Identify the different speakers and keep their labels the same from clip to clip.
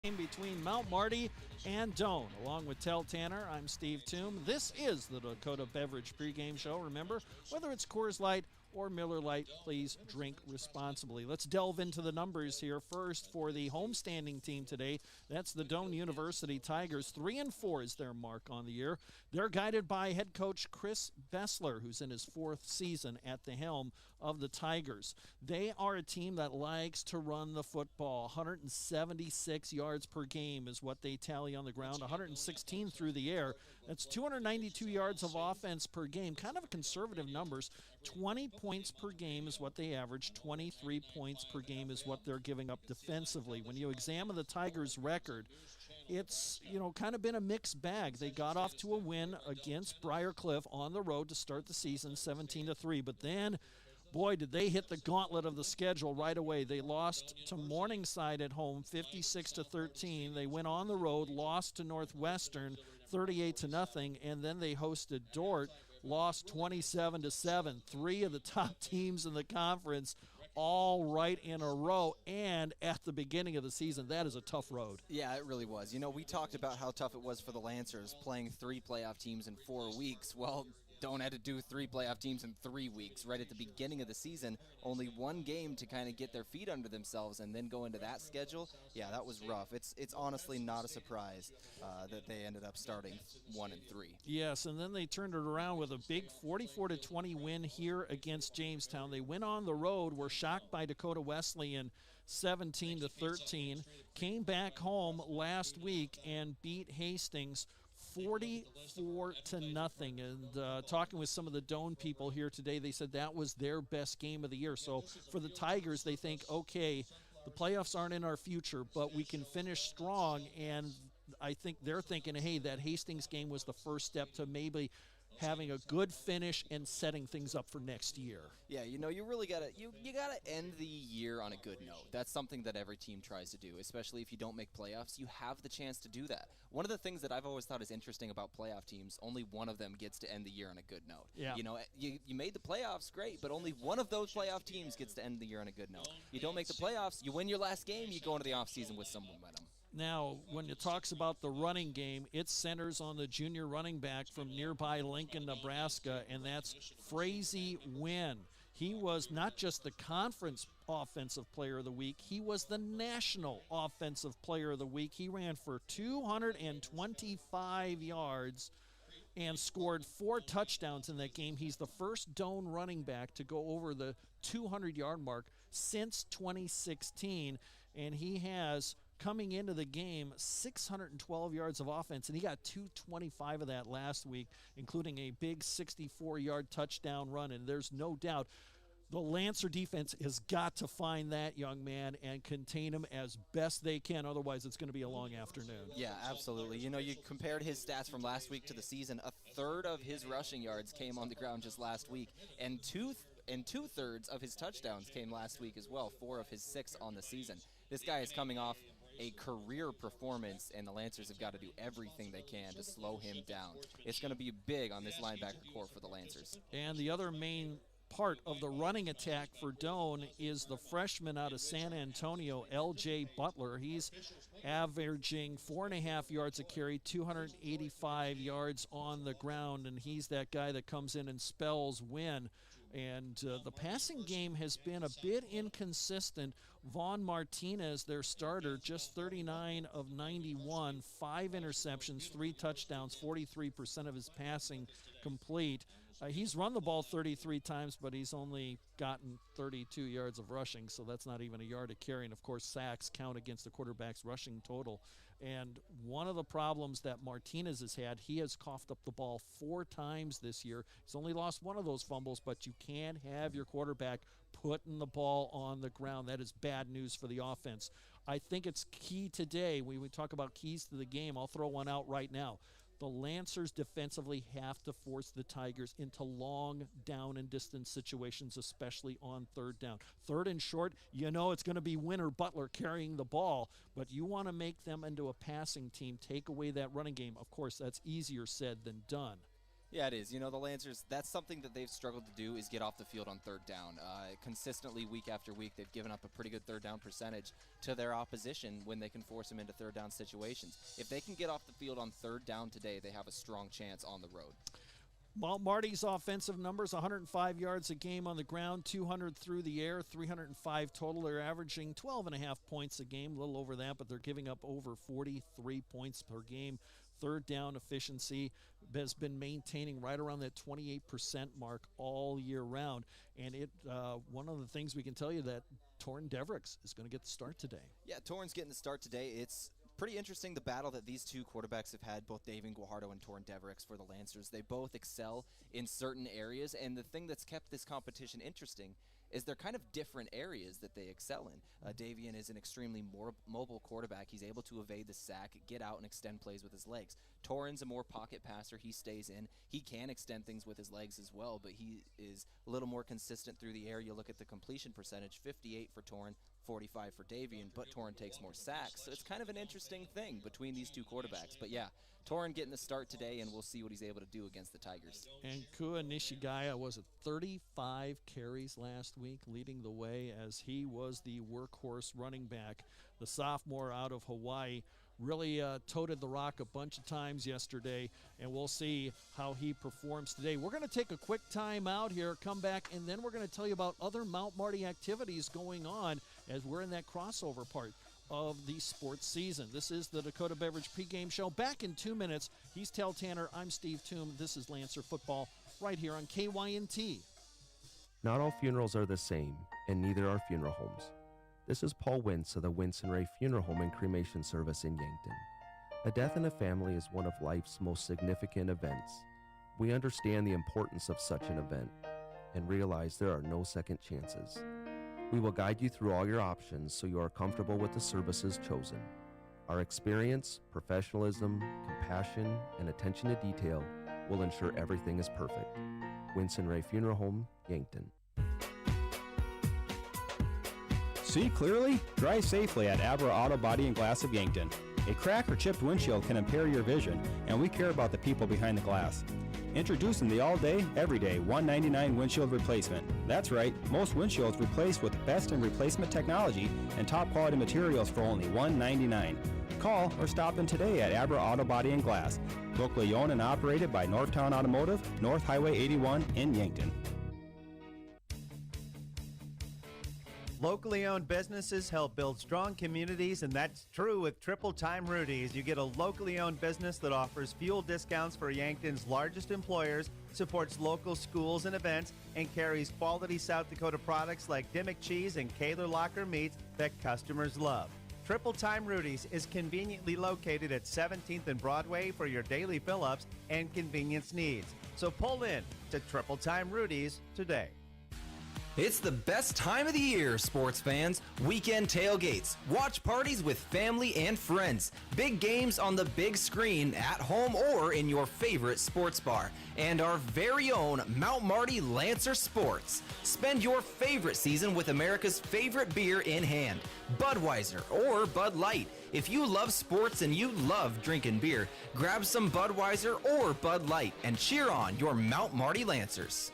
Speaker 1: Between Mount Marty and Doane. Along with Tel Tanner, I'm Steve Toom. This is the Dakota Beverage pregame show. Remember, whether it's Coors Light or Miller Lite, please drink responsibly. Let's delve into the numbers here. First, for the homestanding team today, that's the Doane University Tigers. 3-4 is their mark on the year. They're guided by head coach Chris Bessler, who's in his fourth season at the helm of the Tigers. They are a team that likes to run the football. 176 yards per game is what they tally on the ground, 116 through the air. That's 292 yards of offense per game. Kind of a conservative numbers. 20 points per game is what they average. 23 points per game is what they're giving up defensively. When you examine the Tigers' record, it's, kind of been a mixed bag. They got off to a win against Briarcliff on the road to start the season, 17-3, but then boy, did they hit the gauntlet of the schedule right away. They lost to Morningside at home, 56-13. They went on the road, lost to Northwestern, 38-0, and then they hosted Dordt, lost 27-7. Three of the top teams in the conference, all right in a row, and at the beginning of the season. That is a tough road.
Speaker 2: Yeah, it really was. We talked about how tough it was for the Lancers playing 3 playoff teams in 4 weeks. Well, Doane had to do 3 playoff teams in 3 weeks. Right at the beginning of the season, only one game to kind of get their feet under themselves and then go into that schedule. Yeah, that was rough. It's honestly not a surprise that they ended up starting 1-3.
Speaker 1: Yes, and then they turned it around with a big 44-20 win here against Jamestown. They went on the road, were shocked by Dakota Wesleyan 17-13, came back home last week and beat Hastings 44-0. And talking with some of the Doane people here today, they said that was their best game of the year. So for the Tigers, they think, okay, the playoffs aren't in our future, but we can finish strong. And I think they're thinking, hey, that Hastings game was the first step to maybe having a good finish and setting things up for next year.
Speaker 2: Yeah, you really gotta you gotta end the year on a good note. That's something that every team tries to do, especially if you don't make playoffs. You have the chance to do that. One of the things that I've always thought is interesting about playoff teams, only one of them gets to end the year on a good note.
Speaker 1: Yeah.
Speaker 2: You made the playoffs, great, but only one of those playoff teams gets to end the year on a good note. You don't make the playoffs, you win your last game, you go into the offseason with some momentum.
Speaker 1: Now, when it talks about the running game, it centers on the junior running back from nearby Lincoln, Nebraska, and that's Frazee Wynn. He was not just the conference offensive player of the week, he was the national offensive player of the week. He ran for 225 yards and scored 4 touchdowns in that game. He's the first Doane running back to go over the 200-yard mark since 2016, and he has, coming into the game, 612 yards of offense, and he got 225 of that last week, including a big 64-yard touchdown run. And there's no doubt the Lancer defense has got to find that young man and contain him as best they can. Otherwise, it's going to be a long afternoon.
Speaker 2: Yeah, absolutely. You compared his stats from last week to the season. A third of his rushing yards came on the ground just last week, and two-thirds of his touchdowns came last week as well, 4 of his 6 on the season. This guy is coming off a career performance, and the Lancers have got to do everything they can to slow him down. It's going to be big on this linebacker core for the Lancers.
Speaker 1: And the other main part of the running attack for Doane is the freshman out of San Antonio, L.J. Butler. He's averaging 4.5 yards a carry, 285 yards on the ground, and he's that guy that comes in and spells win. And the passing game has been a bit inconsistent. Vaughn Martinez, their starter, just 39 of 91, 5 interceptions, 3 touchdowns, 43% of his passing complete. He's run the ball 33 times, but he's only gotten 32 yards of rushing, so that's not even a yard of carry. And, of course, sacks count against the quarterback's rushing total. And one of the problems that Martinez has had, he has coughed up the ball 4 times this year. He's only lost 1 of those fumbles, but you can't have your quarterback putting the ball on the ground. That is bad news for the offense. I think it's key today. When we talk about keys to the game, I'll throw one out right now. The Lancers defensively have to force the Tigers into long down and distance situations, especially on 3rd down. 3rd and short, it's going to be Wynn or Butler carrying the ball, but you want to make them into a passing team, take away that running game. Of course, that's easier said than done.
Speaker 2: Yeah, it is. You know, the Lancers, that's something that they've struggled to do, is get off the field on third down. Consistently, week after week, they've given up a pretty good third down percentage to their opposition when they can force them into third down situations. If they can get off the field on third down today, they have a strong chance on the road.
Speaker 1: Well, Marty's offensive numbers, 105 yards a game on the ground, 200 through the air, 305 total. They're averaging 12.5 points a game, a little over that, but they're giving up over 43 points per game. Third down efficiency has been maintaining right around that 28% mark all year round. And one of the things we can tell you that Torrin Devricks is going to get the start today.
Speaker 2: Yeah, Torrin's getting the start today. It's pretty interesting, the battle that these two quarterbacks have had, both Davian Guajardo and Torrin Devricks for the Lancers. They both excel in certain areas, and the thing that's kept this competition interesting is they're kind of different areas that they excel in. Davian is an extremely more mobile quarterback. He's able to evade the sack, get out, and extend plays with his legs. Torrin's a more pocket passer. He stays in. He can extend things with his legs as well, but he is a little more consistent through the air. You look at the completion percentage, 58 for Torrin, 45 for Davian, but Torrin takes more sacks. So it's kind of an interesting thing between these two quarterbacks. But yeah, Torrin getting the start today, and we'll see what he's able to do against the Tigers.
Speaker 1: And Kua Nishigaya was at 35 carries last week, leading the way as he was the workhorse running back. The sophomore out of Hawaii really toted the rock a bunch of times yesterday, and we'll see how he performs today. We're going to take a quick time out here, come back, and then we're going to tell you about other Mount Marty activities going on as we're in that crossover part of the sports season. This is the Dakota Beverage pregame show. Back in 2 minutes. He's Tel Tanner. I'm Steve Toom. This is Lancer Football right here on KYNT.
Speaker 3: Not all funerals are the same, and neither are funeral homes. This is Paul Wintz of the Wintz and Ray Funeral Home and Cremation Service in Yankton. A death in a family is one of life's most significant events. We understand the importance of such an event and realize there are no second chances. We will guide you through all your options so you are comfortable with the services chosen. Our experience, professionalism, compassion, and attention to detail will ensure everything is perfect. Wintz and Ray Funeral Home, Yankton.
Speaker 4: See clearly? Drive safely at Abra Auto Body and Glass of Yankton. A cracked or chipped windshield can impair your vision, and we care about the people behind the glass. Introducing the all-day, everyday $199 windshield replacement. That's right, most windshields replaced with best in replacement technology and top quality materials for only $199. Call or stop in today at Abra Auto Body and Glass, locally owned and operated by Northtown Automotive, North Highway 81 in Yankton.
Speaker 5: Locally owned businesses help build strong communities, and that's true with Triple Time Rudy's. You get a locally owned business that offers fuel discounts for Yankton's largest employers, supports local schools and events, and carries quality South Dakota products like Dimmock cheese and Kaler Locker meats that customers love. Triple Time Rudy's is conveniently located at 17th and Broadway for your daily fill-ups and convenience needs. So pull in to Triple Time Rudy's today.
Speaker 6: It's the best time of the year, sports fans. Weekend tailgates, watch parties with family and friends, big games on the big screen at home or in your favorite sports bar, and our very own Mount Marty Lancer Sports. Spend your favorite season with America's favorite beer in hand, Budweiser or Bud Light. If you love sports and you love drinking beer, grab some Budweiser or Bud Light and cheer on your Mount Marty Lancers.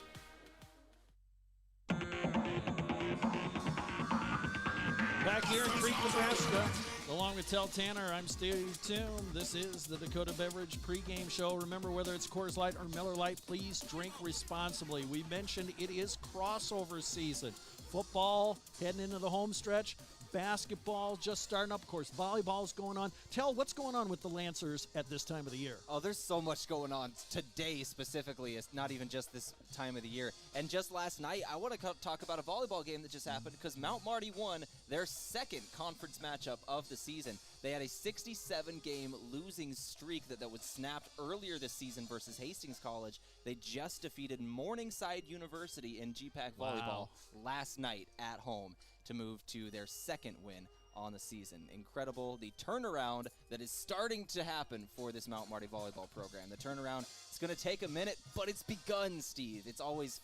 Speaker 1: Back here in Creek, Nebraska, along with Tel Tanner, I'm Steve Toom. This is the Dakota Beverage pregame show. Remember, whether it's Coors Light or Miller Lite, please drink responsibly. We mentioned it is crossover season. Football heading into the home stretch. Basketball just starting up. Of course, volleyball's going on. Tell, what's going on with the Lancers at this time of the year?
Speaker 2: Oh, there's so much going on today specifically. It's not even just this time of the year. And just last night, I want to talk about a volleyball game that just happened because Mount Marty won their second conference matchup of the season. They had a 67-game losing streak that was snapped earlier this season versus Hastings College. They just defeated Morningside University in GPAC volleyball last night at home to move to their second win on the season. Incredible, the turnaround that is starting to happen for this Mount Marty volleyball program. The turnaround is going to take a minute, but it's begun, Steve. It's always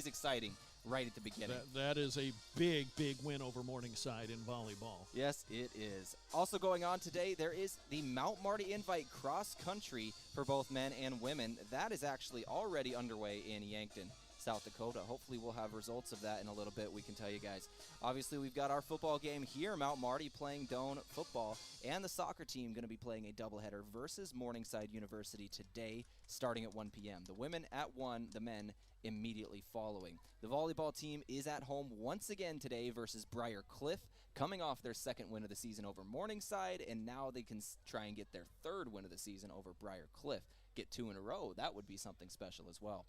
Speaker 2: exciting right at the beginning.
Speaker 1: That is a big, big win over Morningside in volleyball.
Speaker 2: Yes, it is. Also going on today, there is the Mount Marty Invite Cross Country for both men and women. That is actually already underway in Yankton, South Dakota. Hopefully we'll have results of that in a little bit, we can tell you guys. Obviously, we've got our football game here, Mount Marty playing Doane football, and the soccer team going to be playing a doubleheader versus Morningside University today, starting at 1 p.m. The women at 1, the men immediately following. The volleyball team is at home once again today versus Briar Cliff, coming off their second win of the season over Morningside, and now they can try and get their third win of the season over Briar Cliff. Get 2 in a row. That would be something special as well.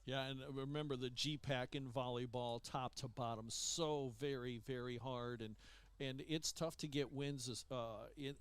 Speaker 1: Yeah, and remember the GPAC in volleyball, top to bottom, so very, very hard, and it's tough to get wins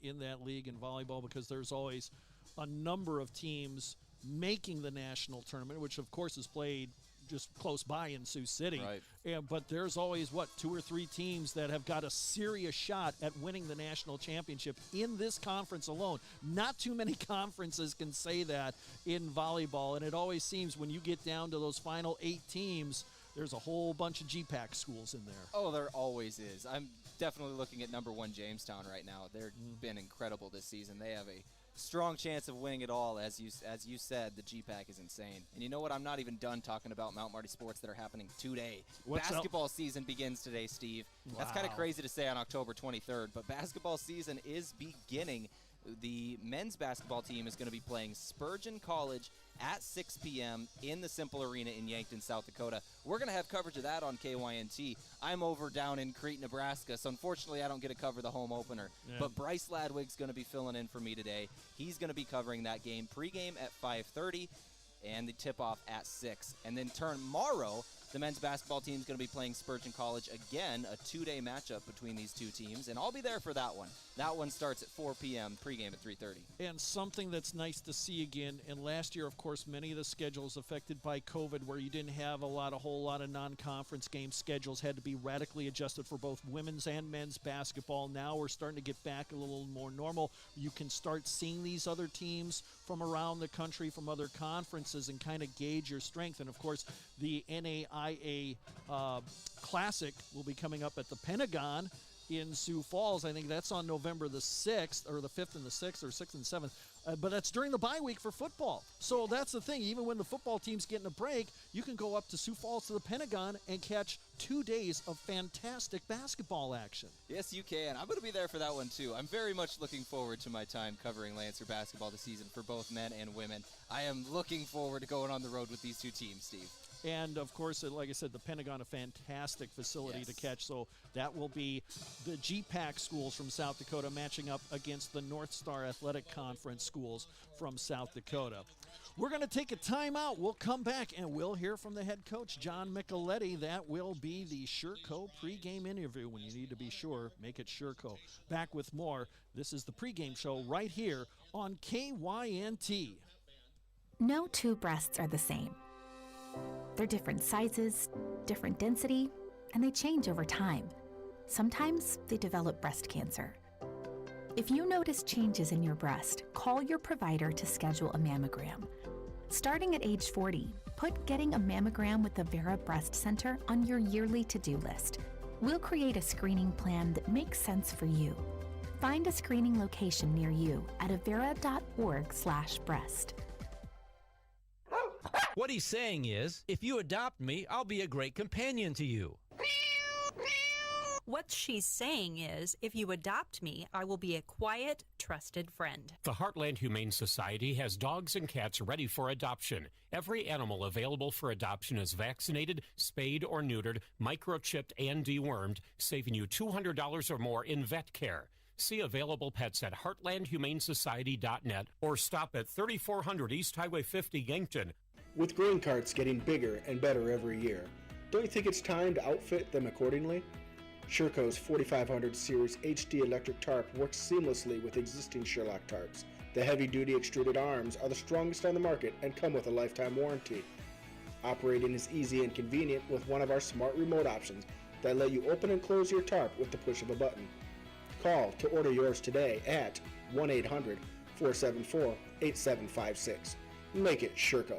Speaker 1: in that league in volleyball because there's always a number of teams making the national tournament, which of course is played just close by in Sioux City.
Speaker 2: Right.
Speaker 1: But there's always, 2 or 3 teams that have got a serious shot at winning the national championship in this conference alone. Not too many conferences can say that in volleyball, and it always seems when you get down to those final 8 teams, there's a whole bunch of GPAC schools in there.
Speaker 2: Oh, there always is. I'm definitely looking at number 1 Jamestown right now. They've been incredible this season. They have a strong chance of winning it all. As you said, the GPAC is insane. And you know what? I'm not even done talking about Mount Marty sports that are happening today. Basketball season begins today, Steve.
Speaker 1: Wow.
Speaker 2: That's kind of crazy to say on October 23rd, but basketball season is beginning. The men's basketball team is going to be playing Spurgeon College at 6 p.m. in the Simple Arena in Yankton, South Dakota. We're going to have coverage of that on KYNT. I'm over down in Crete, Nebraska, so unfortunately I don't get to cover the home opener.
Speaker 1: Yeah.
Speaker 2: But Bryce Ladwig's going to be filling in for me today. He's going to be covering that game pregame at 5:30 and the tip-off at 6. And then tomorrow, the men's basketball team is going to be playing Spurgeon College again, a 2-day matchup between these two teams, and I'll be there for that one. That one starts at 4 p.m., pregame at 3:30.
Speaker 1: And something that's nice to see again, and last year, of course, many of the schedules affected by COVID where you didn't have a whole lot of non-conference game schedules had to be radically adjusted for both women's and men's basketball. Now we're starting to get back a little more normal. You can start seeing these other teams from around the country, from other conferences, and kind of gauge your strength. And, of course, the NAIA Classic will be coming up at the Pentagon in Sioux Falls. I think that's on November the 6th, or the 5th and the 6th, or 6th and 7th. But that's during the bye week for football. So that's the thing. Even when the football team's getting a break, you can go up to Sioux Falls to the Pentagon and catch 2 days of fantastic basketball action.
Speaker 2: Yes, you can. I'm going to be there for that one, too. I'm very much looking forward to my time covering Lancer basketball this season for both men and women. I am looking forward to going on the road with these two teams, Steve.
Speaker 1: And, of course, like I said, the Pentagon, a fantastic facility to catch. So that will be the GPAC schools from South Dakota matching up against the North Star Athletic Conference schools from South Dakota. We're going to take a timeout. We'll come back, and we'll hear from the head coach, John Micheletti. That will be the Sureco pregame interview. When you need to be sure, make it Sureco. Back with more. This is the pregame show right here on KYNT.
Speaker 7: No 2 breasts are the same. They're different sizes, different density, and they change over time. Sometimes they develop breast cancer. If you notice changes in your breast, call your provider to schedule a mammogram. Starting at age 40, put getting a mammogram with the Vera Breast Center on your yearly to-do list. We'll create a screening plan that makes sense for you. Find a screening location near you at avera.org/breast.
Speaker 8: What he's saying is, if you adopt me, I'll be a great companion to you.
Speaker 9: What she's saying is, if you adopt me, I will be a quiet, trusted friend.
Speaker 10: The Heartland Humane Society has dogs and cats ready for adoption. Every animal available for adoption is vaccinated, spayed or neutered, microchipped, and dewormed, saving you $200 or more in vet care. See available pets at heartlandhumanesociety.net or stop at 3400 East Highway 50, Yankton.
Speaker 11: With grain carts getting bigger and better every year, don't you think it's time to outfit them accordingly? Sureco's 4500 series HD electric tarp works seamlessly with existing Sherlock tarps. The heavy-duty extruded arms are the strongest on the market and come with a lifetime warranty. Operating is easy and convenient with one of our smart remote options that let you open and close your tarp with the push of a button. Call to order yours today at 1-800-474-8756. Make it Sureco.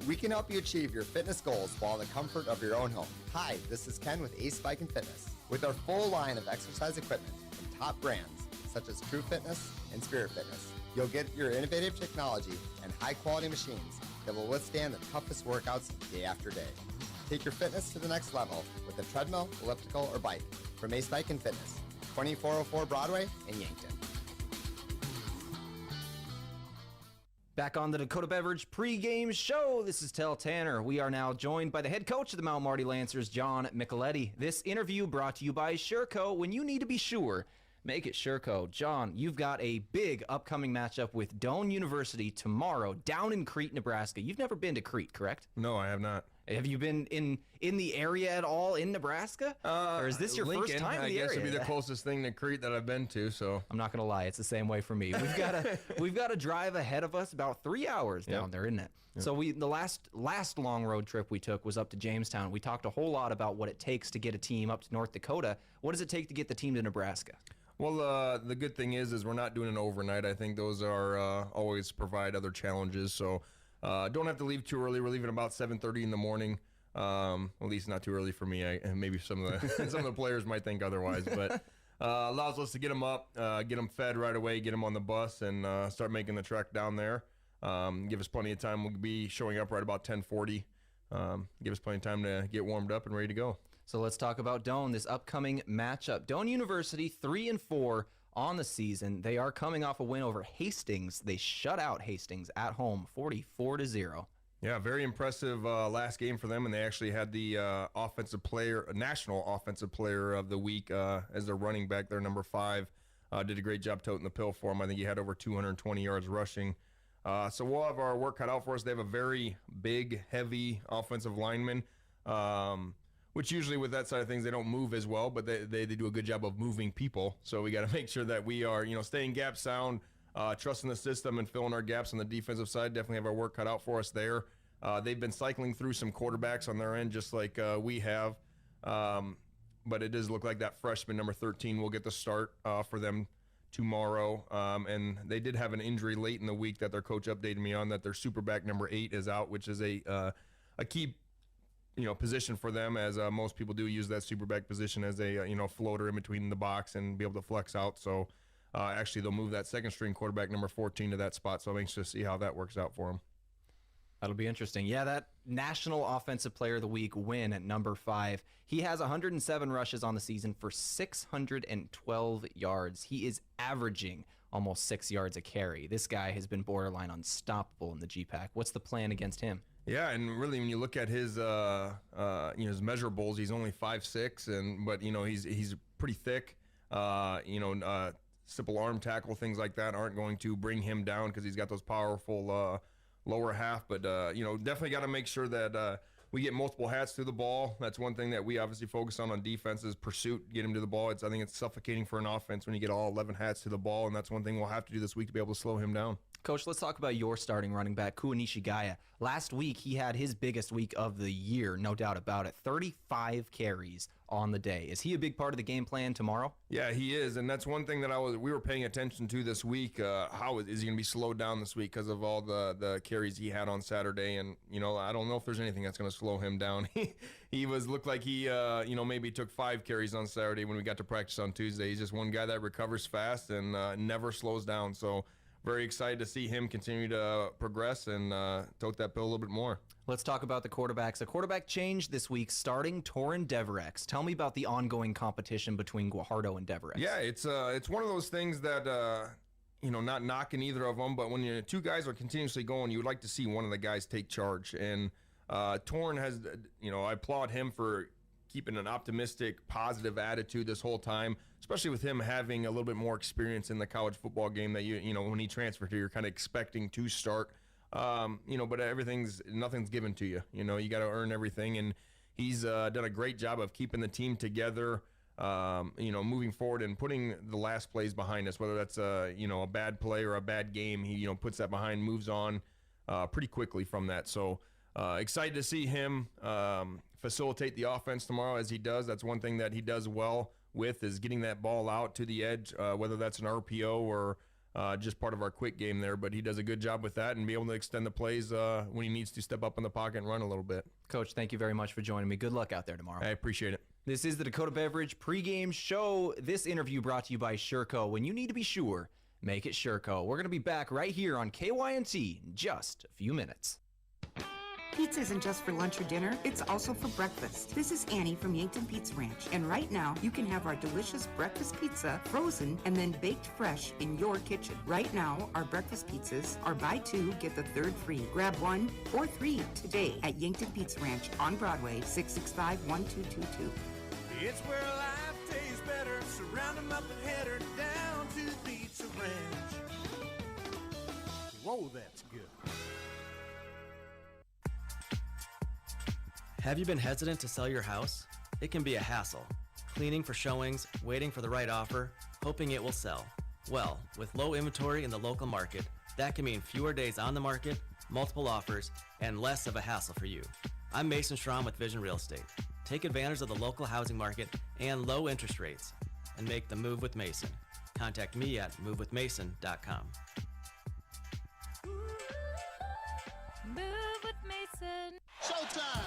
Speaker 12: We can help you achieve your fitness goals while in the comfort of your own home. Hi, this is Ken with Ace Bike and Fitness. With our full line of exercise equipment from top brands such as True Fitness and Spirit Fitness, you'll get your innovative technology and high-quality machines that will withstand the toughest workouts day after day. Take your fitness to the next level with a treadmill, elliptical, or bike from Ace Bike and Fitness, 2404 Broadway in Yankton.
Speaker 6: Back on the Dakota Beverage pregame show, this is Tell Tanner. We are now joined by the head coach of the Mount Marty Lancers, John Micheletti. This interview brought to you by Sureco. When you need to be sure, make it Sureco. John, you've got a big upcoming matchup with Doane University tomorrow down in Crete, Nebraska. You've never been to Crete, correct?
Speaker 13: No, I have not.
Speaker 6: Have you been in the area at all in Nebraska? Or is this your
Speaker 13: Lincoln,
Speaker 6: first time in the area?
Speaker 13: I guess it'd be the closest thing to Crete that I've been to, so.
Speaker 6: I'm not going to lie, it's the same way for me. We've got a drive ahead of us, about 3 hours down there, isn't it? Yep. So the last long road trip we took was up to Jamestown. We talked a whole lot about what it takes to get a team up to North Dakota. What does it take to get the team to Nebraska?
Speaker 13: Well, the good thing is we're not doing it overnight. I think those are always provide other challenges, so don't have to leave too early. We're leaving about 7:30 in the morning. At least not too early for me. Maybe some of the players might think otherwise, but allows us to get them up, get them fed right away, get them on the bus, and start making the trek down there. Give us plenty of time. We'll be showing up right about 10:40. Give us plenty of time to get warmed up and ready to go.
Speaker 6: So let's talk about Doane, this upcoming matchup. Doane University, 3-4 on the season. They are coming off a win over Hastings. They shut out Hastings at home, 44-0.
Speaker 13: Yeah, very impressive last game for them, and they actually had the National Offensive Player of the Week as their running back, their number 5. Did a great job toting the pill for him. I think he had over 220 yards rushing. So we'll have our work cut out for us. They have a very big, heavy offensive lineman, which usually with that side of things, they don't move as well, but they do a good job of moving people. So we got to make sure that we are, staying gap sound, trusting the system and filling our gaps on the defensive side. Definitely have our work cut out for us there. They've been cycling through some quarterbacks on their end, just like we have. But it does look like that freshman, number 13, will get the start for them tomorrow. And they did have an injury late in the week that their coach updated me on, that their superback number 8 is out, which is a key position for them, as most people do use that superback position as a floater in between the box and be able to flex out. So actually they'll move that second string quarterback number 14 to that spot. So I'm anxious to see how that works out for them.
Speaker 6: That'll be interesting. Yeah, that National Offensive Player of the Week win at number 5. He has 107 rushes on the season for 612 yards. He is averaging almost 6 yards a carry. This guy has been borderline unstoppable in the GPAC. What's the plan against him?
Speaker 13: Yeah, and really when you look at his his measurables, he's only 5'6", but he's pretty thick. Simple arm tackle, things like that aren't going to bring him down because he's got those powerful lower half. But definitely got to make sure that we get multiple hats to the ball. That's one thing that we obviously focus on defense is pursuit, get him to the ball. I think it's suffocating for an offense when you get all 11 hats to the ball, and that's one thing we'll have to do this week to be able to slow him down.
Speaker 6: Coach, let's talk about your starting running back, Kua Nishigaya. Last week, he had his biggest week of the year, no doubt about it. 35 carries on the day. Is he a big part of the game plan tomorrow?
Speaker 13: Yeah, he is, and that's one thing that we were paying attention to this week. How is he going to be slowed down this week because of all the carries he had on Saturday? And I don't know if there's anything that's going to slow him down. He looked like he maybe took 5 carries on Saturday when we got to practice on Tuesday. He's just one guy that recovers fast and never slows down. So very excited to see him continue to progress and tote that pill a little bit more.
Speaker 6: Let's talk about the quarterbacks. A quarterback change this week, starting Torin Deverex. Tell me about the ongoing competition between Guajardo and Deverex.
Speaker 13: Yeah, it's one of those things that not knocking either of them, but when two guys are continuously going, you would like to see one of the guys take charge. And Torin has, I applaud him for keeping an optimistic, positive attitude this whole time, especially with him having a little bit more experience in the college football game that when he transferred here, you're kind of expecting to start. But nothing's given to you. You got to earn everything, and he's done a great job of keeping the team together. Moving forward and putting the last plays behind us, whether that's a bad play or a bad game, he puts that behind, moves on pretty quickly from that. So excited to see him facilitate the offense tomorrow as he does. That's one thing that he does well with, is getting that ball out to the edge, whether that's an RPO or just part of our quick game there, but he does a good job with that and be able to extend the plays when he needs to step up in the pocket and run a little bit.
Speaker 6: Coach, thank you very much for joining me. Good luck out there tomorrow.
Speaker 13: I appreciate it.
Speaker 6: This is the Dakota Beverage pregame show. This interview brought to you by Sureco. When you need to be sure, make it Sureco. We're going to be back right here on KYNT in just a few minutes.
Speaker 14: Pizza isn't just for lunch or dinner, it's also for breakfast. This is Annie from Yankton Pizza Ranch, and right now you can have our delicious breakfast pizza frozen and then baked fresh in your kitchen. Right now, our breakfast pizzas are buy two, get the third free. Grab one or three today at Yankton Pizza Ranch on Broadway, 665-1222.
Speaker 15: It's where life tastes better. Surround them up and head her down to the Pizza Ranch. Whoa, that's good.
Speaker 16: Have you been hesitant to sell your house? It can be a hassle. Cleaning for showings, waiting for the right offer, hoping it will sell. Well, with low inventory in the local market, that can mean fewer days on the market, multiple offers, and less of a hassle for you. I'm Mason Schramm with Vision Real Estate. Take advantage of the local housing market and low interest rates, and make the move with Mason. Contact me at movewithmason.com.
Speaker 17: Move with Mason.
Speaker 15: Showtime!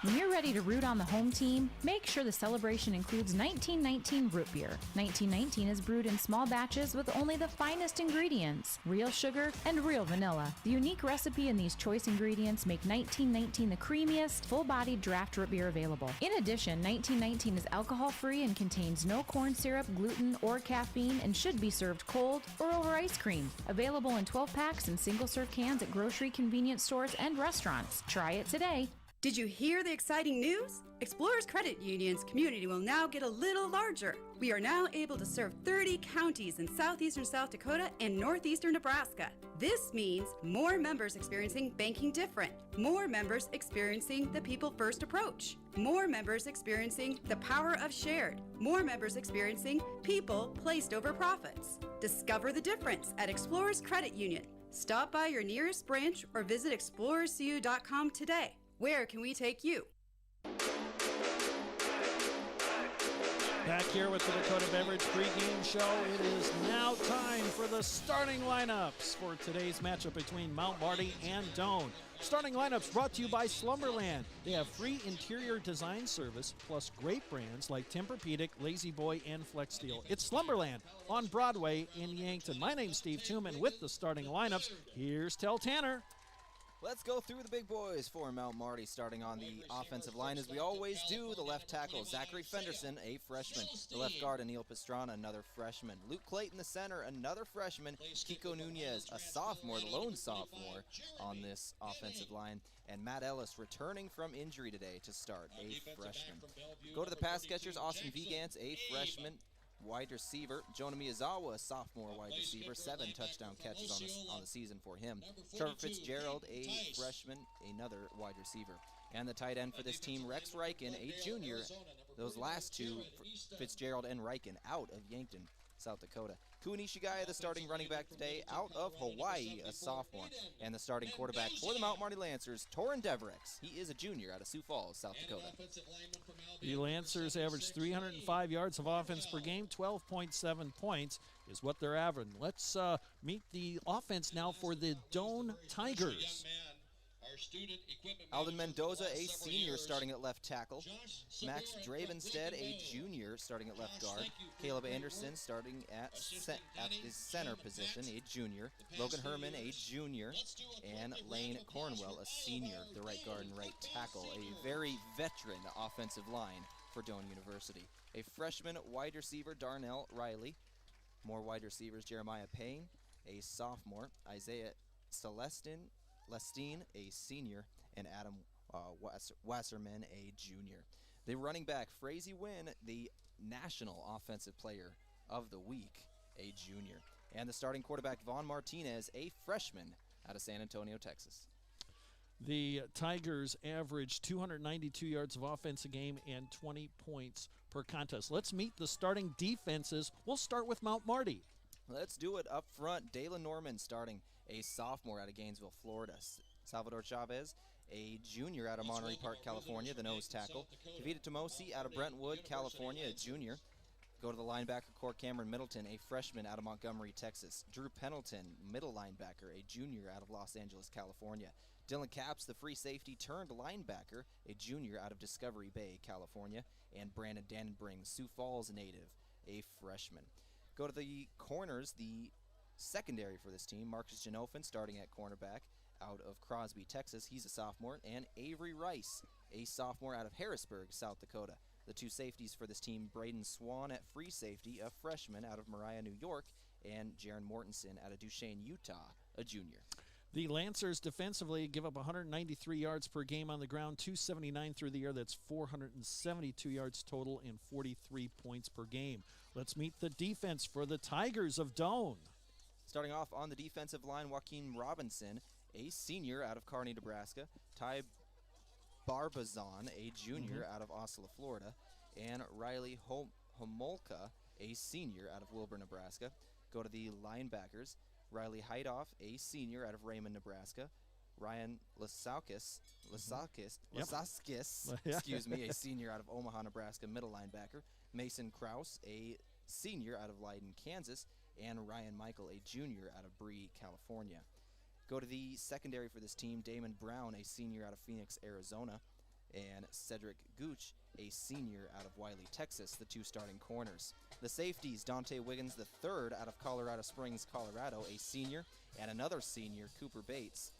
Speaker 17: When you're ready to root on the home team, make sure the celebration includes 1919 root beer. 1919 is brewed in small batches with only the finest ingredients, real sugar and real vanilla. The unique recipe and these choice ingredients make 1919 the creamiest, full-bodied draft root beer available. In addition, 1919 is alcohol-free and contains no corn syrup, gluten, or caffeine and should be served cold or over ice cream. Available in 12-packs and single-serve cans at grocery, convenience stores, and restaurants. Try it today.
Speaker 18: Did you hear the exciting news? Explorers Credit Union's community will now get a little larger. We are now able to serve 30 counties in southeastern South Dakota and northeastern Nebraska. This means more members experiencing banking different, more members experiencing the people first approach, more members experiencing the power of shared, more members experiencing people placed over profits. Discover the difference at Explorers Credit Union. Stop by your nearest branch or visit explorerscu.com today. Where can we take you?
Speaker 1: Back here with the Dakota Beverage pregame show. It is now time for the starting lineups for today's matchup between Mount Marty and Doane. Starting lineups brought to you by Slumberland. They have free interior design service plus great brands like Tempur-Pedic, Lazy Boy, and Flex Steel. It's Slumberland on Broadway in Yankton. My name's Steve Toom, and with the starting lineups, here's Tell Tanner.
Speaker 2: Let's go through the big boys for Mount Marty, starting on the offensive line, as we always do. The left tackle, Zachary Fenderson, a freshman. The left guard, Anil Pastrana, another freshman. Luke Clayton, the center, another freshman. Kiko Nunez, a sophomore, the lone sophomore on this offensive line. And Matt Ellis returning from injury today to start, a freshman. Go to the pass catchers, Austin Vigance, a freshman. Wide receiver, Jonah Miyazawa, a sophomore wide receiver, 7 touchdown catches on the season for him. Trevor Fitzgerald, a freshman, another wide receiver. And the tight end for this team, Rex Reichen, a junior. Those last two, Fitzgerald and Reichen, out of Yankton, South Dakota. Kua Nishigaya, the starting running back today, out of Hawaii, a sophomore. And the starting quarterback for the Mount Marty Lancers, Torin Devrex. He is a junior out of Sioux Falls, South Dakota.
Speaker 1: The Lancers average 305 yards of offense per game, 12.7 points is what they're averaging. Let's meet the offense now for the Doane Tigers.
Speaker 2: Alden Mendoza, a senior, starting at left tackle. Max Dravenstead, a junior, starting at left guard. Caleb Anderson, starting at his center position, a junior. Logan Herman, a junior. And Lane Cornwell, a senior, the right guard and right tackle. A very veteran offensive line for Doane University. A freshman wide receiver, Darnell Riley. More wide receivers, Jeremiah Payne, a sophomore. Isaiah Lestine, a senior, and Adam Wasserman, a junior. The running back, Frazee Wynn, the National Offensive Player of the Week, a junior. And the starting quarterback, Vaughn Martinez, a freshman out of San Antonio, Texas.
Speaker 1: The Tigers average 292 yards of offense a game and 20 points per contest. Let's meet the starting defenses. We'll start with Mount Marty.
Speaker 2: Let's do it up front. Dalen Norman starting, a sophomore out of Gainesville, Florida. Salvador Chavez, a junior out of Monterey Park, California, the nose tackle. Kavita Tomosi out of Brentwood, California, a junior. Go to the linebacker core, Cameron Middleton, a freshman out of Montgomery, Texas. Drew Pendleton, middle linebacker, a junior out of Los Angeles, California. Dylan Capps, the free safety turned linebacker, a junior out of Discovery Bay, California. And Brandon Dannenbring, Sioux Falls native, a freshman. Go to the corners, the secondary for this team. Marcus Genofin starting at cornerback out of Crosby, Texas. He's a sophomore. And Avery Rice, a sophomore out of Harrisburg, South Dakota. The two safeties for this team, Braden Swan at free safety, a freshman out of Mariah, New York, and Jaron Mortensen out of Duchesne, Utah, a junior.
Speaker 1: The Lancers defensively give up 193 yards per game on the ground, 279 through the air. That's 472 yards total and 43 points per game. Let's meet the defense for the Tigers of Doane.
Speaker 2: Starting off on the defensive line, Joaquin Robinson, a senior out of Kearney, Nebraska. Ty Barbazon, a junior out of Osceola, Florida. And Riley Homolka, a senior out of Wilbur, Nebraska. Go to the linebackers. Riley Heidoff, a senior out of Raymond, Nebraska. Ryan Lasaskis, excuse me, a senior out of Omaha, Nebraska, middle linebacker. Mason Krause, a senior out of Leiden, Kansas. And Ryan Michael, a junior out of Bree, California. Go to the secondary for this team, Damon Brown, a senior out of Phoenix, Arizona. And Cedric Gooch, a senior out of Wiley, Texas, the two starting corners. The safeties, Dante Wiggins III out of Colorado Springs, Colorado, a senior, and another senior, Cooper Bates,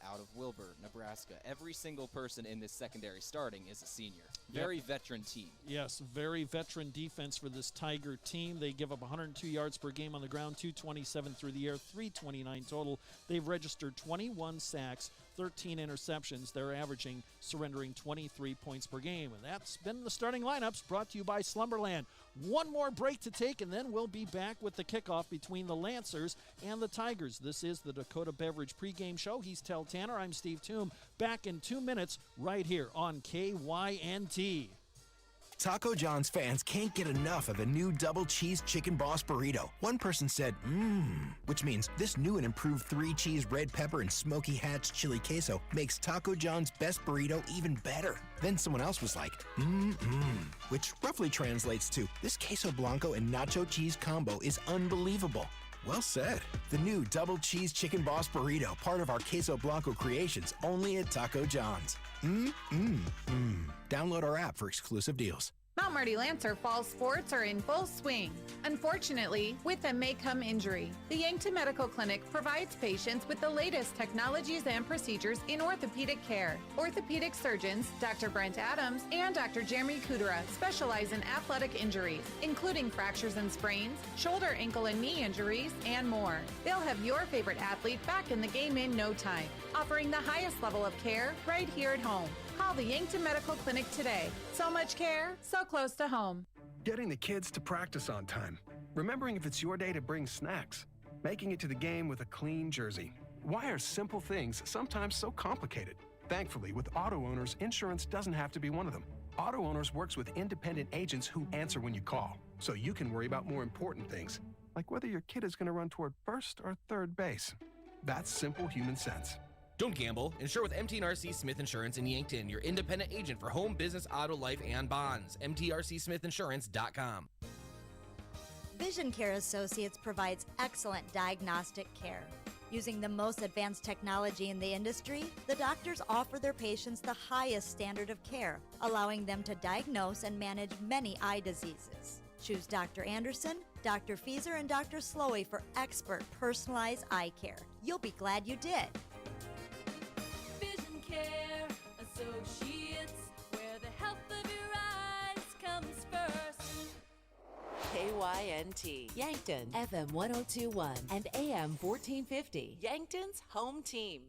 Speaker 2: out of Wilbur, Nebraska. Every single person in this secondary starting is a senior. Very veteran team.
Speaker 1: Yes, very veteran defense for this Tiger team. They give up 102 yards per game on the ground, 227 through the air, 329 total. They've registered 21 sacks, 13 interceptions. They're averaging, surrendering 23 points per game. And that's been the starting lineups brought to you by Slumberland. One more break to take, and then we'll be back with the kickoff between the Lancers and the Tigers. This is the Dakota Beverage pregame show. He's Tell Tanner. I'm Steve Toom. Back in 2 minutes right here on KYNT.
Speaker 19: Taco John's fans can't get enough of the new double cheese chicken boss burrito. One person said, which means this new and improved 3-cheese red pepper and smoky hatch chili queso makes Taco John's best burrito even better. Then someone else was like, which roughly translates to, this queso blanco and nacho cheese combo is unbelievable. Well said. The new double cheese chicken boss burrito, part of our queso blanco creations, only at Taco John's. Download our app for exclusive deals.
Speaker 20: Mount Marty Lancer fall sports are in full swing. Unfortunately, with them may come injury. The Yankton Medical Clinic provides patients with the latest technologies and procedures in orthopedic care. Orthopedic surgeons, Dr. Brent Adams and Dr. Jeremy Kudera, specialize in athletic injuries, including fractures and sprains, shoulder, ankle, and knee injuries, and more. They'll have your favorite athlete back in the game in no time, offering the highest level of care right here at home. Call the Yankton Medical Clinic today. So much care, so close to home.
Speaker 21: Getting the kids to practice on time. Remembering if it's your day to bring snacks. Making it to the game with a clean jersey. Why are simple things sometimes so complicated? Thankfully, with auto owners, insurance doesn't have to be one of them. Auto Owners works with independent agents who answer when you call, so you can worry about more important things, like whether your kid is going to run toward first or third base. That's simple human sense.
Speaker 22: Don't gamble. Insure with MTRC Smith Insurance in Yankton, your independent agent for home, business, auto, life, and bonds. MTRCSmithInsurance.com.
Speaker 23: Vision Care Associates provides excellent diagnostic care. Using the most advanced technology in the industry, the doctors offer their patients the highest standard of care, allowing them to diagnose and manage many eye diseases. Choose Dr. Anderson, Dr. Fieser, and Dr. Slowey for expert personalized eye care. You'll be glad you did.
Speaker 24: Vision Care Associates, where the health of your eyes comes first.
Speaker 25: KYNT, Yankton, FM 1021 and AM 1450, Yankton's home team.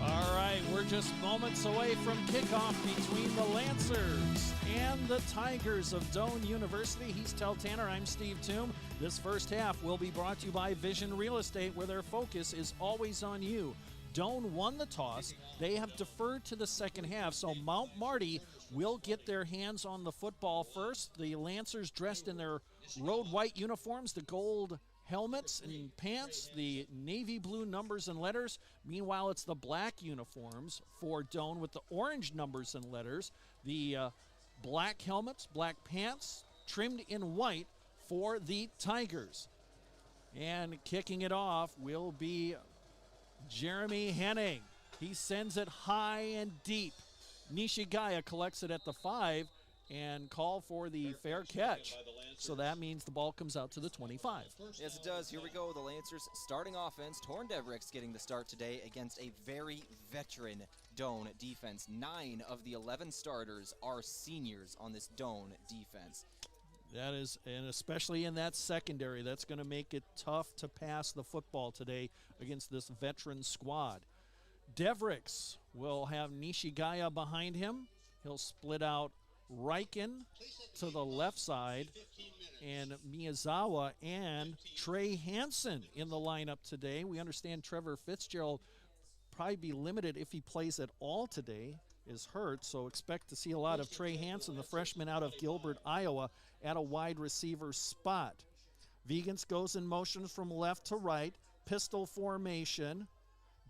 Speaker 1: All right, we're just moments away from kickoff between the Lancers and the Tigers of Doane University. He's Tell Tanner, I'm Steve Toom. This first half will be brought to you by Vision Real Estate, where their focus is always on you. Doane won the toss. They have deferred to the second half, so Mount Marty will get their hands on the football first. The Lancers dressed in their road white uniforms, the gold helmets and pants, the navy blue numbers and letters. Meanwhile, it's the black uniforms for Doane with the orange numbers and letters. The black helmets, black pants, trimmed in white for the Tigers. And kicking it off will be Jeremy Henning. He sends it high and deep. Nishigaya collects it at the 5 and call for the fair catch. So that means the ball comes out to the 25.
Speaker 2: Yes, it does. Here we go. The Lancers starting offense. Torn Devericks getting the start today against a very veteran Doane defense. 9 of the 11 starters are seniors on this Doane defense.
Speaker 1: That is, and especially in that secondary, that's going to make it tough to pass the football today against this veteran squad. Devericks will have Nishigaya behind him. He'll split out Riken to the left side, and Miyazawa and Trey Hansen in the lineup today. We understand Trevor Fitzgerald probably be limited if he plays at all today, is hurt, so expect to see a lot of Trey Hansen, the freshman out of Gilbert, Iowa, at a wide receiver spot. Vegans goes in motion from left to right, pistol formation.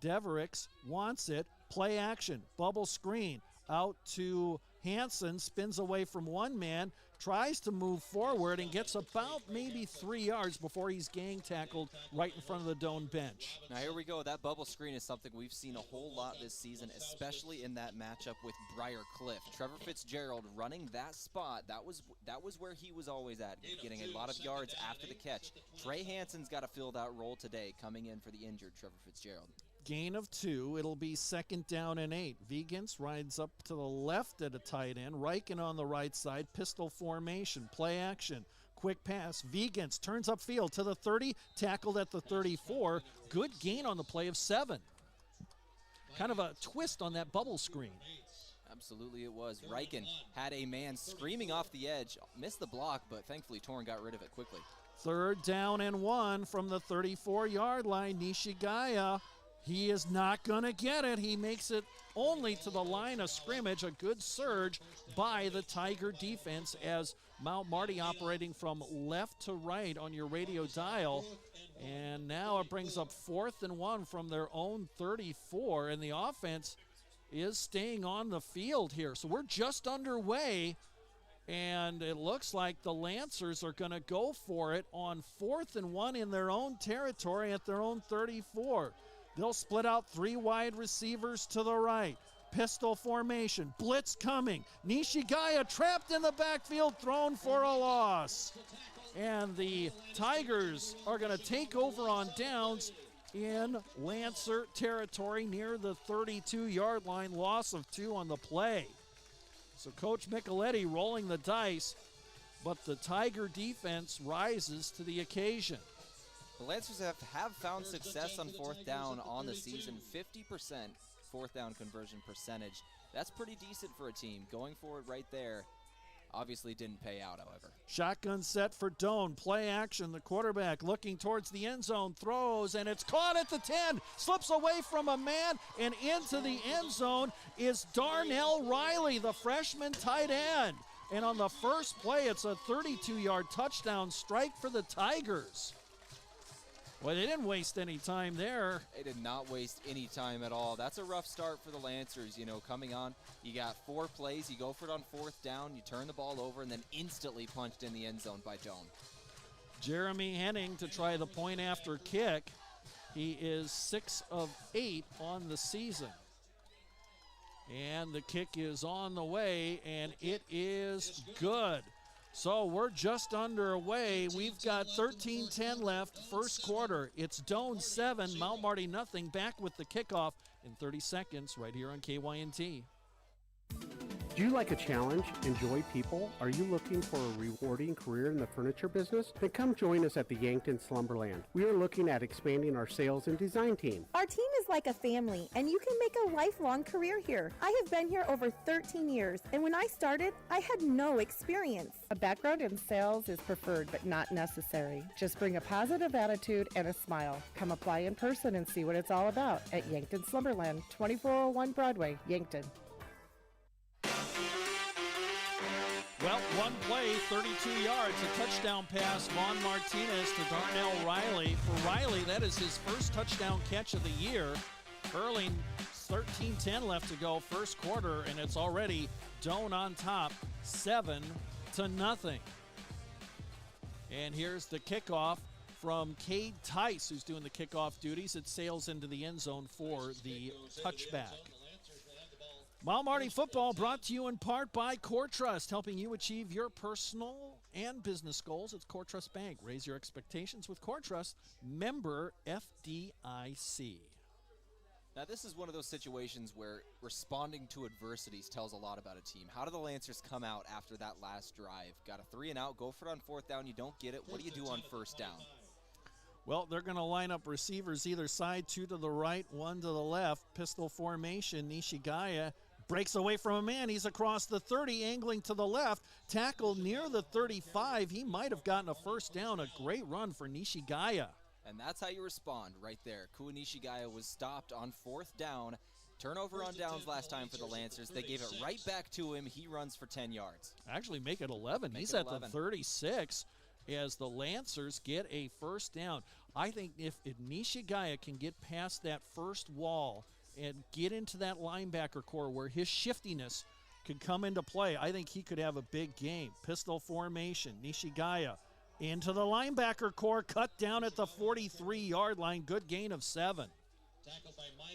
Speaker 1: Devericks wants it, play action, bubble screen, out to Hansen, spins away from one man, tries to move forward and gets about maybe 3 yards before he's gang tackled right in front of the Doane bench.
Speaker 2: Now here we go. That bubble screen is something we've seen a whole lot this season, especially in that matchup with Briar Cliff. Trevor Fitzgerald running that spot, that was where he was always at, getting a lot of yards after the catch. Trey Hansen's got to fill that role today, coming in for the injured Trevor Fitzgerald.
Speaker 1: Gain of 2. It'll be 2nd down and 8. Vegans rides up to the left at a tight end. Riken on the right side. Pistol formation. Play action. Quick pass. Vegans turns upfield to the 30. Tackled at the 34. Good gain on the play of 7. Kind of a twist on that bubble screen.
Speaker 2: Absolutely it was. Riken had a man screaming off the edge. Missed the block, but thankfully Torn got rid of it quickly.
Speaker 1: 3rd down and 1 from the 34-yard line. Nishigaya. He is not going to get it. He makes it only to the line of scrimmage. A good surge by the Tiger defense as Mount Marty operating from left to right on your radio dial. And now it brings up 4th and 1 from their own 34. And the offense is staying on the field here. So we're just underway. And it looks like the Lancers are going to go for it on 4th and 1 in their own territory at their own 34. They'll split out 3 wide receivers to the right. Pistol formation. Blitz coming. Nishigaya trapped in the backfield, thrown for a loss. And the Tigers are going to take over on downs in Lancer territory near the 32-yard line. Loss of 2 on the play. So Coach Micheletti rolling the dice, but the Tiger defense rises to the occasion.
Speaker 2: The Lancers have found success on 4th down on the season, 50% 4th down conversion percentage. That's pretty decent for a team. Going forward right there, obviously didn't pay out, however.
Speaker 1: Shotgun set for Doane. Play action. The quarterback looking towards the end zone, throws, and it's caught at the 10. Slips away from a man, and into the end zone is Darnell Riley, the freshman tight end. And on the first play, it's a 32-yard touchdown strike for the Tigers. Well, they didn't waste any time there.
Speaker 2: They did not waste any time at all. That's a rough start for the Lancers, coming on. You got 4 plays. You go for it on 4th down. You turn the ball over, and then instantly punched in the end zone by Doane.
Speaker 1: Jeremy Henning to try the point after kick. He is 6 of 8 on the season. And the kick is on the way, and it is good. So we're just underway. We've got 13:10 left, first quarter. It's Doane 7, Mount Marty nothing. Back with the kickoff in 30 seconds right here on KYNT.
Speaker 3: Do you like a challenge, enjoy people? Are you looking for a rewarding career in the furniture business? Then come join us at the Yankton Slumberland. We are looking at expanding our sales and design team.
Speaker 4: Our team is like a family, and you can make a lifelong career here. I have been here over 13 years, and when I started, I had no experience.
Speaker 5: A background in sales is preferred, but not necessary. Just bring a positive attitude and a smile. Come apply in person and see what it's all about at Yankton Slumberland, 2401 Broadway, Yankton.
Speaker 1: Well, one play, 32 yards, a touchdown pass, Vaughn Martinez to Darnell Riley. For Riley, that is his first touchdown catch of the year. Hurling, 13:10 left to go, first quarter, and it's already Doane on top, 7-0. And here's the kickoff from Cade Tice, who's doing the kickoff duties. It sails into the end zone for the touchback. Mount Marty football brought to you in part by Core Trust, helping you achieve your personal and business goals. It's Core Trust Bank. Raise your expectations with Core Trust, member FDIC.
Speaker 2: Now, this is one of those situations where responding to adversities tells a lot about a team. How do the Lancers come out after that last drive? Got a 3-and-out, go for it on 4th down, you don't get it. What do you do on 1st down?
Speaker 1: Well, they're going to line up receivers either side, 2 to the right, 1 to the left. Pistol formation. Nishigaya breaks away from a man. He's across the 30, angling to the left. Tackle near the 35. He might have gotten a 1st down. A great run for Nishigaya.
Speaker 2: And that's how you respond right there. Kua Nishigaya was stopped on 4th down. Turnover on downs last time for the Lancers. They gave it right back to him. He runs for 10 yards.
Speaker 1: Actually, make it 11. He's at the 36 as the Lancers get a 1st down. I think if Nishigaya can get past that first wall and get into that linebacker core where his shiftiness could come into play, I think he could have a big game. Pistol formation. Nishigaya into the linebacker core, cut down at the 43-yard line. Good gain of 7.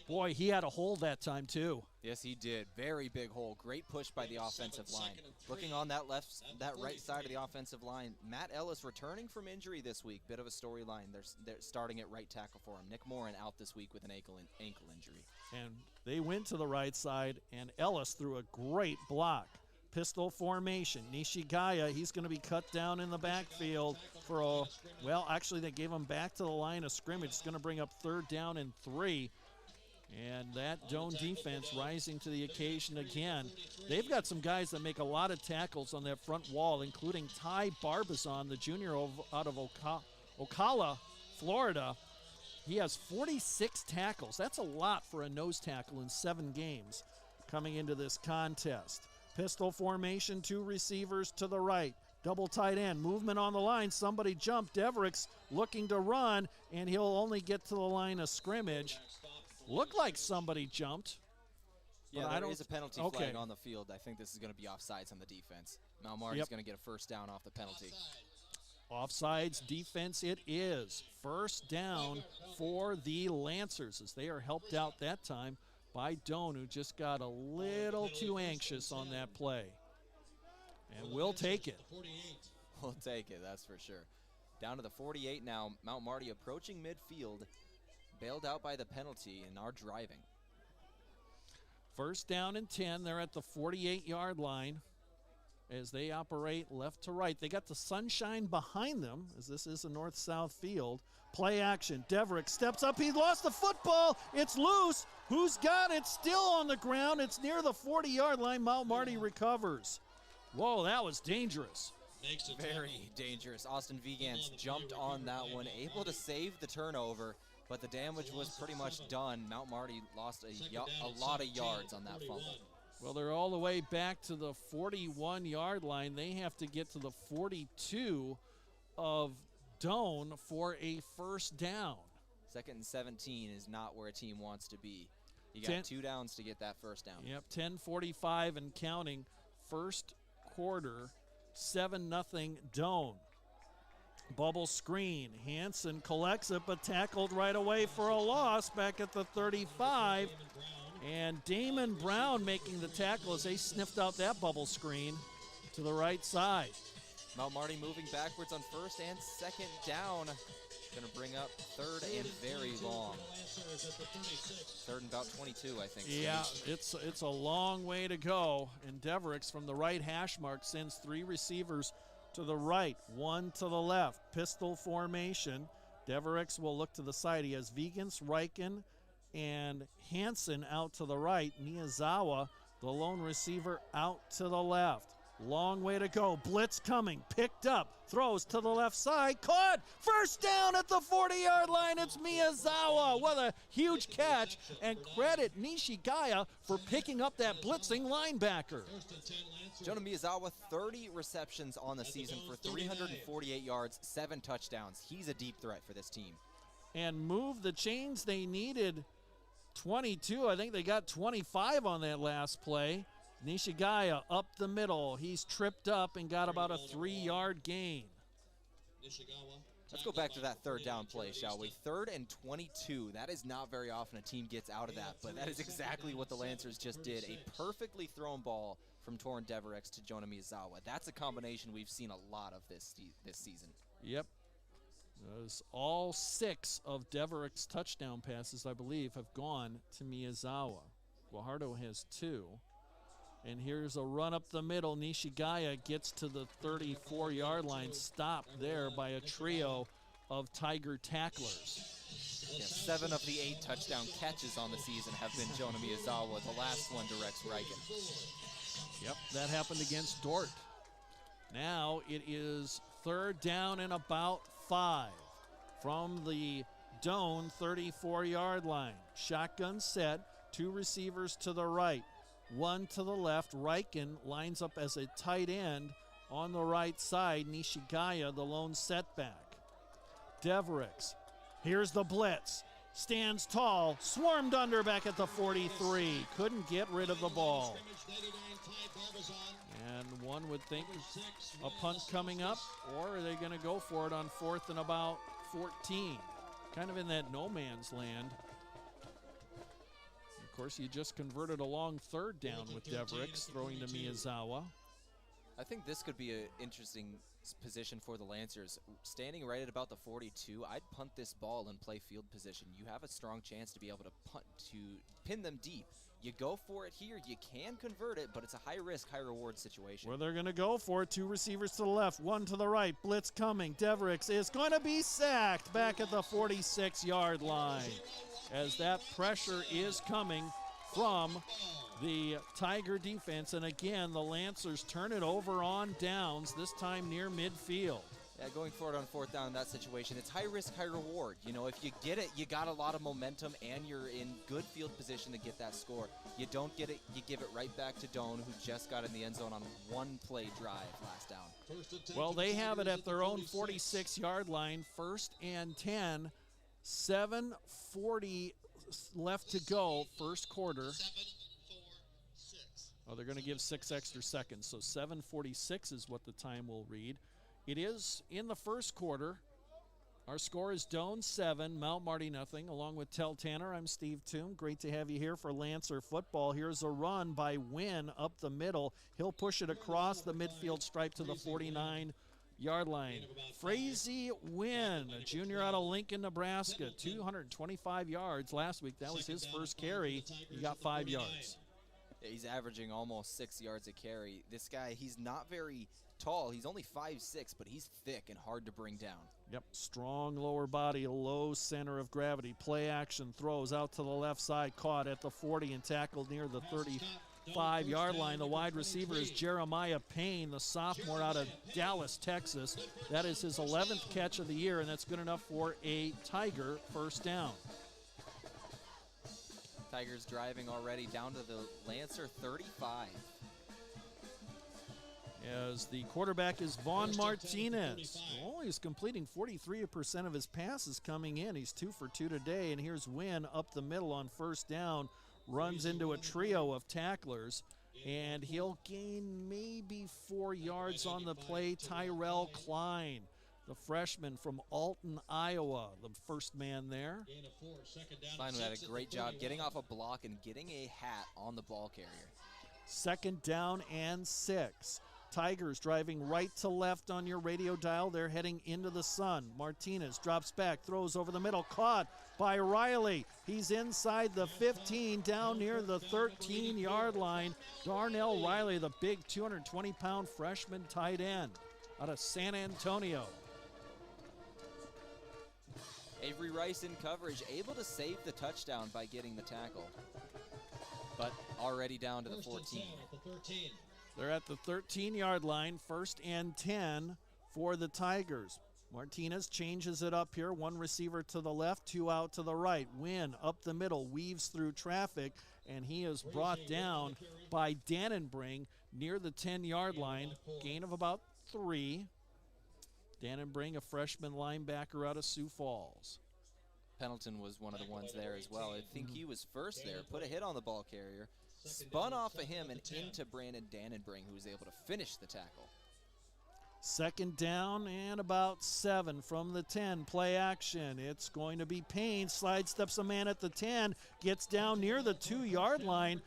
Speaker 1: Boy, he had a hole that time, too.
Speaker 2: Yes, he did. Very big hole. Great push by the offensive line. Looking on that right side of the offensive line, Matt Ellis returning from injury this week. Bit of a storyline. They're starting at right tackle for him. Nick Morin out this week with an ankle injury.
Speaker 1: And they went to the right side, and Ellis threw a great block. Pistol formation. Nishigaya, he's going to be cut down in the backfield for a, well, actually they gave him back to the line of scrimmage. It's going to bring up 3rd down and 3. And that Doane defense rising to the occasion again. They've got some guys that make a lot of tackles on that front wall, including Ty Barbizon, the junior out of Ocala, Florida. He has 46 tackles. That's a lot for a nose tackle in 7 games coming into this contest. Pistol formation, 2 receivers to the right. Double tight end, movement on the line. Somebody jumped. Devericks looking to run, and he'll only get to the line of scrimmage. Looked like somebody jumped.
Speaker 2: Yeah, there is a penalty flag on the field. I think this is going to be offsides on the defense. Mount Marty's going to get a 1st down off the penalty.
Speaker 1: Offsides defense it is. 1st down for the Lancers as they are helped out that time by Doane, who just got a little too anxious on that play. And we'll take it.
Speaker 2: We'll take it, that's for sure. Down to the 48 now. Mount Marty approaching midfield. Bailed out by the penalty and are driving.
Speaker 1: 1st down and 10. They're at the 48-yard line as they operate left to right. They got the sunshine behind them as this is a north-south field. Play action. Deverick steps up. He lost the football. It's loose. Who's got it? Still on the ground. It's near the 40-yard line. Mount Marty recovers. Whoa, that was dangerous.
Speaker 2: Very dangerous. Austin Vigans jumped on that one, able to save the turnover, but the damage was pretty much done. Mount Marty lost a lot of yards on that fumble.
Speaker 1: Well, they're all the way back to the 41-yard line. They have to get to the 42 of Doane for a 1st down.
Speaker 2: 2nd and 17 is not where a team wants to be. You got 2 downs to get that 1st down.
Speaker 1: Yep, 10:45 and counting. 1st quarter, 7-0 Doane. Bubble screen. Hansen collects it, but tackled right away for a loss back at the 35. And Damon Brown making the tackle as they sniffed out that bubble screen to the right side.
Speaker 2: Mount Marty moving backwards on 1st and 2nd down. Going to bring up 3rd and very long. 3rd and about 22, I think.
Speaker 1: Yeah, it's a long way to go. And Devericks from the right hash mark sends 3 receivers to the right, 1 to the left. Pistol formation. Devericks will look to the side. He has Vigans, Riken, and Hansen out to the right. Miyazawa, the lone receiver, out to the left. Long way to go. Blitz coming. Picked up. Throws to the left side. Caught. 1st down at the 40-yard line. It's Miyazawa. What a huge catch. And credit Nishigaya for picking up that blitzing linebacker.
Speaker 2: Jonah Miyazawa, 30 receptions on the season for 348 yards, 7 touchdowns. He's a deep threat for this team.
Speaker 1: And move the chains they needed. 22. I think they got 25 on that last play. Nishigaya up the middle. He's tripped up and got about a 3-yard gain.
Speaker 2: Let's go back to that third down play, shall we? 3rd and 22. That is not very often a team gets out of that, but that is exactly what the Lancers just did. A perfectly thrown ball from Torin Deverex to Jonah Miyazawa. That's a combination we've seen a lot of this season.
Speaker 1: Yep. All 6 of Deverex touchdown passes, I believe, have gone to Miyazawa. Guajardo has 2. And here's a run up the middle. Nishigaya gets to the 34-yard line, stopped there by a trio of Tiger tacklers.
Speaker 2: Yeah, 7 of the 8 touchdown catches on the season have been Jonah Miyazawa, the last one to Rex Riken.
Speaker 1: Yep, that happened against Dort. Now it is 3rd down and about 5 from the Doane 34-yard line. Shotgun set, 2 receivers to the right. 1 to the left. Riken lines up as a tight end on the right side. Nishigaya, the lone setback. Deverex, here's the blitz. Stands tall, swarmed under back at the 43. Couldn't get rid of the ball. And one would think a punt coming up, or are they going to go for it on 4th and about 14? Kind of in that no man's land. Of course, you just converted a long 3rd down with Deverex throwing to Miyazawa.
Speaker 2: I think this could be an interesting position for the Lancers. Standing right at about the 42, I'd punt this ball and play field position. You have a strong chance to be able to punt to pin them deep. You go for it here, you can convert it, but it's a high-risk, high-reward situation.
Speaker 1: Well, they're going to go for it. 2 receivers to the left, 1 to the right. Blitz coming. Deverex is going to be sacked back at the 46-yard line, as that pressure is coming from the Tiger defense. And again, the Lancers turn it over on downs, this time near midfield.
Speaker 2: Yeah, going forward on 4th down in that situation, it's high risk, high reward. You know, if you get it, you got a lot of momentum and you're in good field position to get that score. You don't get it, you give it right back to Doane, who just got in the end zone on 1 play drive last down.
Speaker 1: Well, they have it at their own 46-yard line, 1st and 10, 7:40 left to go, first quarter. Oh, they're going to give 6 extra seconds, so 7:46 is what the time will read. It is in the first quarter. Our score is Doane 7, Mount Marty nothing. Along with Tel Tanner, I'm Steve Toom. Great to have you here for Lancer football. Here's a run by Wynn up the middle. He'll push it across the midfield stripe to the 49-yard line. Frazee Wynn, a junior out of Lincoln, Nebraska, 225 yards last week. That was his first carry. He got 5 yards.
Speaker 2: Yeah, he's averaging almost 6 yards a carry. This guy, he's not very tall. He's only 5'6", but he's thick and hard to bring down.
Speaker 1: Yep, strong lower body, low center of gravity. Play action, throws out to the left side, caught at the 40 and tackled near the 35-yard line. The wide receiver is Jeremiah Payne, the sophomore out of Dallas, Texas. That is his 11th catch of the year, and that's good enough for a Tiger first down.
Speaker 2: Tigers driving already down to the Lancer 35.
Speaker 1: As the quarterback is Vaughn Martinez. Oh, he's completing 43% of his passes coming in. He's 2 for 2 today, and here's Wynn up the middle on first down. Runs into a trio of tacklers, and he'll gain maybe 4 yards on the play. Tyrell Klein, the freshman from Alton, Iowa, the first man there.
Speaker 2: Klein had a great job getting off a block and getting a hat on the ball carrier.
Speaker 1: 2nd down and 6. Tigers driving right to left on your radio dial. They're heading into the sun. Martinez drops back, throws over the middle, caught by Riley. He's inside the 15, down near the 13-yard line. Darnell Riley, the big 220-pound freshman tight end out of San Antonio.
Speaker 2: Avery Rice in coverage, able to save the touchdown by getting the tackle, but already down to the 14.
Speaker 1: They're at the 13-yard line, 1st and 10 for the Tigers. Martinez changes it up here. 1 receiver to the left, 2 out to the right. Wynn up the middle, weaves through traffic, and he is brought down by Dannenbring near the 10-yard line. Gain of about 3. Dannenbring, a freshman linebacker out of Sioux Falls.
Speaker 2: Pendleton was one of the ones there as well. I think he was first there. Put a hit on the ball carrier. spun off of him and into Brandon Dannenbring, who was able to finish the tackle.
Speaker 1: Second down and about 7 from the 10. Play action. It's going to be Payne. Sidesteps a man at the 10. Gets down near the 2-yard line.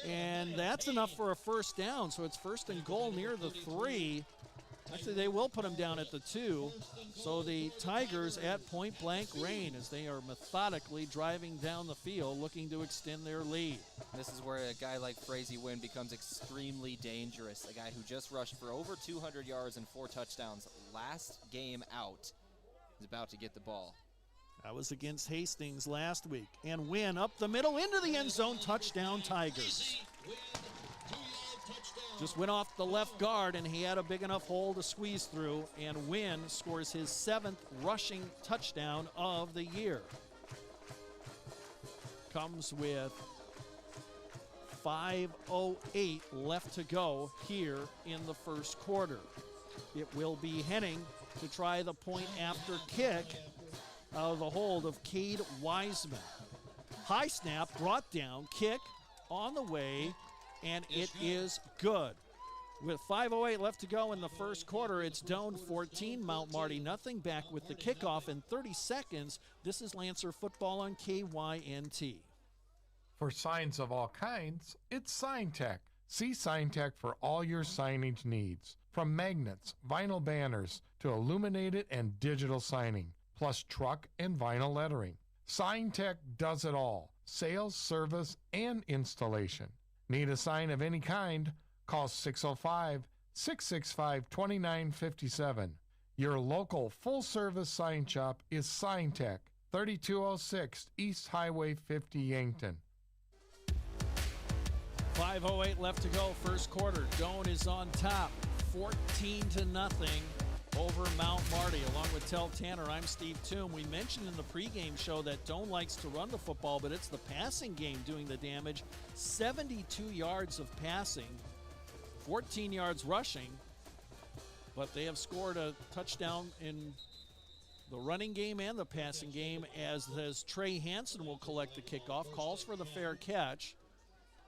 Speaker 1: And that's enough for a first down. So it's first and goal near the 3. Actually, they will put him down at the 2. So the Tigers at point blank range as they are methodically driving down the field looking to extend their lead.
Speaker 2: This is where a guy like Frazee Wynn becomes extremely dangerous. A guy who just rushed for over 200 yards and 4 touchdowns last game out is about to get the ball.
Speaker 1: That was against Hastings last week. And Wynn up the middle into the end zone. Touchdown Tigers. Just went off the left guard, and he had a big enough hole to squeeze through, and Wynn scores his 7th rushing touchdown of the year. Comes with 5:08 left to go here in the first quarter. It will be Henning to try the point after kick out of the hold of Cade Wiseman. High snap, brought down, kick on the way, and it is good. With 5:08 left to go in the first quarter, it's Doane 14, Mount Marty nothing. Back with the kickoff in 30 seconds. This is Lancer football on KYNT.
Speaker 7: For signs of all kinds, it's SignTech. See SignTech for all your signage needs. From magnets, vinyl banners, to illuminated and digital signing, plus truck and vinyl lettering. SignTech does it all. Sales, service, and installation. Need a sign of any kind? Call 605-665-2957. Your local full-service sign shop is SignTech, 3206 East Highway 50, Yankton.
Speaker 1: 5:08 left to go, first quarter. Doane is on top, 14-0 over Mount Marty. Along with Tel Tanner, I'm Steve Toom. We mentioned in the pregame show that Doane likes to run the football, but it's the passing game doing the damage. 72 yards of passing, 14 yards rushing, but they have scored a touchdown in the running game and the passing game as Trey Hansen will collect the kickoff, calls for the fair catch,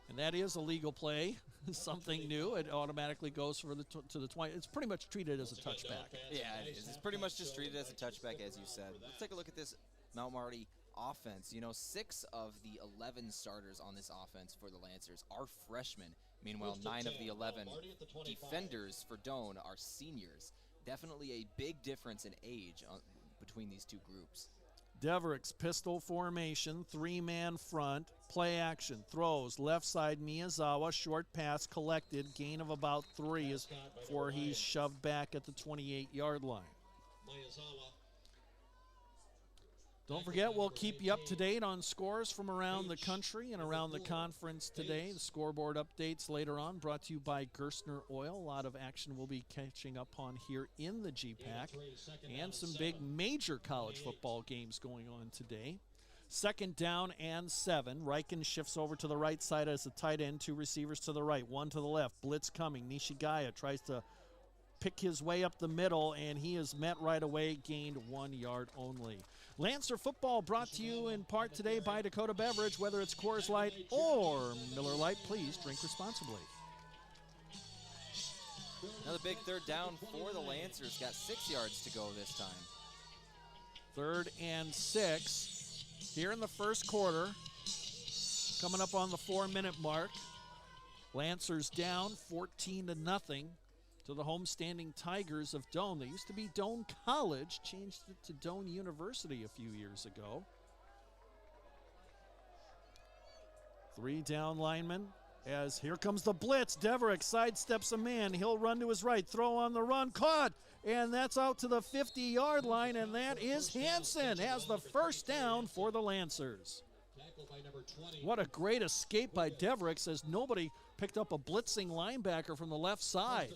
Speaker 1: and that is a legal play. Something new. It automatically goes for to the 20. It's pretty much treated as a touchback.
Speaker 2: Yeah, it is. It's pretty much just treated as a touchback, as you said. Let's take a look at this Mount Marty offense. 6 of the 11 starters on this offense for the Lancers are freshmen. Meanwhile, 9 of the 11 defenders for Doane are seniors. Definitely a big difference in age between these two groups.
Speaker 1: Deverick's pistol formation, 3-man front, play action, throws, left side Miyazawa, short pass collected, gain of about 3 before he's shoved back at the 28-yard line. Don't forget, we'll keep you up to date on scores from around the country and around the conference today. The scoreboard updates later on, brought to you by Gerstner Oil. A lot of action we'll be catching up on here in the GPAC, and some big major college football games going on today. Second down and 7. Riken shifts over to the right side as a tight end. 2 receivers to the right, 1 to the left. Blitz coming. Nishigaya tries to pick his way up the middle, and he is met right away, gained 1 yard only. Lancer football brought to you in part today by Dakota Beverage. Whether it's Coors Light or Miller Lite, please drink responsibly.
Speaker 2: Another big third down for the Lancers. Got 6 yards to go this time.
Speaker 1: 3rd and 6 here in the first quarter. Coming up on the 4-minute mark. Lancers down 14-0 to the homestanding Tigers of Doane. They used to be Doane College, changed it to Doane University a few years ago. 3 down linemen as here comes the blitz. Deverick sidesteps a man. He'll run to his right, throw on the run, caught, and that's out to the 50-yard line, and that is Hansen has the first down for the Lancers. What a great escape by Deverick, as nobody picked up a blitzing linebacker from the left side.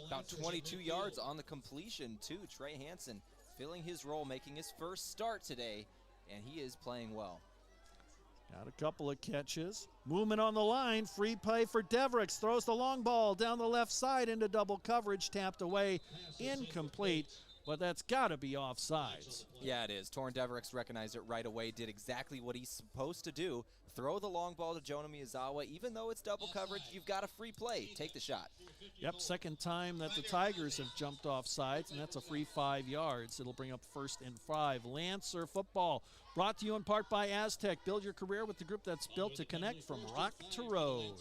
Speaker 2: About 22 yards on the completion, too. Trey Hansen filling his role, making his first start today, and he is playing well.
Speaker 1: Got a couple of catches. Movement on the line. Free play for Devericks. Throws the long ball down the left side into double coverage. Tapped away. Incomplete. but that's got to be offsides.
Speaker 2: Yeah, it is. Torrin Deverix recognized it right away, did exactly what he's supposed to do. Throw the long ball to Jonah Miyazawa. Even though it's double coverage, you've got a free play. Take the shot.
Speaker 1: Yep, second time that the Tigers have jumped off sides, and that's a free 5 yards. It'll bring up 1st and 5. Lancer football brought to you in part by Aztec. Build your career with the group that's built to connect from rock to road.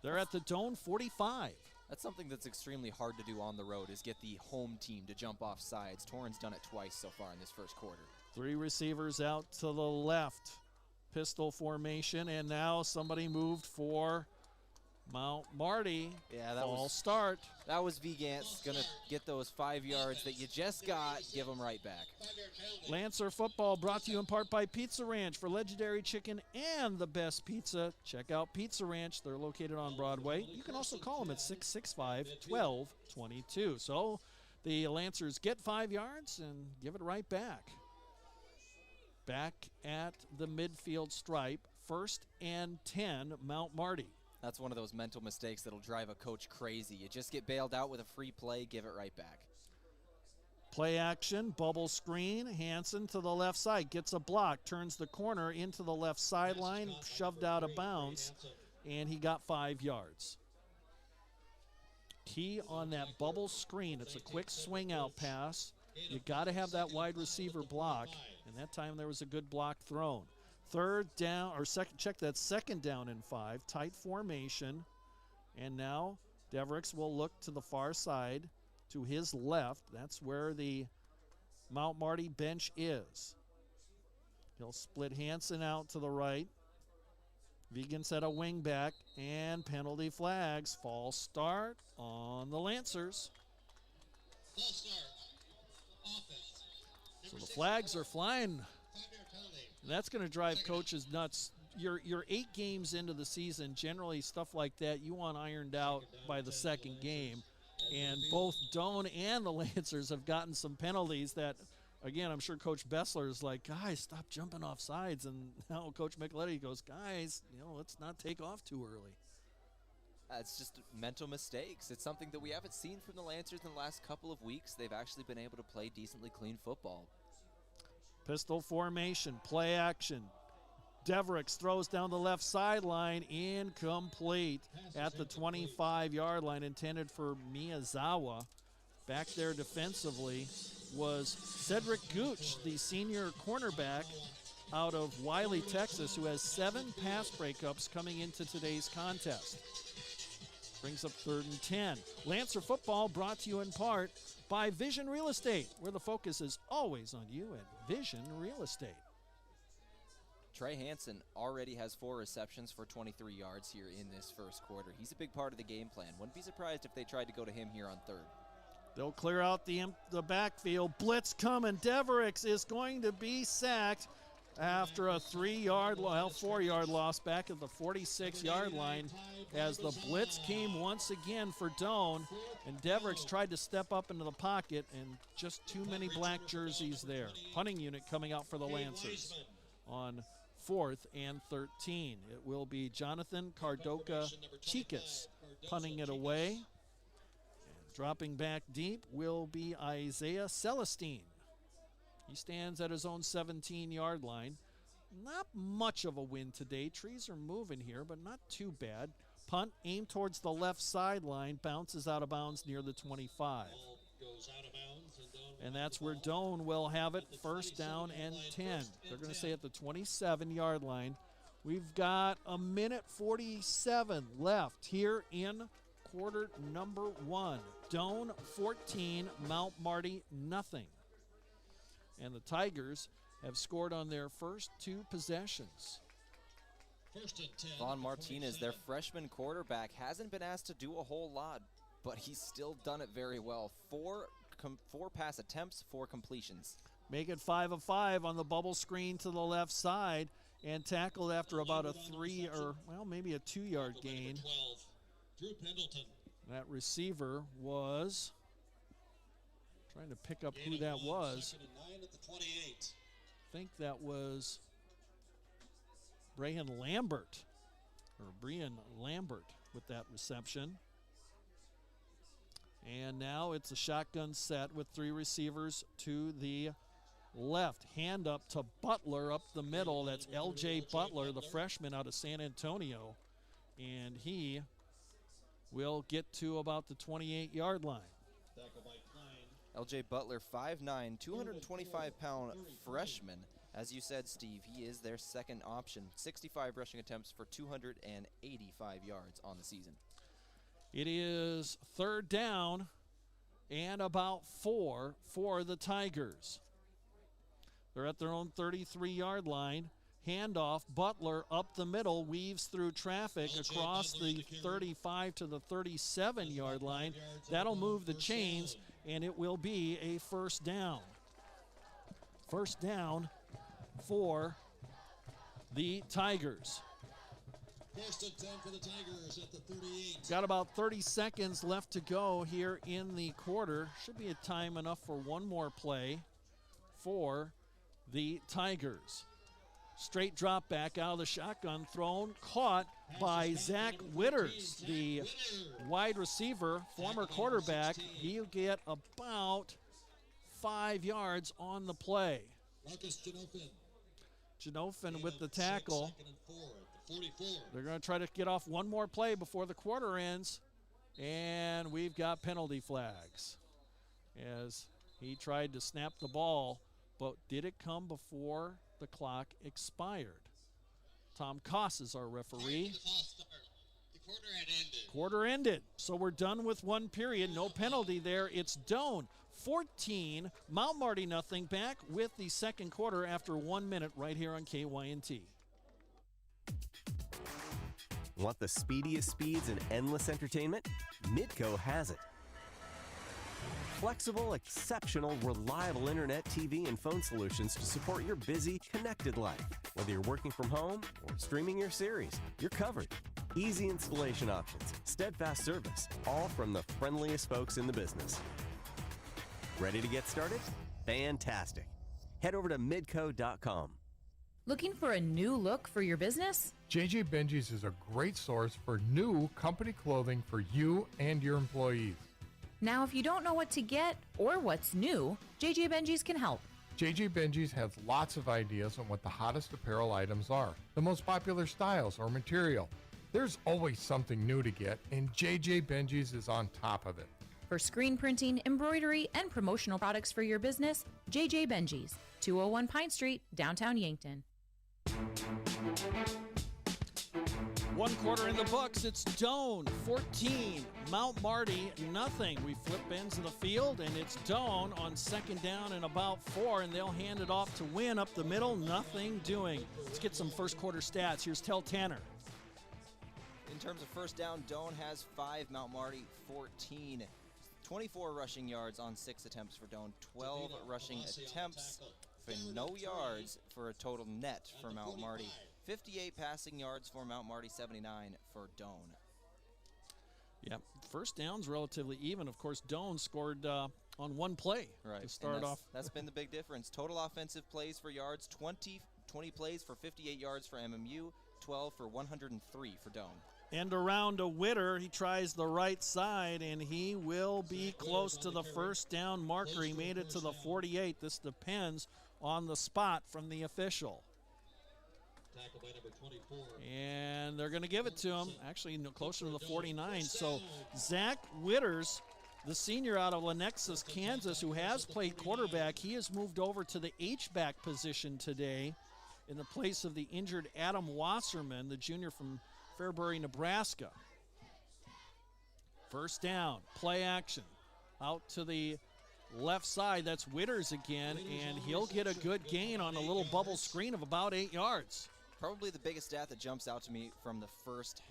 Speaker 1: They're at the Doane 45.
Speaker 2: That's something that's extremely hard to do on the road, is get the home team to jump off sides. Torrin's done it twice so far in this first quarter.
Speaker 1: 3 receivers out to the left. Pistol formation, and now somebody moved for Mount Marty.
Speaker 2: Yeah,
Speaker 1: False start.
Speaker 2: That was Vigance going to get those 5 yards that you just got, give them right back.
Speaker 1: Lancer football brought to you in part by Pizza Ranch. For legendary chicken and the best pizza, check out Pizza Ranch. They're located on Broadway. You can also call them at 665-1222. So the Lancers get 5 yards and give it right back. Back at the midfield stripe, 1st and 10, Mount Marty.
Speaker 2: That's one of those mental mistakes that'll drive a coach crazy. You just get bailed out with a free play, give it right back.
Speaker 1: Play action, bubble screen. Hansen to the left side, gets a block, turns the corner into the left sideline, shoved out of bounds, and he got 5 yards. Key on that bubble screen, it's a quick swing out pass. You got to have that wide receiver block, and that time there was a good block thrown. Third down, or second, check that, 2nd down and 5, tight formation. And now Deverix will look to the far side, to his left. That's where the Mount Marty bench is. He'll split Hansen out to the right. Vigans at a wing back, and penalty flags. False start on the Lancers. So the flags are flying. And that's going to drive coaches nuts. You're 8 games into the season. Generally, stuff like that, you want ironed out by the 2nd game. And both Doane and the Lancers have gotten some penalties that, again, I'm sure Coach Bessler is like, guys, stop jumping off sides. And now Coach Micheletti goes, guys, let's not take off too early.
Speaker 2: It's just mental mistakes. It's something that we haven't seen from the Lancers in the last couple of weeks. They've actually been able to play decently clean football.
Speaker 1: Pistol formation, play action. Deverix throws down the left sideline, incomplete at the 25-yard line, intended for Miyazawa. Back there defensively was Cedric Gooch, the senior cornerback out of Wiley, Texas, who has 7 pass breakups coming into today's contest. Brings up 3rd and 10. Lancer football brought to you in part by Vision Real Estate, where the focus is always on you at Vision Real Estate.
Speaker 2: Trey Hansen already has 4 receptions for 23 yards here in this first quarter. He's a big part of the game plan. Wouldn't be surprised if they tried to go to him here on 3rd.
Speaker 1: They'll clear out the backfield. Blitz coming. Deverix is going to be sacked after a 4-yard loss back at the 46-yard line as the blitz came once again for Doane, and Deverix tried to step up into the pocket, and just too many black jerseys there. Punting unit coming out for the Lancers on 4th and 13. It will be Jonathan Cardoca Chicas punting it away. And dropping back deep will be Isaiah Celestine. He stands at his own 17-yard line. Not much of a win today. Trees are moving here, but not too bad. Punt aimed towards the left sideline, bounces out of bounds near the 25. And that's where Doane will have it, 1st down and 10. They're going to stay at the 27-yard line. We've got a minute 47 left here in quarter number 1. Doane 14, Mount Marty nothing. And the Tigers have scored on their first 2 possessions.
Speaker 2: Vaughn Martinez, their freshman quarterback, hasn't been asked to do a whole lot, but he's still done it very well. 4 pass attempts, 4 completions.
Speaker 1: Make it 5 of 5 on the bubble screen to the left side, and tackled after about a 3 or, well, maybe a 2-yard gain. That receiver was trying to pick up who that was. I think that was Brian Lambert with that reception. And now it's a shotgun set with 3 receivers to the left. Hand up to Butler up the middle. That's L.J. Butler, the freshman out of San Antonio. And he will get to about the 28-yard line.
Speaker 2: L.J. Butler, 5'9", 225-pound freshman. As you said, Steve, he is their second option. 65 rushing attempts for 285 yards on the season.
Speaker 1: It is 3rd down and about 4 for the Tigers. They're at their own 33-yard line. Handoff, Butler up the middle, weaves through traffic across the 35 to the 37-yard line. That'll move the chains, and it will be a 1st down. 1st down for the Tigers.
Speaker 8: 1st and 10 for the Tigers at the 38.
Speaker 1: Got about 30 seconds left to go here in the quarter. Should be a time enough for one more play for the Tigers. Straight drop back out of the shotgun, thrown, caught by Zach Witters, the wide receiver, former quarterback. He'll get about 5 yards on the play. Janofin with the tackle. They're going to try to get off one more play before the quarter ends, and we've got penalty flags as he tried to snap the ball, but did it come before the clock expired? Tom Koss is our referee. Quarter ended, so we're done with one period. No penalty there. It's Doane 14, Mount Marty nothing. Back with the second quarter after 1 minute right here on KYNT.
Speaker 9: Want the speediest speeds and endless entertainment? Midco has it. Flexible, exceptional, reliable internet, TV, and phone solutions to support your busy, connected life. Whether you're working from home or streaming your series, you're covered. Easy installation options, steadfast service, all from the friendliest folks in the business. Ready to get started? Fantastic. Head over to midco.com.
Speaker 17: Looking for a new look for your business?
Speaker 7: JJ Benji's is a great source for new company clothing for you and your employees.
Speaker 17: Now, if you don't know what to get or what's new, JJ Benji's can help.
Speaker 7: JJ Benji's has lots of ideas on what the hottest apparel items are, the most popular styles or material. There's always something new to get, and JJ Benji's is on top of it.
Speaker 17: For screen printing, embroidery, and promotional products for your business, JJ Benji's, 201 Pine Street, downtown Yankton.
Speaker 1: One quarter in the books. It's Doane 14, Mount Marty nothing. We flip ends of the field, and it's Doane on 2nd down and about 4, and they'll hand it off to Wynn up the middle. Nothing doing. Let's get some first quarter stats. Here's Tell Tanner.
Speaker 2: In terms of 1st down, Doane has 5, Mount Marty 14. 24 rushing yards on 6 attempts for Doane, 12 rushing attempts for no yards for a total net for Mount Marty. 58 passing yards for Mount Marty, 79 for Doane.
Speaker 1: Yep, 1st down's relatively even. Of course, Doane scored on one play to start off.
Speaker 2: That's been the big difference. Total offensive plays for yards, 20 plays for 58 yards for MMU, 12 for 103 for Doane.
Speaker 1: And around to Witter, he tries the right side, and he will be close to the 1st down marker. He made it to the 48. This depends on the spot from the official. And they're going to give it to him, actually closer to the 49. So Zach Witters, the senior out of Lenexus, Kansas, who has played quarterback, he has moved over to the H-back position today in the place of the injured Adam Wasserman, the junior from Fairbury, Nebraska. 1st down, play action. Out to the left side, that's Witters again, and he'll get a good gain on a little bubble screen of about 8 yards.
Speaker 2: Probably the biggest stat that jumps out to me from the first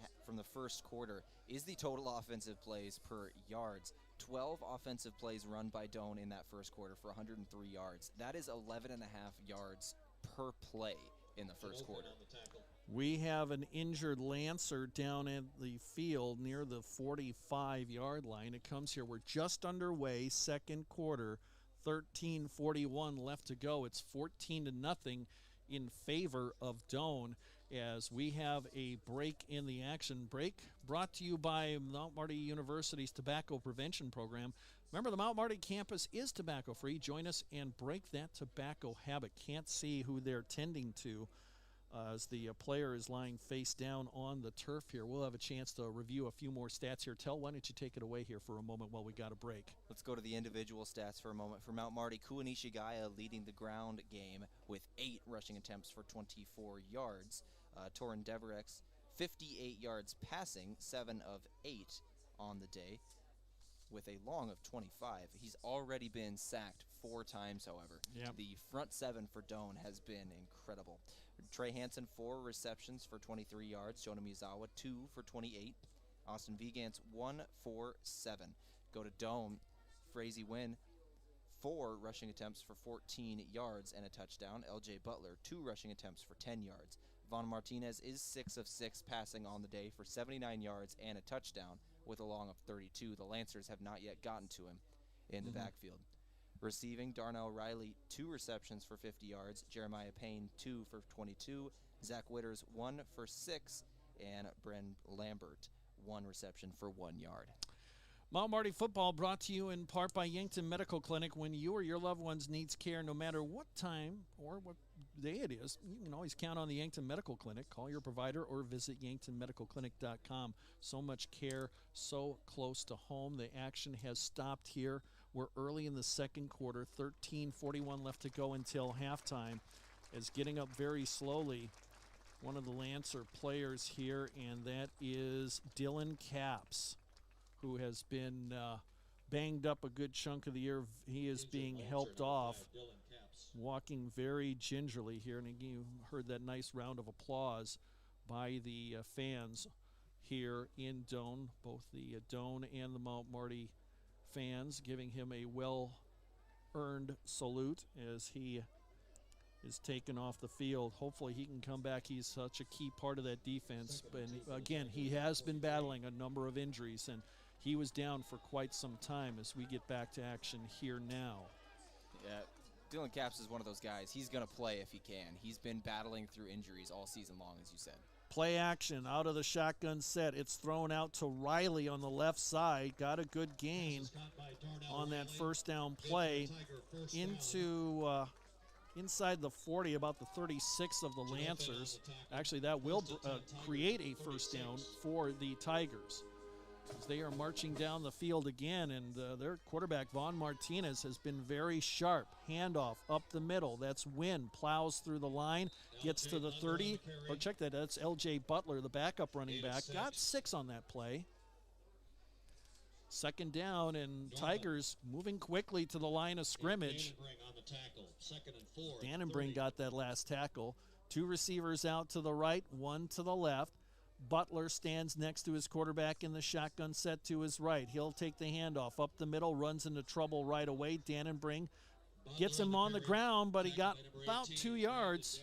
Speaker 2: quarter is the total offensive plays per yards. 12 offensive plays run by Doane in that first quarter for 103 yards. That is 11.5 yards per play in the first quarter.
Speaker 1: We have an injured Lancer down at the field near the 45-yard line. It comes here. We're just underway, second quarter, 13:41 left to go. It's 14-0 in favor of Doane. as we have a break in the action. Break brought to you by Mount Marty University's Tobacco Prevention Program. Remember, the Mount Marty campus is tobacco-free. Join us and break that tobacco habit. Can't see who they're tending to as the player is lying face down on the turf here. We'll have a chance to review a few more stats here. Tell, why don't you take it away here for a moment while we got a break?
Speaker 2: Let's go to the individual stats for a moment. For Mount Marty, Kua Nishigaya leading the ground game with 8 rushing attempts for 24 yards. Torin Deverex, 58 yards passing, 7 of 8 on the day, with a long of 25. He's already been sacked 4 times, however.
Speaker 1: Yep.
Speaker 2: The front 7 for Doane has been incredible. Trey Hansen, 4 receptions for 23 yards. Jonah Miyazawa, 2 for 28. Austin Vigance, 1 for 7. Go to Doane. Frazee Wynn, 4 rushing attempts for 14 yards and a touchdown. LJ Butler, 2 rushing attempts for 10 yards. Vaughn Martinez is 6 of 6 passing on the day for 79 yards and a touchdown with a long of 32. The Lancers have not yet gotten to him in the backfield. Receiving, Darnell Riley, 2 receptions for 50 yards. Jeremiah Payne, 2 for 22. Zach Witters, 1 for 6. And Bren Lambert, 1 reception for 1 yard.
Speaker 1: Mount Marty football brought to you in part by Yankton Medical Clinic. When you or your loved ones needs care, no matter what time or what day it is, you can always count on the Yankton Medical Clinic. Call your provider or visit yanktonmedicalclinic.com. So much care, so close to home. The action has stopped here. We're early in the second quarter, 13:41 left to go until halftime. As getting up very slowly, one of the Lancer players here, and that is Dylan Capps, who has been banged up a good chunk of the year. He is being helped off, walking very gingerly here. And again, you heard that nice round of applause by the fans here in Doane, both the Doane and the Mount Marty fans giving him a well-earned salute as he is taken off the field. Hopefully he can come back. He's such a key part of that defense. But again, he has been battling a number of injuries, and he was down for quite some time as we get back to action here now.
Speaker 2: Yeah, Dylan Capps is one of those guys. He's going to play if he can. He's been battling through injuries all season long, as you said.
Speaker 1: Play action out of the shotgun set. It's thrown out to Riley on the left side. Got a good gain on that first down play into inside the 40, about the 36 of the Lancers. Actually, that will create a first down for the Tigers, as they are marching down the field again, and their quarterback, Vaughn Martinez, has been very sharp. Handoff up the middle. That's Wynn. Plows through the line, gets to the 30. Oh, check that. That's LJ Butler, the backup running back. Got 6 on that play. Second down, and Tigers moving quickly to the line of scrimmage. Dannenbring got that last tackle. 2 receivers out to the right, 1 to the left. Butler stands next to his quarterback in the shotgun set to his right. He'll take the handoff up the middle, runs into trouble right away. Dannenbring gets him on the ground, but he got about 2 yards.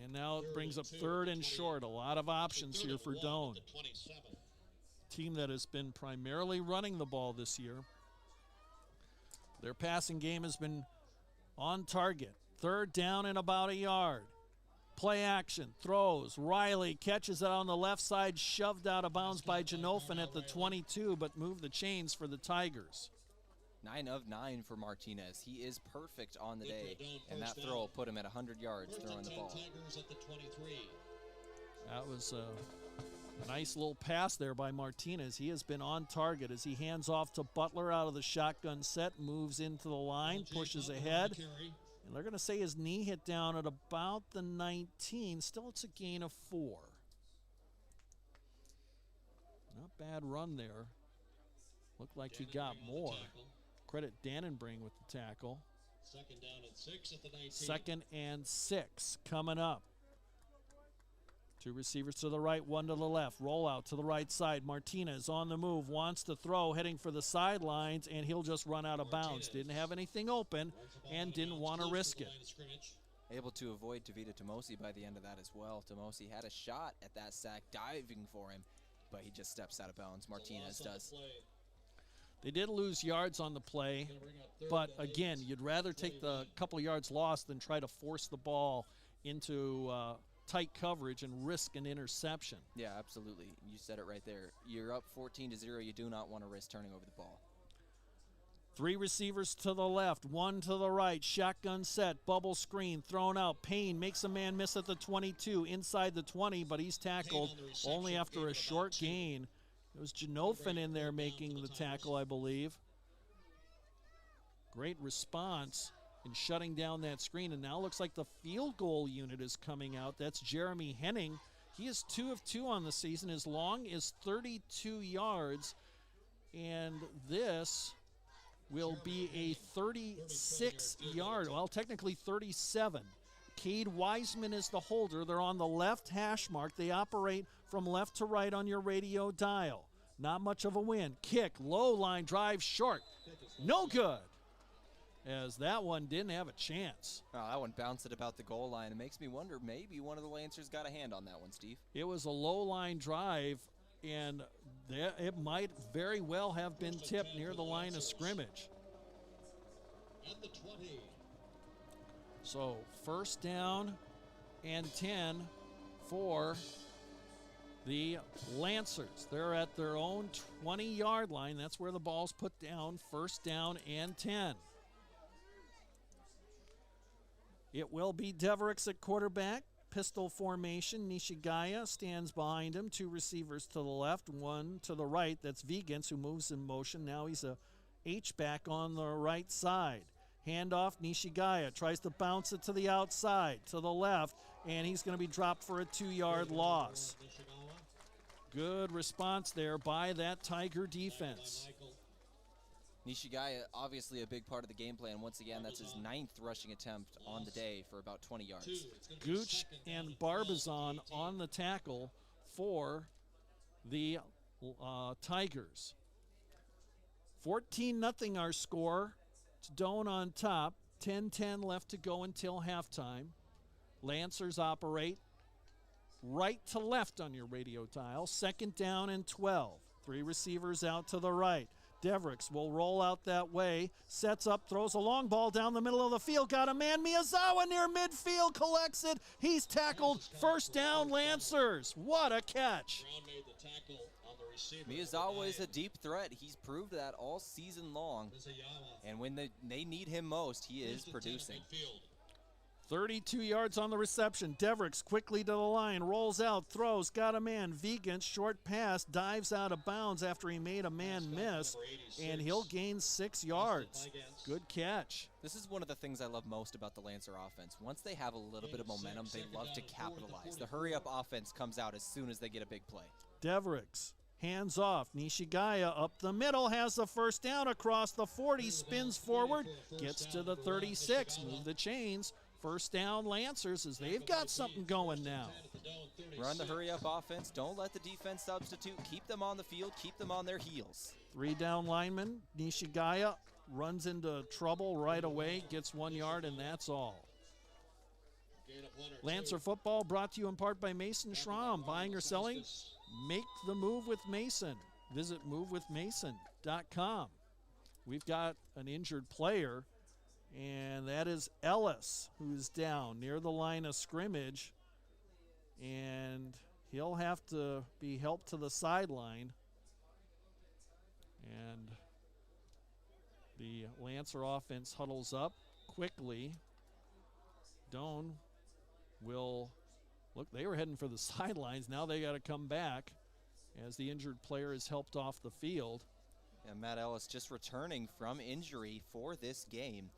Speaker 1: And now it brings up 3rd and short. A lot of options here for Doane. Team that has been primarily running the ball this year. Their passing game has been on target. 3rd down and about a yard. Play action, throws, Riley catches it on the left side, shoved out of bounds by Janofin at the 22, but moved the chains for the Tigers.
Speaker 2: 9 of 9 for Martinez. He is perfect on the day, and that throw will put him at 100 yards throwing the ball.
Speaker 1: That was a nice little pass there by Martinez. He has been on target as he hands off to Butler out of the shotgun set, moves into the line, pushes ahead. And they're going to say his knee hit down at about the 19. Still, it's a gain of 4. Not bad run there. Looked like he got more. Credit Dannenbring with the tackle.
Speaker 8: 2nd down and 6 at the 19.
Speaker 1: 2nd and 6 coming up. 2 receivers to the right, 1 to the left. Roll out to the right side. Martinez on the move, wants to throw, heading for the sidelines, and he'll just run out of bounds. Didn't have anything open and didn't want to risk it.
Speaker 2: Able to avoid Tavita Tomosi by the end of that as well. Tomosi had a shot at that sack, diving for him, but he just steps out of bounds. Martinez does.
Speaker 1: They did lose yards on the play. But again, you'd rather take the couple yards lost than try to force the ball into tight coverage and risk an interception.
Speaker 2: Yeah, absolutely. You said it right there. You're up 14-0. You do not want to risk turning over the ball.
Speaker 1: 3 receivers to the left, 1 to the right. Shotgun set, bubble screen, thrown out. Payne makes a man miss at the 22, inside the 20, but he's tackled only after a short gain. It was Janofin in there making the tackle, I believe. Great response in shutting down that screen, and now looks like the field goal unit is coming out. That's Jeremy Henning. He is 2 of 2 on the season. His long is 32 yards, and this will be a 36-yard, well, technically 37. Cade Wiseman is the holder. They're on the left hash mark. They operate from left to right on your radio dial. Not much of a win. Kick, low line, drive short. No good, as that one didn't have a chance.
Speaker 2: Oh, that one bounced it about the goal line. It makes me wonder, maybe one of the Lancers got a hand on that one, Steve.
Speaker 1: It was a low line drive, and it might very well have been tipped near the line of scrimmage.
Speaker 8: At the 20.
Speaker 1: So first down and 10 for the Lancers. They're at their own 20-yard line. That's where the ball's put down. First down and 10. It will be Devericks at quarterback. Pistol formation. Nishigaya stands behind him. 2 receivers to the left, 1 to the right. That's Vigans, who moves in motion. Now he's a H-back on the right side. Handoff, Nishigaya tries to bounce it to the outside, to the left, and he's going to be dropped for a 2-yard loss. Good response there by that Tiger defense.
Speaker 2: Nishigaya, obviously a big part of the game plan. Once again, that's his 9th rushing attempt on the day for about 20 yards.
Speaker 1: Gooch and Barbizon on the tackle for the Tigers. 14-0 our score. It's Doane on top. 10-10 left to go until halftime. Lancers operate right to left on your radio dial. Second down and 12. 3 receivers out to the right. Devericks will roll out that way, sets up, throws a long ball down the middle of the field, got a man, Miyazawa near midfield, collects it, he's tackled, first down Lancers. What a catch.
Speaker 2: Miyazawa is a deep threat. He's proved that all season long, and when they need him most, he is producing.
Speaker 1: 32 yards on the reception. Devericks quickly to the line, rolls out, throws, got a man. Vigans, short pass, dives out of bounds after he made a man miss, and he'll gain 6 yards. Good catch.
Speaker 2: This is one of the things I love most about the Lancer offense. Once they have a little bit of momentum, they love to capitalize. The hurry-up offense comes out as soon as they get a big play.
Speaker 1: Devericks, hands off. Nishigaya up the middle, has the first down across the 40, spins forward, gets to the 36, move the chains. First down Lancers, as they've got something going now.
Speaker 2: Run the hurry-up offense. Don't let the defense substitute. Keep them on the field. Keep them on their heels.
Speaker 1: 3 down linemen. Nishigaya runs into trouble right away, gets 1 yard, and that's all. Lancer football brought to you in part by Mason Schramm. Buying or selling? Make the move with Mason. Visit movewithmason.com. We've got an injured player, and that is Ellis, who's down near the line of scrimmage, and he'll have to be helped to the sideline. And the Lancer offense huddles up quickly. Doane will look, they were heading for the sidelines. Now they got to come back as the injured player is helped off the field.
Speaker 2: And Matt Ellis just returning from injury for this game.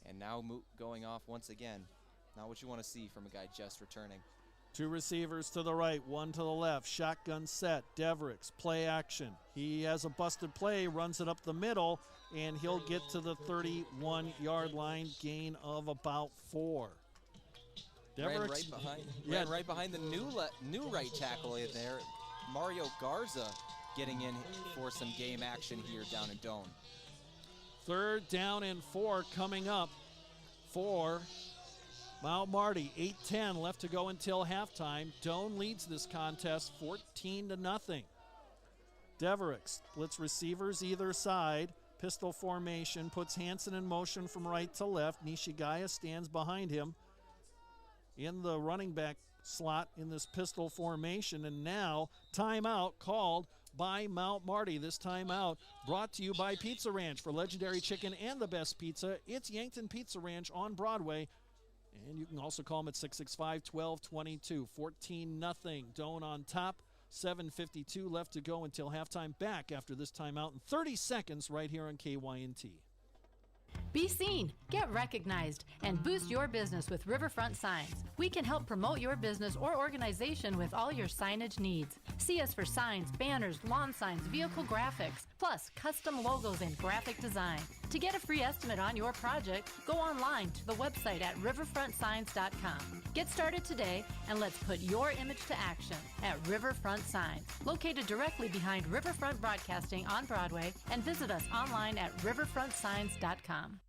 Speaker 2: And now going off once again. Not what you want to see from a guy just returning.
Speaker 1: 2 receivers to the right, 1 to the left. Shotgun set. Devericks, play action. He has a busted play, runs it up the middle, and he'll get to the 31-yard line, gain of about 4.
Speaker 2: Devericks ran right behind the new right tackle in there. Mario Garza getting in for some game action here down in Doane.
Speaker 1: 3rd down and 4 coming up for Mount Marty. 8:10 left to go until halftime. Doane leads this contest 14-0. Devericks blitz receivers either side. Pistol formation, puts Hansen in motion from right to left. Nishigaya stands behind him in the running back slot in this pistol formation. And now timeout called by Mount Marty. This timeout brought to you by Pizza Ranch. For legendary chicken and the best pizza, it's Yankton Pizza Ranch on Broadway. And you can also call them at 665-1222. 14-0. Doane on top. 7:52 left to go until halftime. Back after this timeout in 30 seconds right here on KYNT.
Speaker 6: Be seen, get recognized, and boost your business with Riverfront Signs. We can help promote your business or organization with all your signage needs. See us for signs, banners, lawn signs, vehicle graphics, plus custom logos and graphic design. To get a free estimate on your project, go online to the website at riverfrontsigns.com. Get started today and let's put your image to action at Riverfront Signs, located directly behind Riverfront Broadcasting on Broadway, and visit us online at riverfrontsigns.com.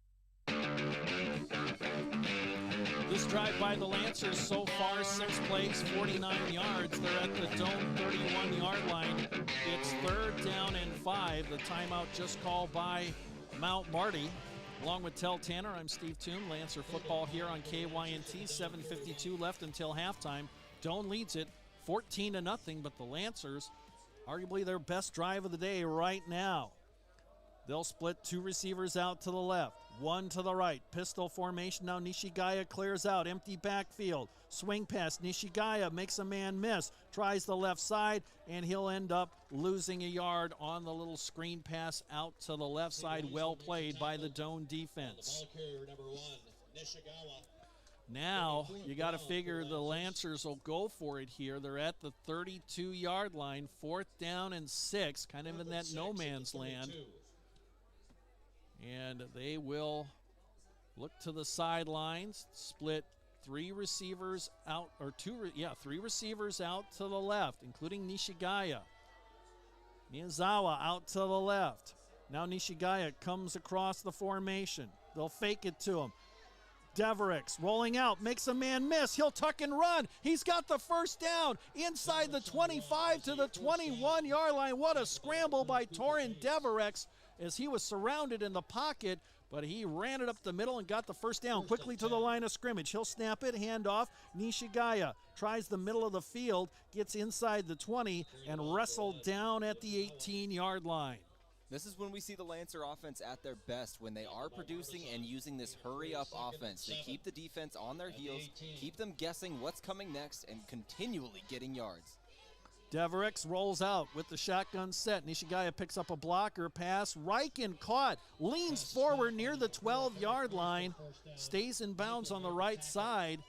Speaker 1: This drive by the Lancers so far, 6 plays, 49 yards. They're at the Doane 31-yard line. It's 3rd down and 5. The timeout just called by Mount Marty. Along with Tel Tanner, I'm Steve Toom. Lancer football here on KYNT. 7:52 left until halftime. Doane leads it 14-0, but the Lancers, arguably their best drive of the day right now. They'll split 2 receivers out to the left, 1 to the right. Pistol formation now. Nishigaya clears out. Empty backfield. Swing pass. Nishigaya makes a man miss. Tries the left side, and he'll end up losing a yard on the little screen pass out to the left side. Well played by the Doane defense. Now you got to figure the Lancers will go for it here. They're at the 32-yard line. 4th down and 6, kind of in that no man's land. And they will look to the sidelines, split 3 receivers out, or 3 receivers out to the left, including Nishigaya. Miyazawa out to the left. Now Nishigaya comes across the formation. They'll fake it to him. Deverix rolling out, makes a man miss. He'll tuck and run. He's got the 1st down inside the 25 to the 21-yard line. What a scramble by Torin Deverix, as he was surrounded in the pocket, but he ran it up the middle and got the 1st down quickly to the line of scrimmage. He'll snap it, hand off. Nishigaya tries the middle of the field, gets inside the 20, and wrestled down at the 18-yard line.
Speaker 2: This is when we see the Lancer offense at their best, when they are producing and using this hurry-up offense. They keep the defense on their heels, keep them guessing what's coming next, and continually getting yards.
Speaker 1: Deverix rolls out with the shotgun set. Nishigaya picks up a blocker pass. Riken caught, leans forward near the 12-yard line, stays in bounds on the right side.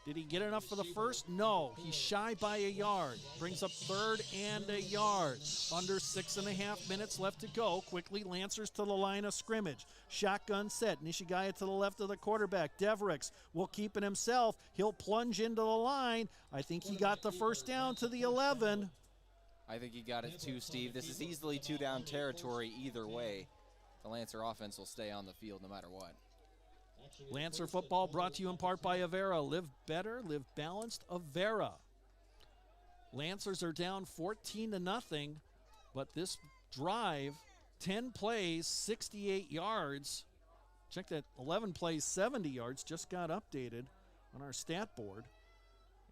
Speaker 1: Did he get enough for the 1st? No, he's shy by a yard. Brings up 3rd and a yard. Under 6.5 minutes left to go. Quickly, Lancers to the line of scrimmage. Shotgun set. Nishigaya to the left of the quarterback. Deverix will keep it himself. He'll plunge into the line. I think he got the 1st down to the 11.
Speaker 2: I think he got it too, Steve. This is easily 2-down territory either way. The Lancer offense will stay on the field no matter what.
Speaker 1: Lancer football brought to you in part by Avera. Live better, live balanced, Avera. Lancers are down 14-0, but this drive, 10 plays, 68 yards. Check that, 11 plays, 70 yards, just got updated on our stat board.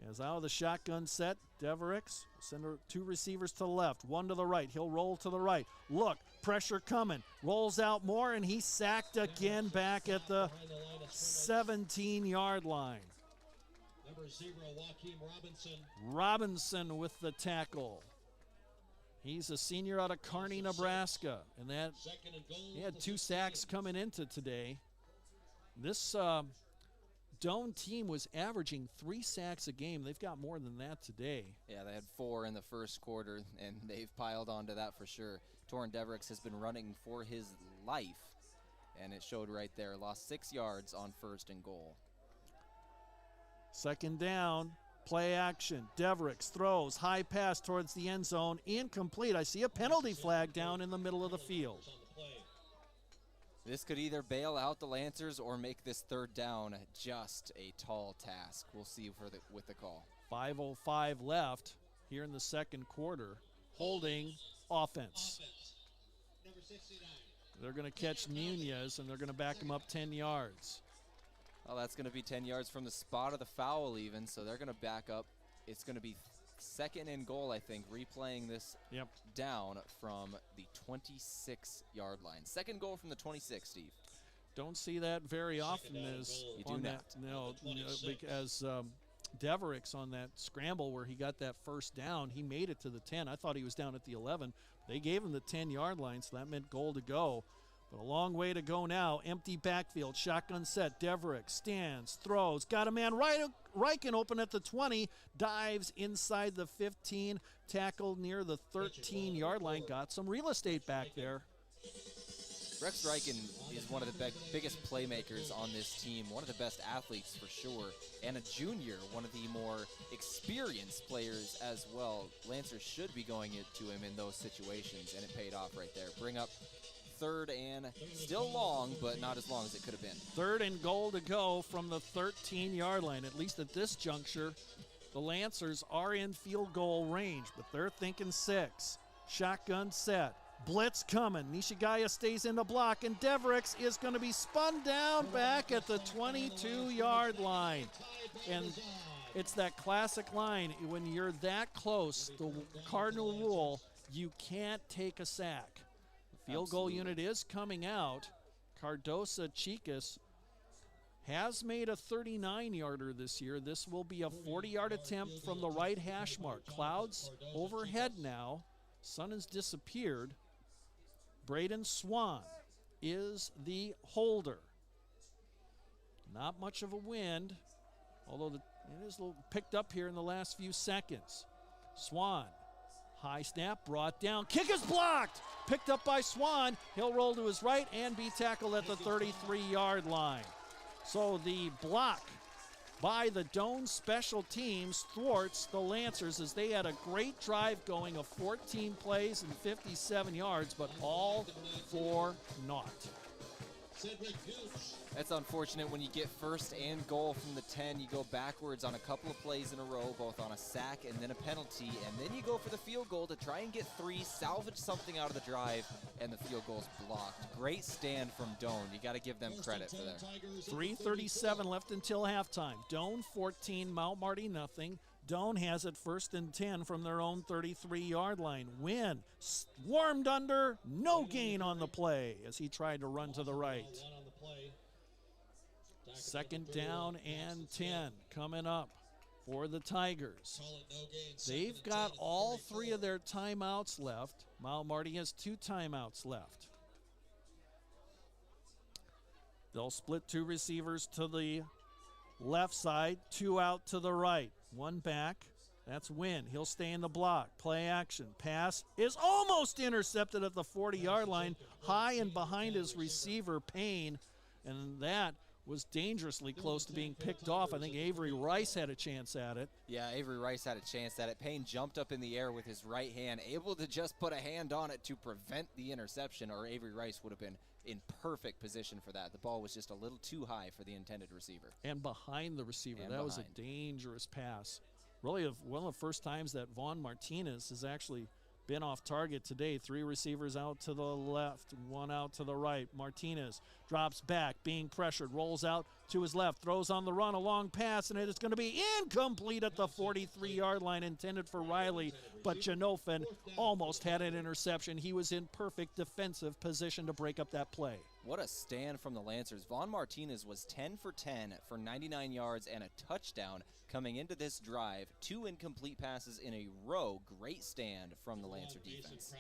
Speaker 1: As out of the shotgun set, Deverix will send 2 receivers to the left, 1 to the right. He'll roll to the right. Look, pressure coming. Rolls out more, and he's sacked again back at the 17-yard line.
Speaker 8: Number 0, Joaquin Robinson.
Speaker 1: Robinson with the tackle. He's a senior out of Kearney, Nebraska, and that he had 2 sacks coming into today. This Doane team was averaging 3 sacks a game. They've got more than that today.
Speaker 2: Yeah, they had 4 in the 1st quarter, and they've piled onto that for sure. Torin Deverix has been running for his life, and it showed right there. Lost 6 yards on 1st and goal.
Speaker 1: 2nd down, play action. Deverix throws, high pass towards the end zone, incomplete. I see a penalty flag down in the middle of the field.
Speaker 2: This could either bail out the Lancers or make this 3rd down just a tall task. We'll see with the call.
Speaker 1: 5:05 left here in the 2nd quarter. Holding offense. They're going to catch Nunez, and they're going to back him up 10 yards.
Speaker 2: Well, that's going to be 10 yards from the spot of the foul even, so they're going to back up. It's going to be 2nd and goal, I think, replaying this down from the 26-yard line. 2nd goal from the 26, Steve.
Speaker 1: Don't see that very often as
Speaker 2: you
Speaker 1: on
Speaker 2: do
Speaker 1: that. No, because Deverick's on that scramble where he got that first down. He made it to the 10. I thought he was down at the 11. They gave him the 10-yard line, so that meant goal to go. But a long way to go now. Empty backfield, shotgun set. Deverick stands, throws, got a man. Reichen open at the 20, dives inside the 15, tackled near the 13-yard line. Got some real estate back there.
Speaker 2: Rex Reichen is one of the biggest playmakers on this team, one of the best athletes for sure, and a junior, one of the more experienced players as well. Lancers should be going to him in those situations, and it paid off right there. Bring up 3rd and still long, but not as long as it could have been.
Speaker 1: 3rd and goal to go from the 13-yard line. At least at this juncture, the Lancers are in field goal range, but they're thinking 6. Shotgun set. Blitz coming. Nishigaya stays in the block, and Devericks is going to be spun down back at the 22-yard line. And it's that classic line. When you're that close, the cardinal rule, you can't take a sack. Field goal unit is coming out. Cardosa Chicas has made a 39-yarder this year. This will be a 40-yard attempt from the right hash mark. Clouds overhead now. Sun has disappeared. Braden Swan is the holder. Not much of a wind, although it is a little picked up here in the last few seconds. Swan. High snap, brought down. Kick is blocked. Picked up by Swan. He'll roll to his right and be tackled at the 33-yard line. So the block by the Doane special teams thwarts the Lancers as they had a great drive going of 14 plays and 57 yards, but all for naught.
Speaker 2: That's unfortunate when you get 1st and goal from the 10. You go backwards on a couple of plays in a row, both on a sack and then a penalty, and then you go for the field goal to try and get 3, salvage something out of the drive, and the field goal's blocked. Great stand from Doane. You got to give them credit for that.
Speaker 1: 3:37 left until halftime. Doane 14, Mount Marty nothing. Doane has it 1st and 10 from their own 33-yard line. Wynn swarmed under, no gain on the play as he tried to run to the right. 2nd down and 10 coming up for the Tigers. They've got all 3 of their timeouts left. Mount Marty has 2 timeouts left. They'll split 2 receivers to the left side, 2 out to the right. 1 back. That's Wynn. He'll stay in the block. Play action. Pass is almost intercepted at the 40-yard line, high and behind his receiver, Payne. And that was dangerously close to being picked off. I think Avery Rice had a chance at it.
Speaker 2: Yeah, Avery Rice had a chance at it. Payne jumped up in the air with his right hand, able to just put a hand on it to prevent the interception, or Avery Rice would have been in perfect position for that. The ball was just a little too high for the intended receiver.
Speaker 1: And behind the receiver.
Speaker 2: And
Speaker 1: that was a dangerous pass. Really one of the first times that Vaughn Martinez has actually been off target today. 3 receivers out to the left, 1 out to the right. Martinez drops back, being pressured, rolls out to his left, throws on the run, a long pass, and it is going to be incomplete at the 43-yard line, intended for Riley, but Janofin almost had an interception. He was in perfect defensive position to break up that play.
Speaker 2: What a stand from the Lancers. Vaughn Martinez was 10 for 10 for 99 yards and a touchdown coming into this drive. 2 incomplete passes in a row. Great stand from the Lancer defense.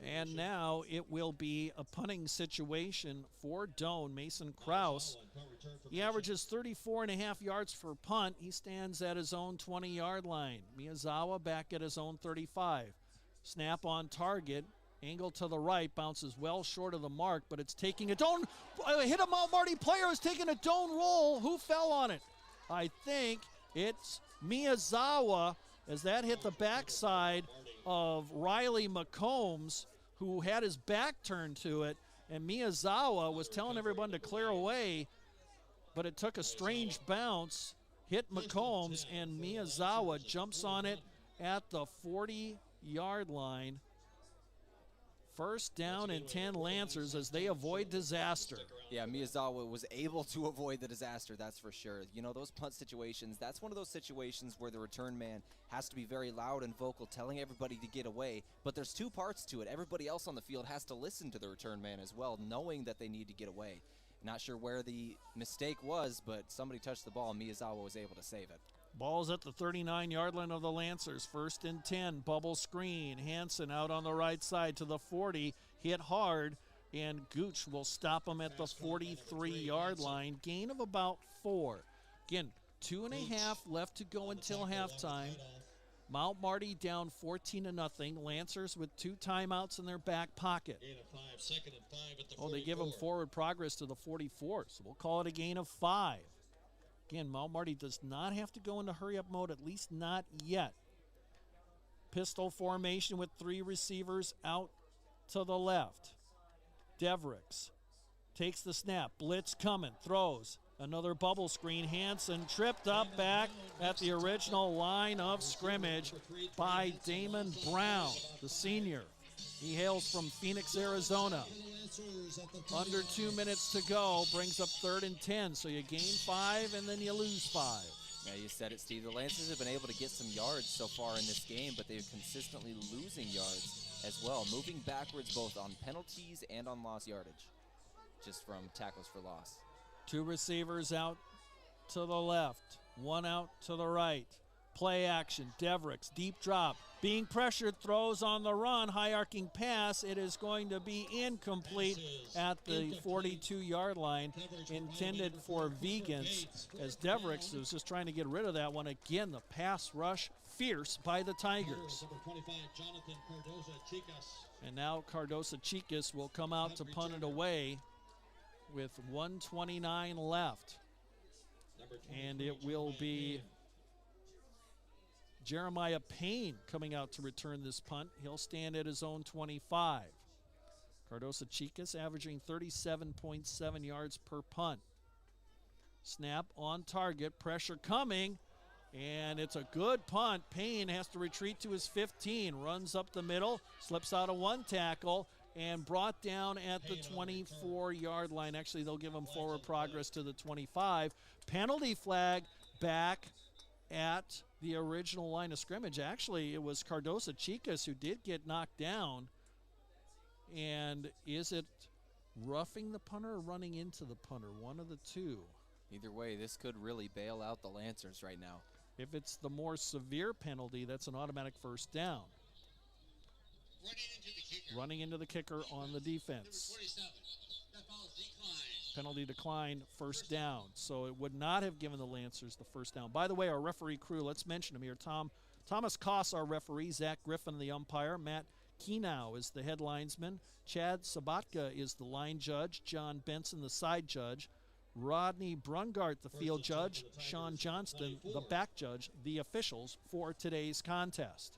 Speaker 1: And now it will be a punting situation for Doane. Mason Krause, he averages 34.5 yards for punt. He stands at his own 20-yard line. Miyazawa back at his own 35. Snap on target. Angle to the right, bounces well short of the mark, but it's taking a Doane, hit a Mount Marty player who's taking a Doane roll. Who fell on it? I think it's Miyazawa, as that hit the backside of Riley McCombs, who had his back turned to it, and Miyazawa was telling everyone to clear away, but it took a strange bounce, hit McCombs, and Miyazawa jumps on it at the 40-yard line. First down and 10 Lancers as they avoid disaster.
Speaker 2: Yeah, Miyazawa was able to avoid the disaster, that's for sure. You know, those punt situations, that's one of those situations where the return man has to be very loud and vocal, telling everybody to get away. But there's two parts to it. Everybody else on the field has to listen to the return man as well, knowing that they need to get away. Not sure where the mistake was, but somebody touched the ball, and Miyazawa was able to save it.
Speaker 1: Ball's at the 39-yard line of the Lancers. First and 10, bubble screen. Hansen out on the right side to the 40, hit hard, and Gooch will stop him at the 43-yard line. Gain of about 4. Again, 2.5 left to go until halftime. Mount Marty down 14-0. Lancers with 2 timeouts in their back pocket. They give them forward progress to the 44, so we'll call it a gain of 5. Again, Mount Marty does not have to go into hurry-up mode, at least not yet. Pistol formation with 3 receivers out to the left. Devricks takes the snap. Blitz coming. Throws. Another bubble screen. Hansen tripped up back at the original line of scrimmage by Damon Brown, the senior. He hails from Phoenix, Arizona. Under 2 minutes to go, brings up 3rd and 10. So you gain 5 and then you lose 5.
Speaker 2: Yeah, you said it, Steve. The Lancers have been able to get some yards so far in this game, but they're consistently losing yards as well, moving backwards both on penalties and on lost yardage, just from tackles for loss.
Speaker 1: 2 receivers out to the left, 1 out to the right. Play action, Devricks, deep drop, being pressured, throws on the run, high arcing pass. It is going to be incomplete at the 42-yard line, intended for Vegans, as Devricks was just trying to get rid of that one. Again, the pass rush fierce by the Tigers. And now Cardosa Chicas will come out to punt it away with 1:29 left. And it will be Jeremiah Payne coming out to return this punt. He'll stand at his own 25. Cardosa Chicas averaging 37.7 yards per punt. Snap on target, pressure coming, and it's a good punt. Payne has to retreat to his 15, runs up the middle, slips out of 1 tackle, and brought down at the 24-yard line. Actually, they'll give him forward progress to the 25. Penalty flag back at the original line of scrimmage. Actually, it was Cardosa Chicas who did get knocked down. And is it roughing the punter or running into the punter? One of the two.
Speaker 2: Either way, this could really bail out the Lancers right now.
Speaker 1: If it's the more severe penalty, that's an automatic first down. Running into the kicker on the defense. Penalty decline, first down. So it would not have given the Lancers the first down. By the way, our referee crew, let's mention them here. Thomas Koss, our referee. Zach Griffin, the umpire. Matt Kenow is the head linesman. Chad Sabatka is the line judge. John Benson, the side judge. Rodney Brungart, the field judge. Sean Johnston, the back judge. The officials for today's contest.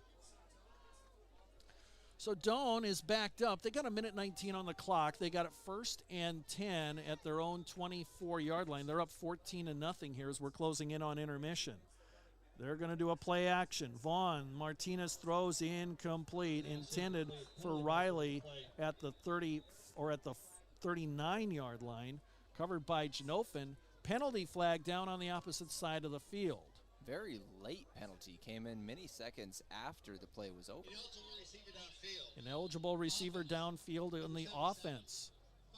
Speaker 1: So Doane is backed up. They got 1:19 on the clock. They got it 1st and 10 at their own 24-yard line. They're up 14-0 here as we're closing in on intermission. They're going to do a play action. Vaughn Martinez throws incomplete, intended for Riley at the 30 or at the 39-yard line, covered by Janofin. Penalty flag down on the opposite side of the field.
Speaker 2: Very late penalty, came in many seconds after the play was over.
Speaker 1: An eligible receiver downfield on the offense.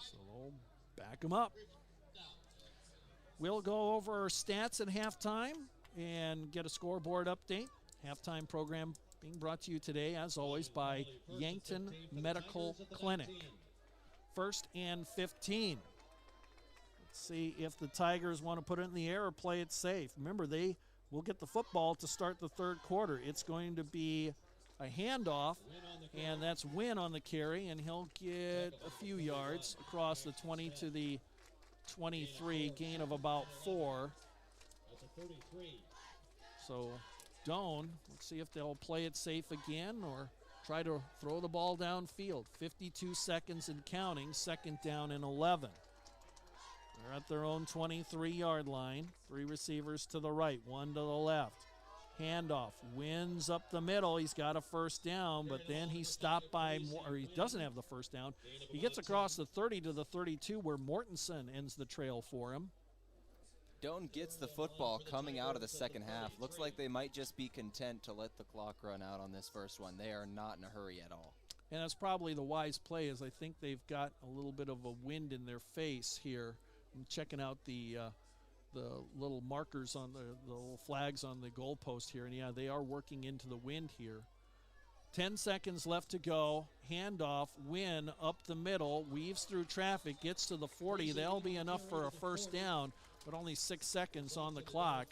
Speaker 1: So they'll back him up. We'll go over our stats at halftime and get a scoreboard update. Halftime program being brought to you today, as always, by Yankton Medical Clinic. 1st and 15. Let's see if the Tigers want to put it in the air or play it safe. Remember, they will get the football to start the 3rd quarter. It's going to be a handoff, and that's Wynn on the carry, and he'll get a few yards across the 20 to the 23, gain of about 4. So Doane, let's see if they'll play it safe again or try to throw the ball downfield. 52 seconds and counting, 2nd down and 11. They're at their own 23-yard line. 3 receivers to the right, 1 to the left. Handoff, wins up the middle. He's got a first down, but then he's stopped by, or he doesn't have the first down. He gets across the 30 to the 32 where Mortensen ends the trail for him.
Speaker 2: Doane gets the football coming out of the second half. Looks like they might just be content to let the clock run out on this first one. They are not in a hurry at all.
Speaker 1: And that's probably the wise play, as I think they've got a little bit of a wind in their face here. I'm checking out the little markers on the little flags on the goalpost here, and yeah, they are working into the wind here. 10 seconds left to go. Handoff, Wynn up the middle, weaves through traffic, gets to the 40. That'll be enough for a first down, but only 6 seconds on the clock.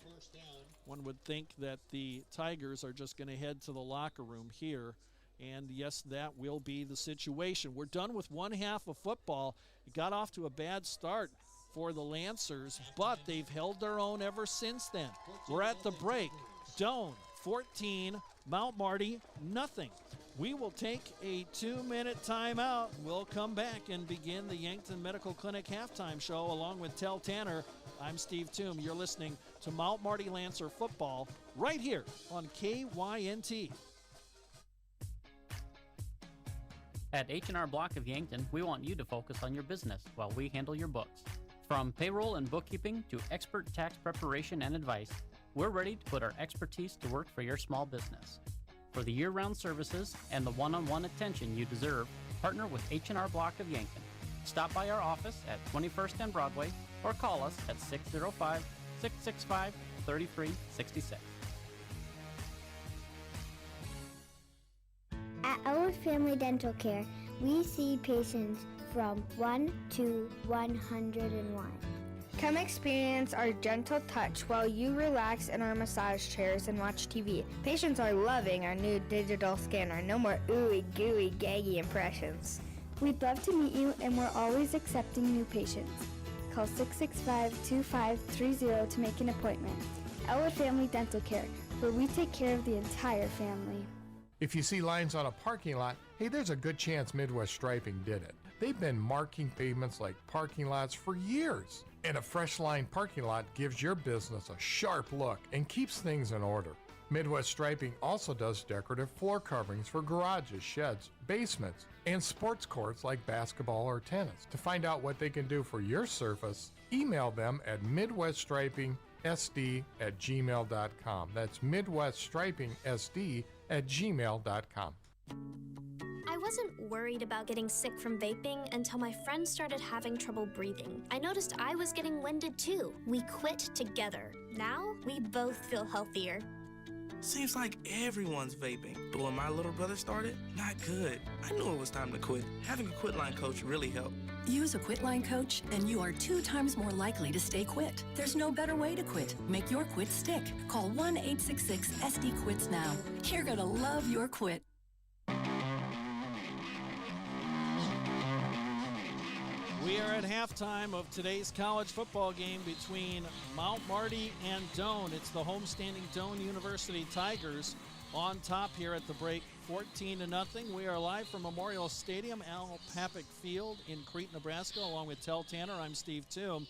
Speaker 1: One would think that the Tigers are just going to head to the locker room here, and yes, that will be the situation. We're done with one half of football. It got off to a bad start for the Lancers, but they've held their own ever since then. We're at the break. Doane 14, Mount Marty nothing. We will take a 2-minute timeout. We'll come back and begin the Yankton Medical Clinic halftime show along with Tel Tanner. I'm Steve Toom. You're listening to Mount Marty Lancer football right here on KYNT.
Speaker 10: At H&R Block of Yankton, we want you to focus on your business while we handle your books. From payroll and bookkeeping to expert tax preparation and advice, we're ready to put our expertise to work for your small business. For the year-round services and the one-on-one attention you deserve, partner with H&R Block of Yankton. Stop by our office at 21st and Broadway or call us at 605-665-3366.
Speaker 11: At Elwood Family Dental Care, we see patients from 1 to 101.
Speaker 12: Come experience our gentle touch while you relax in our massage chairs and watch TV. Patients are loving our new digital scanner. No more ooey gooey gaggy impressions.
Speaker 11: We'd love to meet you, and we're always accepting new patients. Call 665-2530 to make an appointment. Elwood Family Dental Care, where we take care of the entire family.
Speaker 7: If you see lines on a parking lot, hey, there's a good chance Midwest Striping did it. They've been marking pavements like parking lots for years. And a fresh line parking lot gives your business a sharp look and keeps things in order. Midwest Striping also does decorative floor coverings for garages, sheds, basements, and sports courts like basketball or tennis. To find out what they can do for your surface, email them at midweststripingsd@gmail.com. That's midweststripingsd@gmail.com.
Speaker 13: I wasn't worried about getting sick from vaping until my friend started having trouble breathing. I noticed I was getting winded too. We quit together. Now, we both feel healthier.
Speaker 14: Seems like everyone's vaping. But when my little brother started, not good. I knew it was time to quit. Having a quit line coach really helped.
Speaker 26: Use a quit line coach and you are 2 times more likely to stay quit. There's no better way to quit. Make your quit stick. Call 1-866-SD-QUITS now. You're gonna love your quit.
Speaker 1: We are at halftime of today's college football game between Mount Marty and Doane. It's the homestanding Doane University Tigers on top here at the break, 14-0. We are live from Memorial Stadium, Al Papik Field in Crete, Nebraska, along with Tel Tanner. I'm Steve Toom.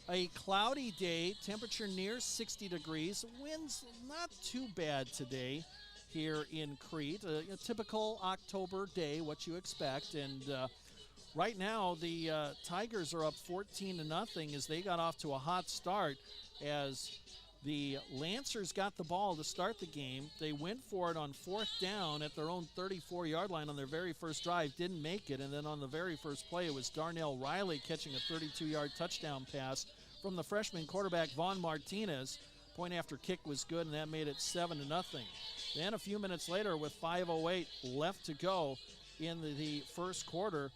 Speaker 1: A cloudy day, temperature near 60 degrees. Winds not too bad today here in Crete. A typical October day, what you expect, and right now, the Tigers are up 14-0 as they got off to a hot start. As the Lancers got the ball to start the game, they went for it on 4th down at their own 34-yard line on their very first drive, didn't make it, and then on the very first play, it was Darnell Riley catching a 32-yard touchdown pass from the freshman quarterback Vaughn Martinez. Point after kick was good, and that made it 7-0. Then a few minutes later, with 5:08 left to go in the first quarter,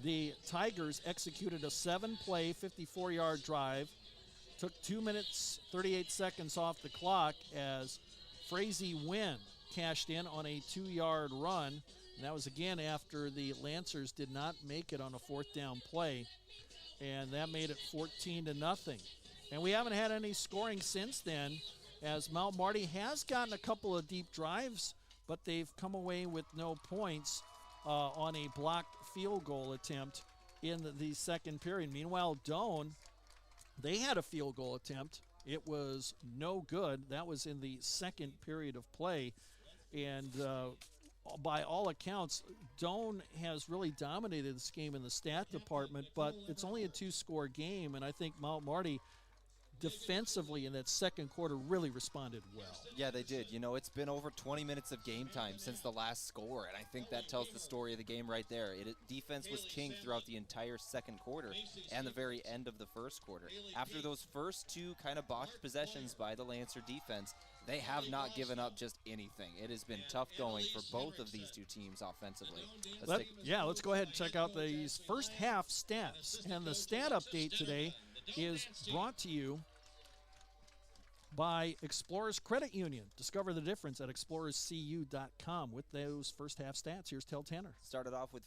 Speaker 1: the Tigers executed a 7-play, 54-yard drive. Took 2 minutes, 38 seconds off the clock as Frazee Wynn cashed in on a 2-yard run. And that was again after the Lancers did not make it on a 4th down play. And that made it 14-0. And we haven't had any scoring since then, as Mount Marty has gotten a couple of deep drives, but they've come away with no points on a blocked field goal attempt in the second period. Meanwhile, Doane, they had a field goal attempt It was no good. That was in the second period of play. And by all accounts, Doane has really dominated this game in the stat department, but it's only a 2-score game, and I think Mount Marty defensively in that second quarter really responded well.
Speaker 2: Yeah, they did. You know, it's been over 20 minutes of game time since the last score, and I think that tells the story of the game right there. Defense was king throughout the entire second quarter and the very end of the first quarter. After those first two kind of botched possessions by the Lancer defense, they have not given up just anything. It has been tough going for both of these two teams offensively.
Speaker 1: Let's go ahead and check out these first half stats. And the stat update today is brought to you by Explorers Credit Union. Discover the difference at explorerscu.com with those first half stats. Here's Tel Tanner.
Speaker 2: Started off with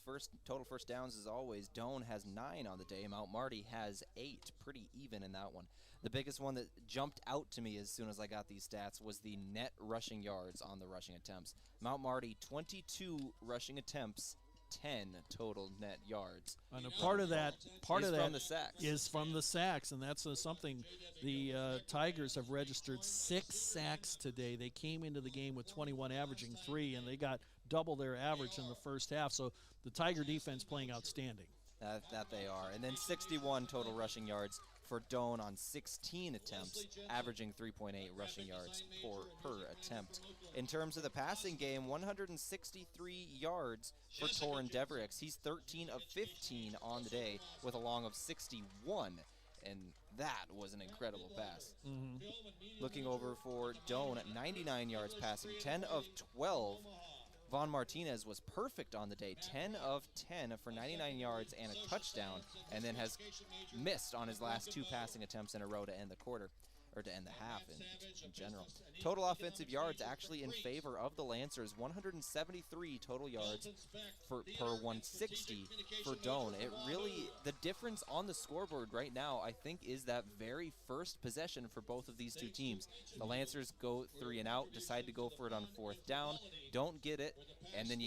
Speaker 2: total first downs as always. Doane has 9 on the day. Mount Marty has 8. Pretty even in that one. The biggest one that jumped out to me as soon as I got these stats was the net rushing yards on the rushing attempts. Mount Marty, 22 rushing attempts, 10 total net yards.
Speaker 1: And a part of that
Speaker 2: from the sacks.
Speaker 1: Is from the sacks, and that's something the Tigers have registered 6 sacks today. They came into the game with 21, averaging 3, and they got double their average in the first half. So the Tiger defense playing outstanding.
Speaker 2: That they are. And then 61 total rushing yards for Doane on 16 attempts, averaging 3.8 rushing yards per attempt. In terms of the passing game, 163 yards for Torin Deverix. He's 13 of 15 on the day with a long of 61, and that was an incredible pass. Looking over for Doane at 99 yards passing, 10 of 12. Vaughn Martinez was perfect on the day, 10 of 10 for 99 yards and a touchdown, and then has missed on his last 2 passing attempts in a row to end the quarter, or to end the half in general. Total offensive yards actually in favor of the Lancers, 173 total yards per 160 for Doane. It really, the difference on the scoreboard right now, I think, is that very first possession for both of these two teams. The Lancers go 3 and out, decide to go for it on 4th down, don't get it, and then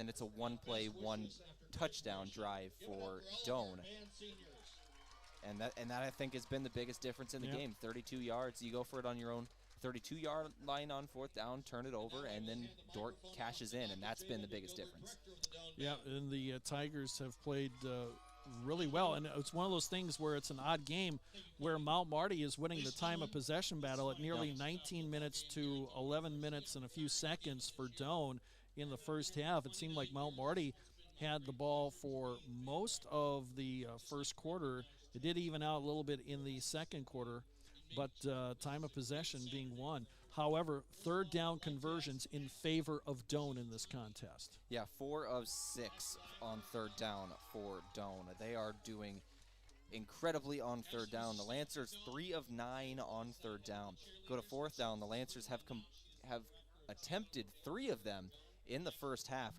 Speaker 2: it's a 1-play, 1 touchdown drive for Doane. And that I think has been the biggest difference in the game. 32 yards, you go for it on your own 32-yard line on 4th down, turn it over, and then Dort cashes in, and that's been the biggest difference.
Speaker 1: Yeah, and the Tigers have played really well, and it's one of those things where it's an odd game where Mount Marty is winning the time of possession battle at nearly 19 minutes to 11 minutes and a few seconds for Doane in the first half. It seemed like Mount Marty had the ball for most of the first quarter. It did even out a little bit in the second quarter, but time of possession being won. However, 3rd down conversions in favor of Doane in this contest.
Speaker 2: Yeah, 4 of 6 on 3rd down for Doane. They are doing incredibly on 3rd down. The Lancers 3 of 9 on 3rd down. Go to 4th down. The Lancers have attempted 3 of them in the first half,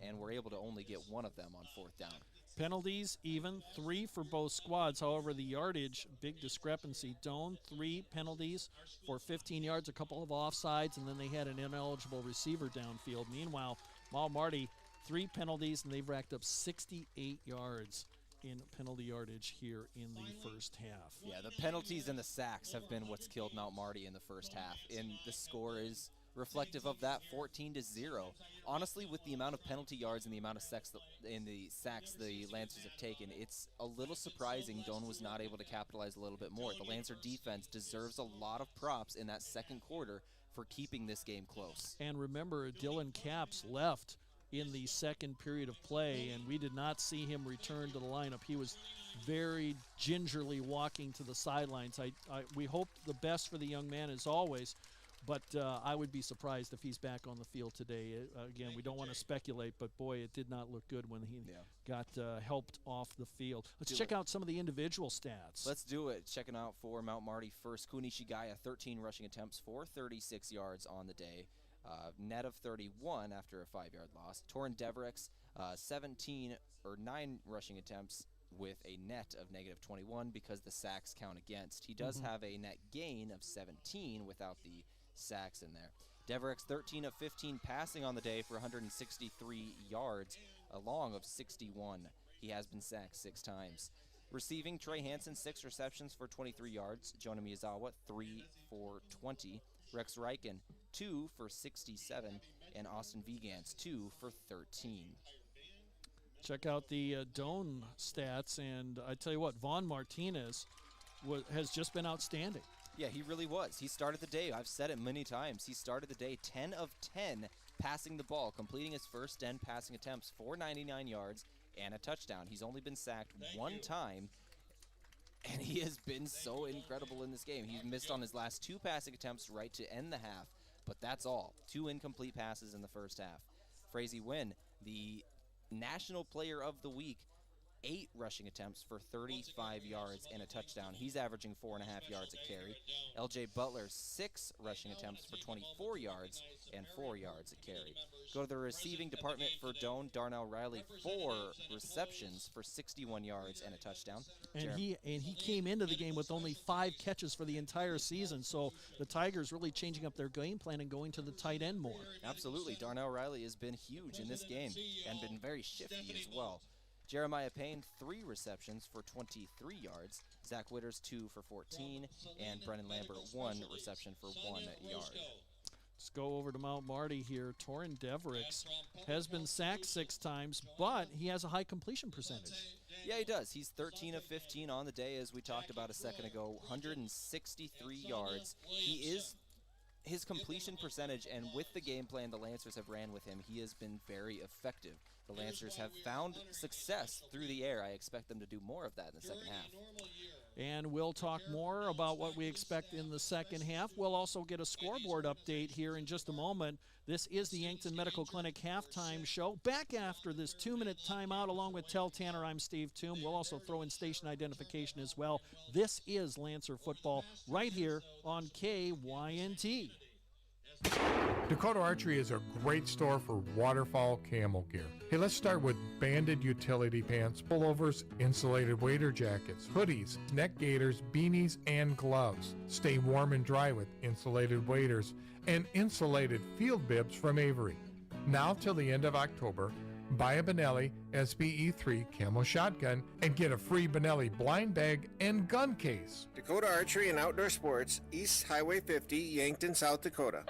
Speaker 2: and were able to only get 1 of them on 4th down.
Speaker 1: Penalties even, 3 for both squads. However, the yardage, big discrepancy. Doane, 3 penalties for 15 yards, a couple of offsides, and then they had an ineligible receiver downfield. Meanwhile, Mount Marty, 3 penalties, and they've racked up 68 yards in penalty yardage here in the first half.
Speaker 2: Yeah, the penalties and the sacks have been what's killed Mount Marty in the first half, and the score is reflective of that, 14-0. Honestly, with the amount of penalty yards and the amount of sacks the Lancers have taken, it's a little surprising Doane was not able to capitalize a little bit more. The Lancer defense deserves a lot of props in that second quarter for keeping this game close.
Speaker 1: And remember, Dylan Capps left in the second period of play, and we did not see him return to the lineup. He was very gingerly walking to the sidelines. We hope the best for the young man as always, but I would be surprised if he's back on the field today. Again, we don't want to speculate, but boy, it did not look good when he got helped off the field. Let's check out some of the individual stats.
Speaker 2: Let's do it. Checking out for Mount Marty first. Kunishigaya, 13 rushing attempts for 36 yards on the day. Net of 31 after a 5-yard loss. Torin Deverix, 9 rushing attempts with a net of negative 21 because the sacks count against. He does have a net gain of 17 without the sacks in there. Deverix, 13 of 15 passing on the day for 163 yards, a long of 61. He has been sacked 6 times. Receiving, Trey Hansen, 6 receptions for 23 yards. Jonah Miyazawa, 3 for 20. Rex Reichen, 2 for 67. And Austin Vigans, 2 for 13.
Speaker 1: Check out the Doane stats, and I tell you what, Vaughn Martinez has just been outstanding.
Speaker 2: Yeah, he really was. He started the day, I've said it many times, he started the day 10 of 10 passing the ball, completing his first 10 passing attempts for 99 yards and a touchdown. He's only been sacked one time, and he has been so incredible in this game. He's missed on his last 2 passing attempts right to end the half, but that's all. 2 incomplete passes in the first half. Frazee Wynn, the National Player of the Week, 8 rushing attempts for 35 yards and a touchdown. He's averaging 4.5 yards a carry. LJ Butler, 6 rushing attempts for 24 yards and 4 yards a carry. Go to the receiving department for Doane. Darnell Riley, 4 receptions for 61 yards and a touchdown.
Speaker 1: And he came into the game with only 5 catches for the entire season, so the Tigers really changing up their game plan and going to the tight end more.
Speaker 2: Absolutely. Darnell Riley has been huge in this game and been very shifty as well. Jeremiah Payne, 3 receptions for 23 yards. Zach Witters, 2 for 14. And Brennan Lambert, 1 reception for 1 yard.
Speaker 1: Let's go over to Mount Marty here. Torin Deverix has been sacked 6 times, but he has a high completion percentage.
Speaker 2: Yeah, he does. He's 13 of 15 on the day, as we talked about a second ago. 163 yards. His completion percentage, and with the game plan the Lancers have ran with him, he has been very effective. The Lancers have found success through the air. I expect them to do more of that in the second half.
Speaker 1: And we'll talk more about what we expect in the second half. We'll also get a scoreboard update here in just a moment. This is the Yankton Medical Clinic halftime show. Back after this 2-minute timeout, along with Tell Tanner, I'm Steve Toom. We'll also throw in station identification as well. This is Lancer football right here on KYNT.
Speaker 7: Dakota Archery is a great store for waterfowl camel gear. Hey, let's start with banded utility pants, pullovers, insulated wader jackets, hoodies, neck gaiters, beanies, and gloves. Stay warm and dry with insulated waders and insulated field bibs from Avery. Now till the end of October, buy a Benelli SBE3 camo shotgun and get a free Benelli blind bag and gun case.
Speaker 15: Dakota Archery and Outdoor Sports, East Highway 50, Yankton, South Dakota.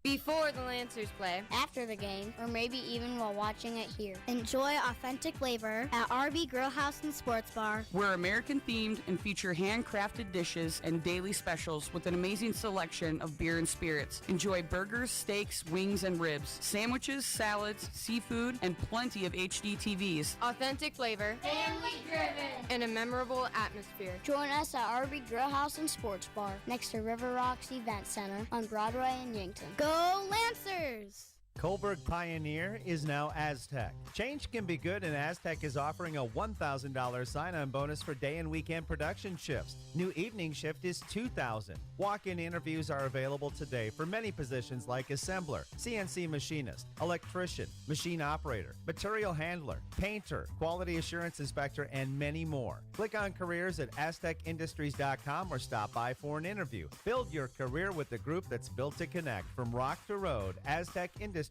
Speaker 12: Before the Lancers play,
Speaker 11: After the game, or maybe even while watching it here. Enjoy authentic flavor at RB Grill House and Sports Bar.
Speaker 16: We're American themed and feature handcrafted dishes and daily specials with an amazing selection of beer and spirits. Enjoy burgers, steaks, wings, and ribs, sandwiches, salads, seafood, and plenty of HD TVs.
Speaker 12: authentic flavor,
Speaker 11: Family driven.
Speaker 12: and a memorable atmosphere.
Speaker 11: Join us at RB Grill House and Sports Bar next to River Rocks Event Center on Broadway in Yankton. Go Lancers!
Speaker 18: Kohlberg Pioneer is now Aztec. Change can be good, and Aztec is offering a $1,000 sign-on bonus for day and weekend production shifts. New evening shift is $2,000. Walk-in interviews are available today for many positions like assembler, CNC machinist, electrician, machine operator, material handler, painter, quality assurance inspector, and many more. Click on careers at aztecindustries.com or stop by for an interview. Build your career with the group that's built to connect. From rock to road, aztecindustries.com.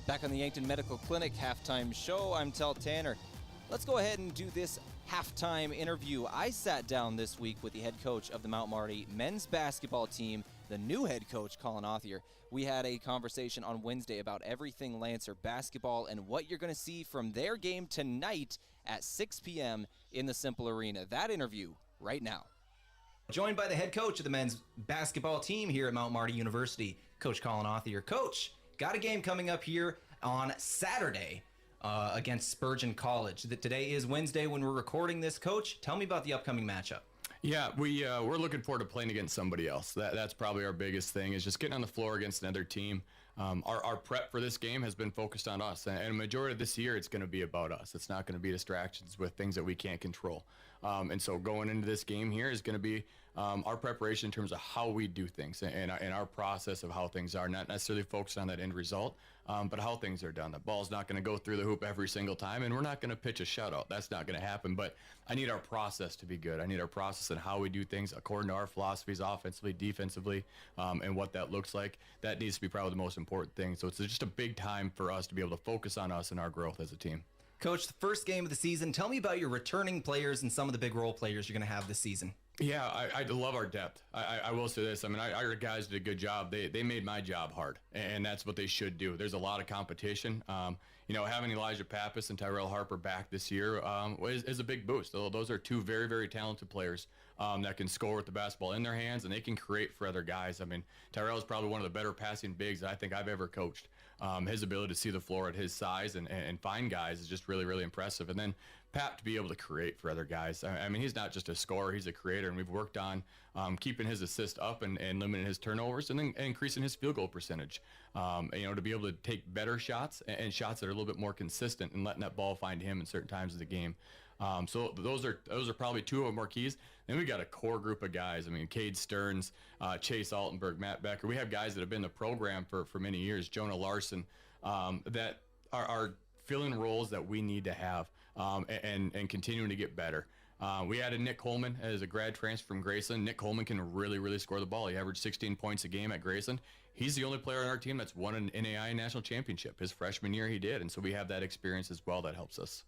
Speaker 2: Back on the Yankton Medical Clinic halftime show, I'm Tell Tanner. Let's go ahead and do this halftime interview. I sat down this week with the head coach of the Mount Marty men's basketball team, the new head coach, Colin Authier. We had a conversation on Wednesday about everything Lancer basketball and what you're going to see from their game tonight at 6 p.m. in the Simple Arena. That interview right now.
Speaker 19: Joined by the head coach of the men's basketball team here at Mount Marty University, Coach Colin Authier. Coach, got a game coming up here on Saturday against Spurgeon College. Today is Wednesday when we're recording this. Coach, tell me about the upcoming matchup.
Speaker 20: Yeah, we're looking forward to playing against somebody else. That's probably our biggest thing, is just getting on the floor against another team. Our prep for this game has been focused on us, and a majority of this year it's going to be about us. It's not going to be distractions with things that we can't control. And so going into this game here is going to be our preparation in terms of how we do things and our process of how things are, not necessarily focused on that end result, but how things are done. The ball's not going to go through the hoop every single time, and we're not going to pitch a shutout. That's not going to happen, but I need our process to be good. I need our process and how we do things according to our philosophies, offensively, defensively, and what that looks like. That needs to be probably the most important thing. So it's just a big time for us to be able to focus on us and our growth as a team.
Speaker 19: Coach, the first game of the season, tell me about your returning players and some of the big role players you're going to have this season.
Speaker 20: Yeah, I love our depth. I will say this. I mean, our guys did a good job. They made my job hard, and that's what they should do. There's a lot of competition. Having Elijah Pappas and Tyrell Harper back this year is a big boost. Those are two very, very talented players that can score with the basketball in their hands, and they can create for other guys. I mean, Tyrell is probably one of the better passing bigs that I think I've ever coached. His ability to see the floor at his size and find guys is just really, really impressive. And then Pap to be able to create for other guys. I mean, he's not just a scorer, he's a creator, and we've worked on keeping his assists up and limiting his turnovers and then increasing his field goal percentage. To be able to take better shots and shots that are a little bit more consistent and letting that ball find him in certain times of the game. So those are probably two of our keys. Then we got a core group of guys. I mean, Cade Stearns, Chase Altenberg, Matt Becker. We have guys that have been in the program for many years. Jonah Larson, that are filling roles that we need to have and continuing to get better. We added Nick Coleman as a grad transfer from Graceland. Nick Coleman can really, really score the ball. He averaged 16 points a game at Graceland. He's the only player on our team that's won an NAIA national championship. His freshman year he did, and so we have that experience as well that helps us.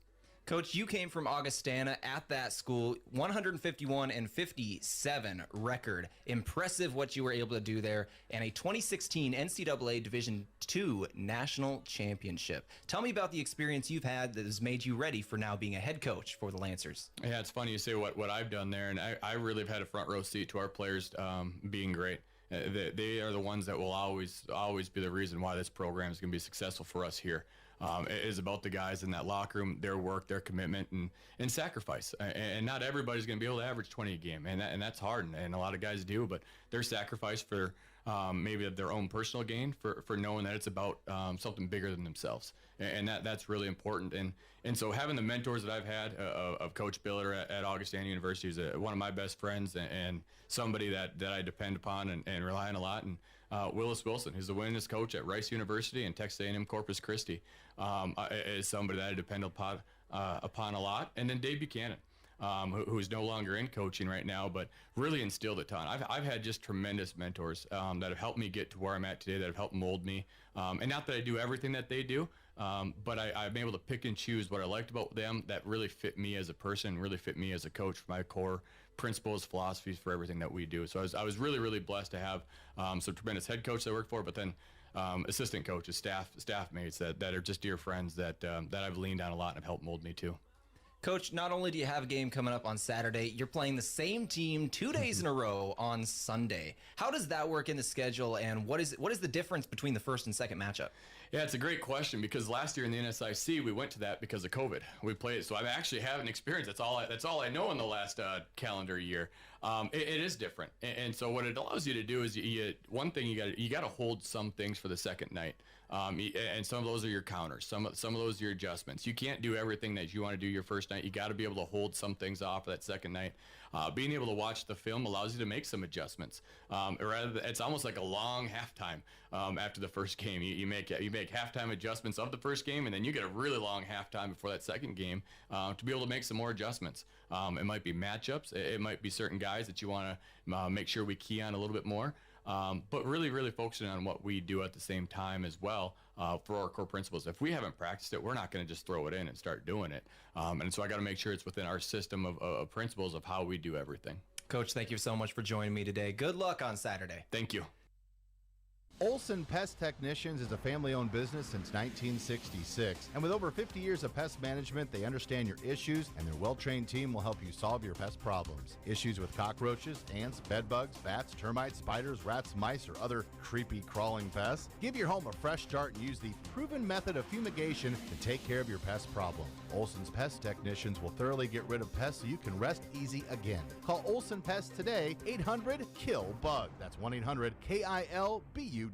Speaker 19: Coach, you came from Augustana at that school, 151-57 record. Impressive what you were able to do there, and a 2016 NCAA Division II national championship. Tell me about the experience you've had that has made you ready for now being a head coach for the Lancers.
Speaker 20: Yeah, it's funny you say what I've done there, and I really have had a front row seat to our players being great. They are the ones that will always be the reason why this program is going to be successful for us here. It is about the guys in that locker room, their work, their commitment, and sacrifice. And not everybody's going to be able to average 20 a game, and that's hard, and a lot of guys do, but their sacrifice for maybe their own personal gain, for knowing that it's about something bigger than themselves. And that's really important. And so having the mentors that I've had of Coach Biller at Augustana University is one of my best friends and somebody that I depend upon and rely on a lot. And Willis Wilson, who's the winningest coach at Rice University and Texas A&M Corpus Christi, is somebody that I depend upon a lot. And then Dave Buchanan, who's no longer in coaching right now, but really instilled a ton. I've had just tremendous mentors that have helped me get to where I'm at today, that have helped mold me. And not that I do everything that they do, but I've been able to pick and choose what I liked about them that really fit me as a person, really fit me as a coach for my core principles, philosophies for everything that we do. So I was really, really blessed to have some tremendous head coaches I work for, but then assistant coaches, staff mates that are just dear friends that I've leaned on a lot and have helped mold me too.
Speaker 19: Coach, not only do you have a game coming up on Saturday, you're playing the same team 2 days in a row on Sunday. How does that work in the schedule, and what is the difference between the first and second matchup?
Speaker 20: Yeah, it's a great question, because last year in the NSIC, we went to that because of COVID. We played, so I actually have an experience. That's all I know in the last calendar year. It is different, and so what it allows you to do is one thing you got to hold some things for the second night. And some of those are your counters. Some of those are your adjustments. You can't do everything that you want to do your first night. You got to be able to hold some things off for that second night. Being able to watch the film allows you to make some adjustments. It's almost like a long halftime after the first game. You make halftime adjustments of the first game, and then you get a really long halftime before that second game to be able to make some more adjustments. It might be matchups. It might be certain guys that you want to make sure we key on a little bit more. But really, really focusing on what we do at the same time as well for our core principles. If we haven't practiced it, we're not going to just throw it in and start doing it. And so I got to make sure it's within our system of principles of how we do everything.
Speaker 19: Coach, thank you so much for joining me today. Good luck on Saturday.
Speaker 20: Thank you.
Speaker 3: Olson Pest Technicians is a family-owned business since 1966, and with over 50 years of pest management, they understand your issues, and their well-trained team will help you solve your pest problems. Issues with cockroaches, ants, bedbugs, bats, termites, spiders, rats, mice, or other creepy crawling pests? Give your home a fresh start and use the proven method of fumigation to take care of your pest problem. Olson's Pest Technicians will thoroughly get rid of pests so you can rest easy again. Call Olson Pest today, 800-KILL-BUG. That's 1-800-KILBUGS.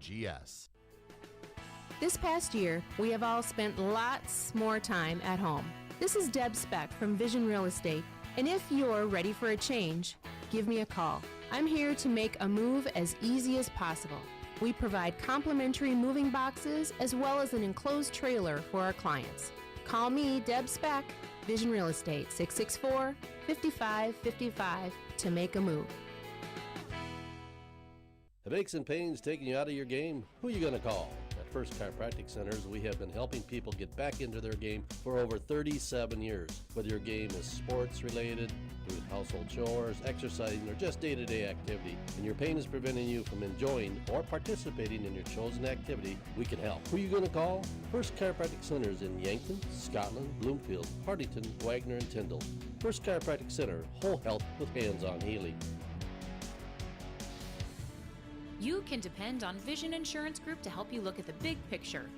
Speaker 21: This past year, we have all spent lots more time at home. This is Deb Speck from Vision Real Estate.
Speaker 4: And if you're ready for a change, give me a call. I'm here to make a move as easy as possible. We provide complimentary moving boxes as well as an enclosed trailer for our clients. Call me, Deb Speck, Vision Real Estate, 664-5555 to make a move.
Speaker 21: Have aches and pains taking you out of your game? Who are you going to call? At First Chiropractic Centers, we have been helping people get back into their game for over 37 years. Whether your game is sports related, doing household chores, exercising, or just day-to-day activity, and your pain is preventing you from enjoying or participating in your chosen activity, we can help. Who are you going to call? First Chiropractic Centers in Yankton, Scotland, Bloomfield, Hartington, Wagner, and Tyndall. First Chiropractic Center, whole health with hands-on healing.
Speaker 17: You can depend on Vision Insurance Group to help you look at the big picture.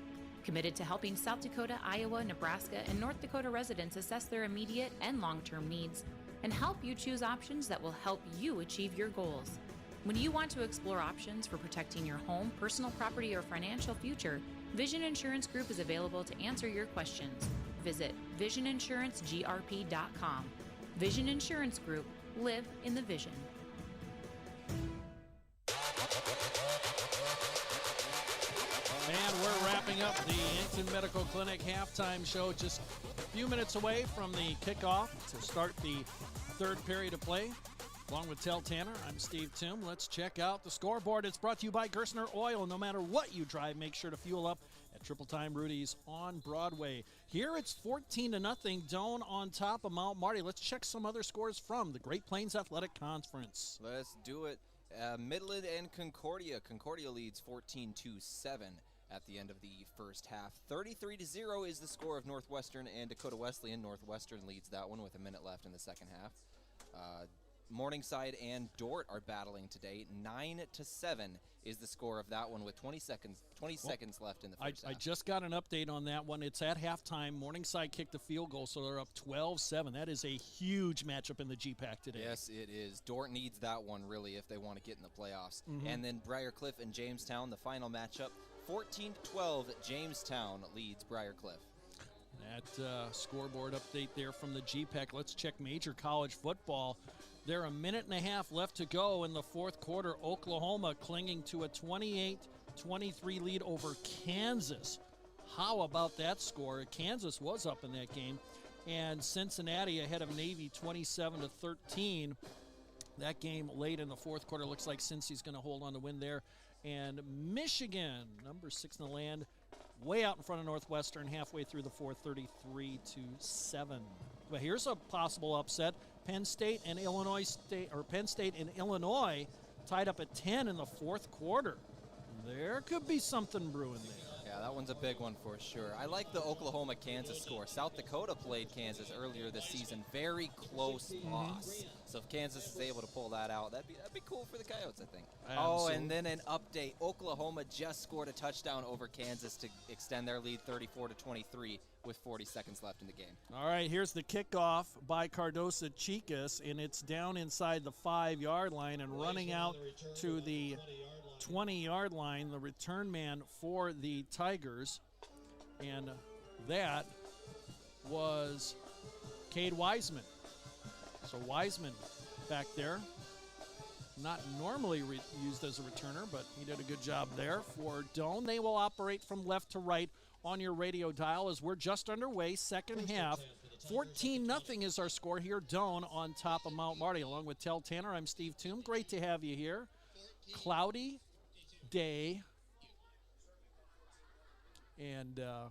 Speaker 17: Committed to helping South Dakota, Iowa, Nebraska, and North Dakota residents assess their immediate and long-term needs and help you choose options that will help you achieve your goals. When you want to explore options for protecting your home, personal property, or financial future, Vision Insurance Group is available to answer your questions. Visit VisionInsuranceGRP.com. Vision Insurance Group. Live in the vision.
Speaker 1: And we're wrapping up the Yankton Medical Clinic halftime show, just a few minutes away from the kickoff to start the third period of play. Along with Tel Tanner, I'm Steve Toom. Let's check out the scoreboard. It's brought to you by Gerstner Oil. No matter what you drive, make sure to fuel up at Triple Time Rudy's on Broadway. Here it's 14-0, Doane on top of Mount Marty. Let's check some other scores from the Great Plains Athletic Conference.
Speaker 2: Let's do it. Midland and Concordia. Concordia leads 14-7 at the end of the first half. 33-0 is the score of Northwestern and Dakota Wesleyan. Northwestern leads that one with a minute left in the second half. Morningside and Dort are battling today. 9-7 is the score of that one with 20 seconds left in the first half.
Speaker 1: I just got an update on that one. It's at halftime. Morningside kicked a field goal, so they're up 12-7. That is a huge matchup in the GPAC today.
Speaker 2: Yes, it is. Dort needs that one, really, if they want to get in the playoffs. And then Briarcliff and Jamestown, the final matchup. 14-12, Jamestown leads Briarcliff.
Speaker 1: That scoreboard update there from the GPAC. Let's check Major College Football. There a minute and a half left to go in the fourth quarter. Oklahoma clinging to a 28-23 lead over Kansas. How about that score? Kansas was up in that game. And Cincinnati ahead of Navy 27-13. That game late in the fourth quarter. Looks like Cincy's going to hold on to win there. And Michigan, number 6 in the land, way out in front of Northwestern halfway through the fourth, 33-7. But here's a possible upset. Penn State and Illinois tied up at 10 in the fourth quarter. There could be something brewing there.
Speaker 2: Yeah, that one's a big one for sure. I like the Oklahoma-Kansas score. South Dakota played Kansas earlier this season. Very close loss. So if Kansas is able to pull that out, that'd be cool for the Coyotes, I think.
Speaker 1: Absolutely.
Speaker 2: Oh, and then an update. Oklahoma just scored a touchdown over Kansas to extend their lead 34-23 with 40 seconds left in the game.
Speaker 1: All right, here's the kickoff by Cardosa Chicas, and it's down inside the 5-yard line and running out to the 20-yard line, the return man for the Tigers, and that was Cade Wiseman. So Wiseman back there, not normally used as a returner, but he did a good job there for Doane. They will operate from left to right on your radio dial as we're just underway, second half. 14-0 is our score here. Doane on top of Mount Marty. Along with Tel Tanner, I'm Steve Toom. Great to have you here. Cloudy day and a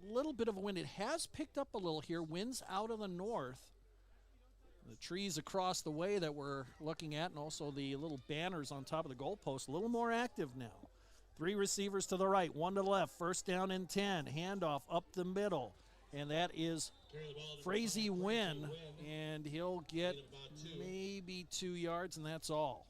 Speaker 1: little bit of a wind. It has picked up a little here. Winds out of the north. The trees across the way that we're looking at, and also the little banners on top of the goalpost, a little more active now. 3 receivers to the right, 1 to the left. First down and 10. Handoff up the middle, and that is Frazee Wynn, and he'll get maybe 2 yards, and that's all.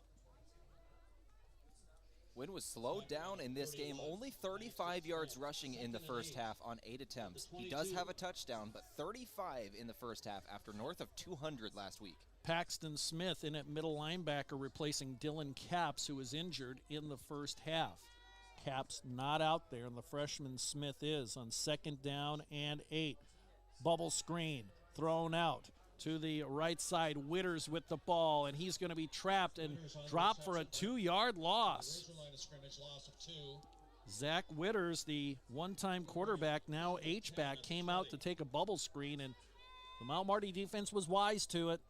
Speaker 2: Wynn was slowed down in this game, only 35 yards rushing in the first half on 8 attempts. He does have a touchdown, but 35 in the first half after north of 200 last week.
Speaker 1: Paxton Smith in at middle linebacker replacing Dylan Capps, who was injured in the first half. Capps not out there, and the freshman Smith is on second down and 8. Bubble screen thrown out to the right side. Witters with the ball, and he's going to be trapped and dropped for a 2-yard loss. Zach Witters, the one-time quarterback, now H-back, came out to take a bubble screen, and the Mount Marty defense was wise to it.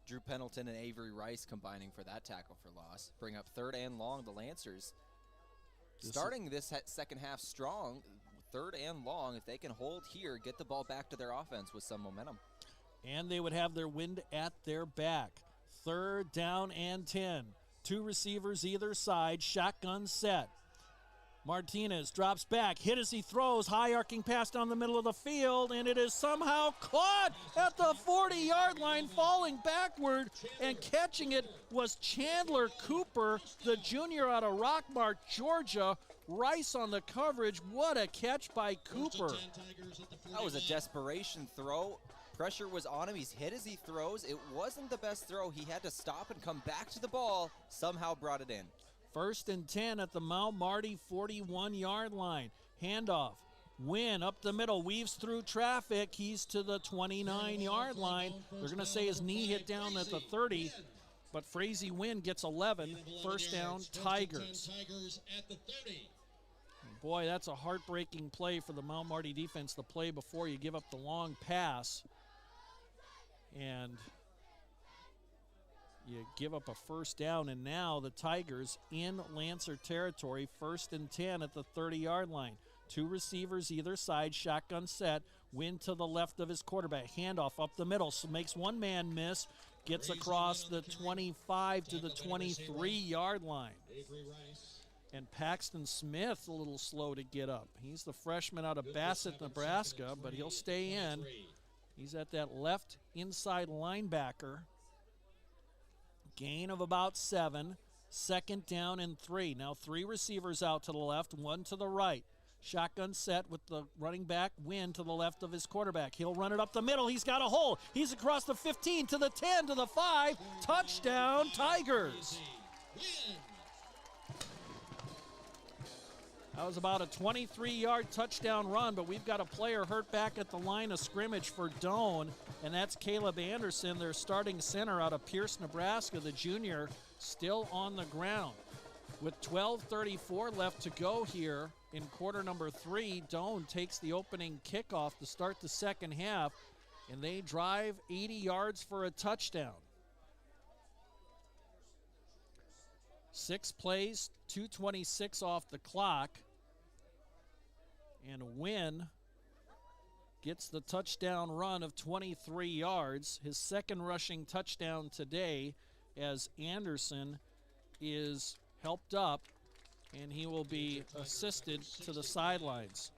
Speaker 2: Drew Pendleton and Avery Rice combining for that tackle for loss. Bring up 3rd and long, the Lancers. Starting this second half strong, 3rd and long. If they can hold here, get the ball back to their offense with some momentum.
Speaker 1: And they would have their wind at their back. 3rd down and 10. 2 receivers either side, shotgun set. Martinez drops back, hit as he throws, high arcing pass down the middle of the field, and it is somehow caught at the 40-yard line, falling backward, and catching it was Chandler Cooper, the junior out of Rockmart, Georgia. Rice on the coverage. What a catch by Cooper.
Speaker 2: That was a desperation throw. Pressure was on him. He's hit as he throws. It wasn't the best throw. He had to stop and come back to the ball. Somehow brought it in.
Speaker 1: 1st and 10 at the Mount Marty 41-yard line. Handoff. Wynn up the middle, weaves through traffic. He's to the 29-yard line. They're going to say his knee hit down at the 30, but Frazee Wynn gets 11. 1st down, Tigers. Boy, that's a heartbreaking play for the Mount Marty defense, the play before you give up the long pass. And you give up a 1st down, and now the Tigers in Lancer territory, 1st and 10 at the 30-yard line. 2 receivers either side, shotgun set. Wynn to the left of his quarterback. Handoff up the middle, so makes one man miss. Gets across the 25 to the 23-yard line. And Paxton Smith a little slow to get up. He's the freshman out of Bassett, Nebraska, but he'll stay in. He's at that left inside linebacker. Gain of about 7. 2nd down and 3. Now 3 receivers out to the left, 1 to the right. Shotgun set with the running back, Wynn to the left of his quarterback. He'll run it up the middle. He's got a hole. He's across the 15 to the 10 to the 5. Touchdown, Tigers. That was about a 23-yard touchdown run, but we've got a player hurt back at the line of scrimmage for Doane, and that's Caleb Anderson, their starting center out of Pierce, Nebraska, the junior, still on the ground. With 12:34 left to go here in quarter number 3, Doane takes the opening kickoff to start the second half, and they drive 80 yards for a touchdown. 6 plays, 2:26 off the clock. And Wynn gets the touchdown run of 23 yards, his 2nd rushing touchdown today, as Anderson is helped up, and he will be assisted to the sidelines.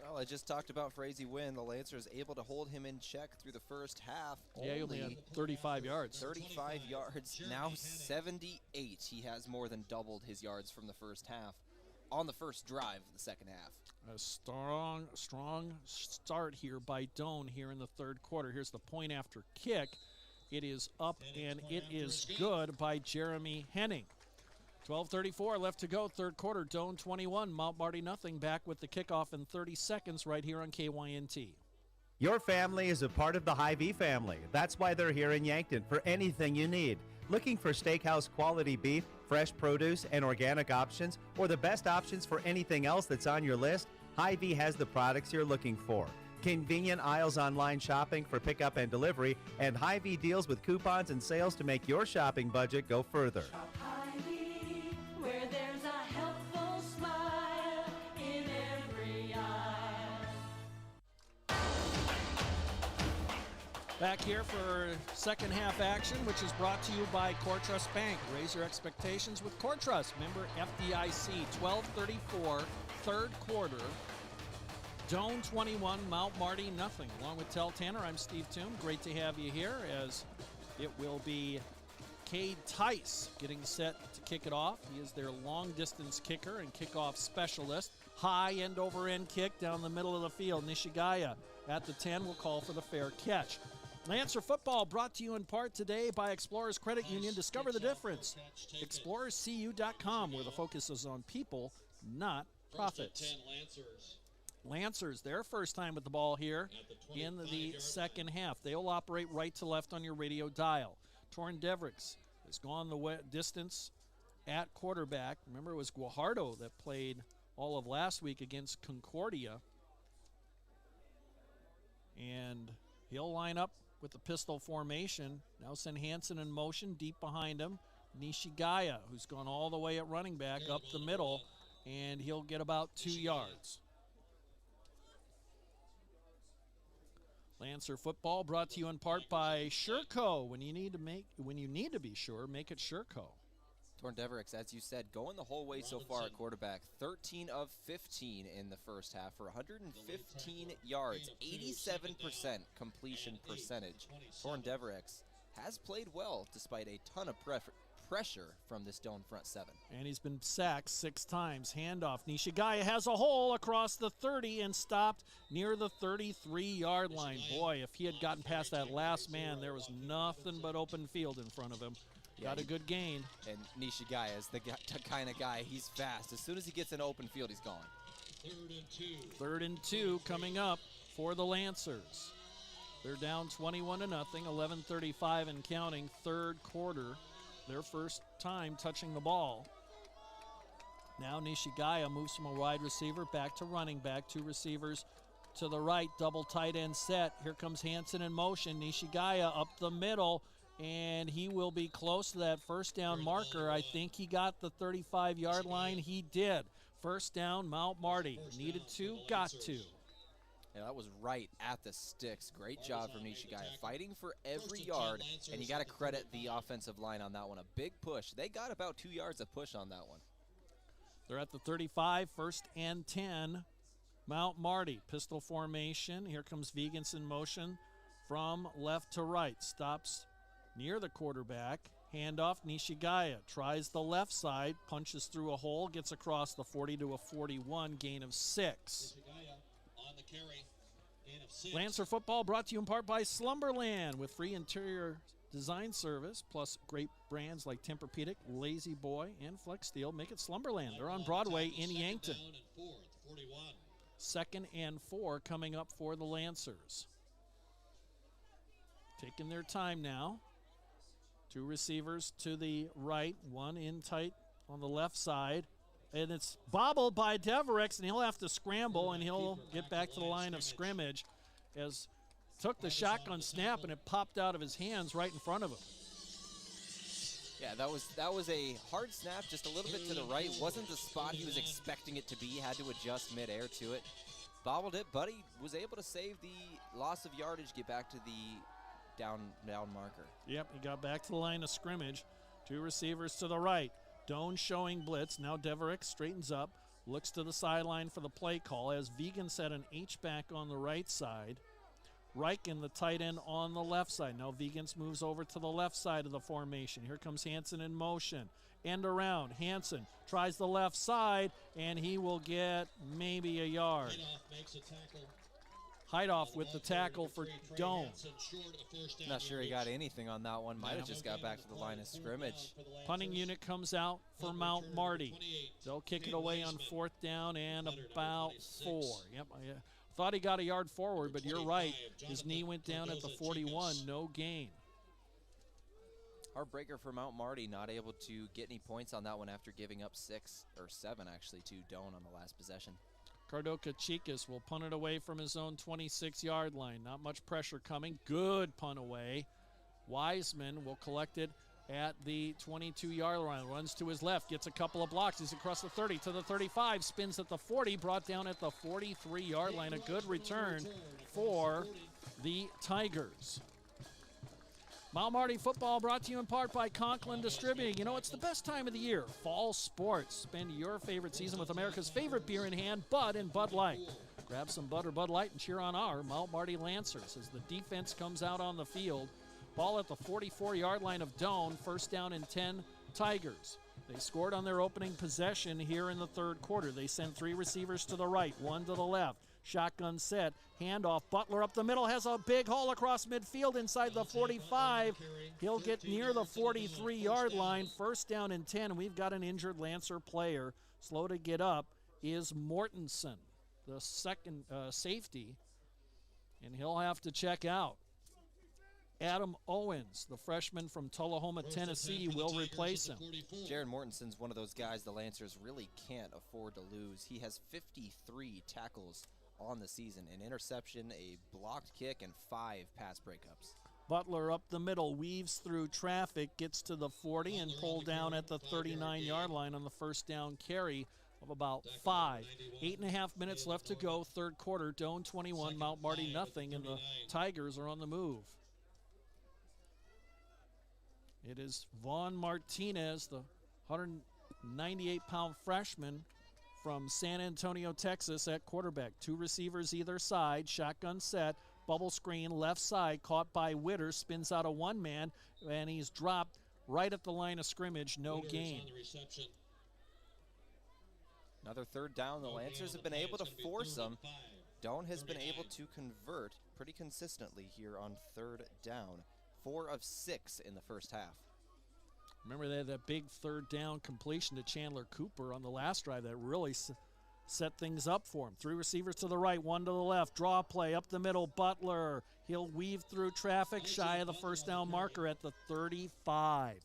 Speaker 2: Well, I just talked about Frazee Wynn. The Lancers able to hold him in check through the first half.
Speaker 1: Yeah, he only had 35 yards.
Speaker 2: 35 yards, now 78. He has more than doubled his yards from the first half on the first drive of the second half.
Speaker 1: A strong start here by Doane here in the 3rd quarter. Here's the point after kick. It is up, and it is good by Jeremy Henning. 12:34 left to go, 3rd quarter. Doane 21, Mount Marty nothing. Back with the kickoff in 30 seconds right here on KYNT.
Speaker 18: Your family is a part of the Hy-Vee family. That's why they're here in Yankton for anything you need. Looking for steakhouse quality beef, fresh produce, and organic options, or the best options for anything else that's on your list? Hy-Vee has the products you're looking for. Convenient aisles online shopping for pickup and delivery, and Hy-Vee deals with coupons and sales to make your shopping budget go further.
Speaker 5: Hy-Vee, where there's a helpful smile in every aisle.
Speaker 1: Back here for second half action, which is brought to you by CoreTrust Bank. Raise your expectations with CoreTrust. Member FDIC. 12:34, 3rd quarter. Doane 21, Mount Marty nothing. Along with Tell Tanner, I'm Steve Toom. Great to have you here, as it will be Cade Tice getting set to kick it off. He is their long-distance kicker and kickoff specialist. High end-over-end kick down the middle of the field. Nishigaya at the 10 will call for the fair catch. Lancer football brought to you in part today by Explorers Credit Union. Discover the difference. ExplorersCU.com, where the focus is on people, not profits. Lancers, their first time with the ball here in the second half. They'll operate right to left on your radio dial. Torn Devricks has gone the distance at quarterback. Remember, it was Guajardo that played all of last week against Concordia. And he'll line up with the pistol formation. Now send Hansen in motion deep behind him. Nishigaya, who's gone all the way at running back up the middle, and he'll get about 2 yards. Lancer football brought to you in part by Sureco. When you need to be sure, make it Sureco.
Speaker 2: Torn Devricks, as you said, going the whole way so far at quarterback. 13 of 15 in the first half for 115 yards, 87% completion percentage. Torn Devricks has played well despite a ton of pressure from this Doane front seven.
Speaker 1: And he's been sacked 6 times. Handoff. Nishigaya has a hole across the 30 and stopped near the 33-yard line. Boy, if he had gotten past that last man, there was nothing but open field in front of him. Got a good gain.
Speaker 2: And Nishigaya is the kind of guy, he's fast. As soon as he gets in open field, he's gone.
Speaker 1: 3rd and 2 coming up for the Lancers. They're down 21-0, 11:35 and counting, 3rd quarter. Their first time touching the ball. Now Nishigaya moves from a wide receiver back to running back. 2 receivers to the right, double tight end set. Here comes Hansen in motion. Nishigaya up the middle, and he will be close to that first down marker. I think he got the 35-yard line. He did. First down, Mount Marty. Needed to, got to.
Speaker 2: Yeah, that was right at the sticks. Great job from Nishigaya, fighting for every yard, and you got to credit the offensive line on that one. A big push. They got about 2 yards of push on that one.
Speaker 1: They're at the 35, 1st and 10. Mount Marty, pistol formation. Here comes Vigans in motion from left to right. Stops near the quarterback. Handoff, Nishigaya tries the left side, punches through a hole, gets across the 40 to a 41, gain of 6. Lancer football brought to you in part by Slumberland with free interior design service, plus great brands like Tempur-Pedic, Lazy Boy, and Flex Steel. Make it Slumberland. They're on Broadway in Yankton. 2nd and 4 coming up for the Lancers. Taking their time now. 2 receivers to the right, 1 in tight on the left side. And it's bobbled by Devricks, and he'll have to scramble, and he'll get back to the line of scrimmage as took the shotgun snap, and it popped out of his hands right in front of him.
Speaker 2: Yeah, that was a hard snap, just a little bit to the right. Wasn't the spot he was expecting it to be. Had to adjust midair to it. Bobbled it, but he was able to save the loss of yardage, get back to the down marker.
Speaker 1: Yep, he got back to the line of scrimmage. 2 receivers to the right. Doane showing blitz. Now Devricks straightens up, looks to the sideline for the play call as Vegan set an H-back on the right side. Reichen, the tight end, on the left side. Now Vegans moves over to the left side of the formation. Here comes Hansen in motion. End around. Hansen tries the left side, and he will get maybe a yard. Heidoff with the tackle for Doane.
Speaker 2: Not sure he got anything on that one. Might have just got back to the line of scrimmage.
Speaker 1: Punting unit comes out for Mount Marty. They'll kick it away on 4th down and about 4. Yep, I thought he got a yard forward, but you're right. His knee went down at the 41. No gain.
Speaker 2: Heartbreaker for Mount Marty, not able to get any points on that one after giving up 6 or 7 actually to Doane on the last possession.
Speaker 1: Cardoca Chicas will punt it away from his own 26-yard line. Not much pressure coming. Good punt away. Wiseman will collect it at the 22-yard line. Runs to his left, gets a couple of blocks. He's across the 30 to the 35, spins at the 40, brought down at the 43-yard line. A good return for the Tigers. Mount Marty football brought to you in part by Conklin Distributing. You know, it's the best time of the year, fall sports. Spend your favorite season with America's favorite beer in hand, Bud and Bud Light. Grab some Bud or Bud Light and cheer on our Mount Marty Lancers as the defense comes out on the field. Ball at the 44-yard line of Doane, 1st down and 10, Tigers. They scored on their opening possession here in the 3rd quarter. They send 3 receivers to the right, 1 to the left. Shotgun set, handoff. Butler up the middle, has a big hole across midfield inside the 45. He'll get near the 43-yard line. 1st down and 10. We've got an injured Lancer player. Slow to get up is Mortensen, the second safety, and he'll have to check out. Adam Owens, the freshman from Tullahoma, Tennessee, will replace him.
Speaker 2: Jaron Mortenson's one of those guys the Lancers really can't afford to lose. He has 53 tackles on the season, an interception, a blocked kick, and 5 pass breakups.
Speaker 1: Butler up the middle, weaves through traffic, gets to the 40, and pulled down at the 39-yard line on the first down carry of about 5. 8.5 minutes left to go, third quarter. Doane 21, Mount Marty nothing, and the Tigers are on the move. It is Vaughn Martinez, the 198-pound freshman from San Antonio, Texas, at quarterback. 2 receivers either side, shotgun set, bubble screen left side, caught by Witters, spins out a one-man, and he's dropped right at the line of scrimmage, no gain.
Speaker 2: Another third down. The Lancers have been able to force them. Doane has been able to convert pretty consistently here on third down. 4 of 6 in the first half.
Speaker 1: Remember, they had that big third down completion to Chandler Cooper on the last drive that really set things up for him. 3 receivers to the right, 1 to the left. Draw play up the middle. Butler. He'll weave through traffic shy of the first down marker at the 35.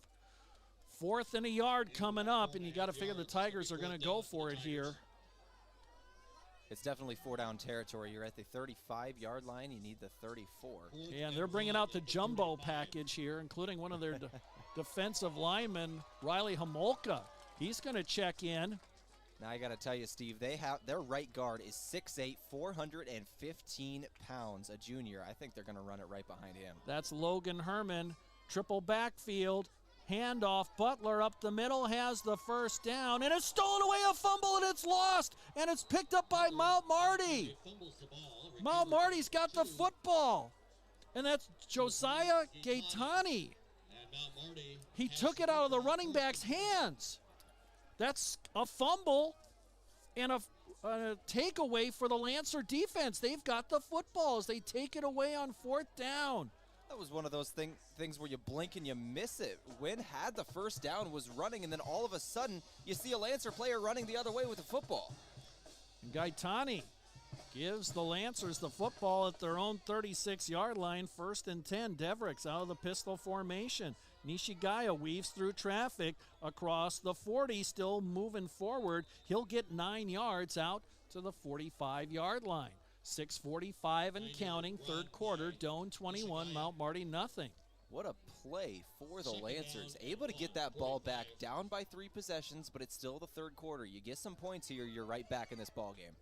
Speaker 1: 4th and a yard coming up, and you got to figure the Tigers are going to go for it here.
Speaker 2: It's definitely 4-down territory. You're at the 35-yard line. You need the 34.
Speaker 1: Yeah, and they're bringing out the jumbo package here, including one of their defensive linemen, Riley Homolka. He's going to check in.
Speaker 2: Now I got to tell you, Steve, their right guard is 6'8", 415 pounds, a junior. I think they're going to run it right behind him.
Speaker 1: That's Logan Herman. Triple backfield. Handoff, Butler up the middle, has the first down, and it's stolen away, a fumble, and it's lost, and it's picked up by Mount Marty. Mount Marty's got the football, and that's Josiah Gaetani. He took it out of the running back's hands. That's a fumble and a takeaway for the Lancer defense. They've got the football as they take it away on 4th down.
Speaker 2: That was one of those things where you blink and you miss it. Wynn had the first down, was running, and then all of a sudden you see a Lancer player running the other way with the football.
Speaker 1: And Gaetani gives the Lancers the football at their own 36-yard line. 1st and 10. Devericks out of the pistol formation. Nishigaya weaves through traffic across the 40, still moving forward. He'll get 9 yards out to the 45-yard line. 6:45 and counting, third quarter. Doane 21, Mount Marty nothing.
Speaker 2: What a play for the Lancers. Able to get that ball back, down by 3 possessions, but it's still the third quarter. You get some points here, you're right back in this ball game.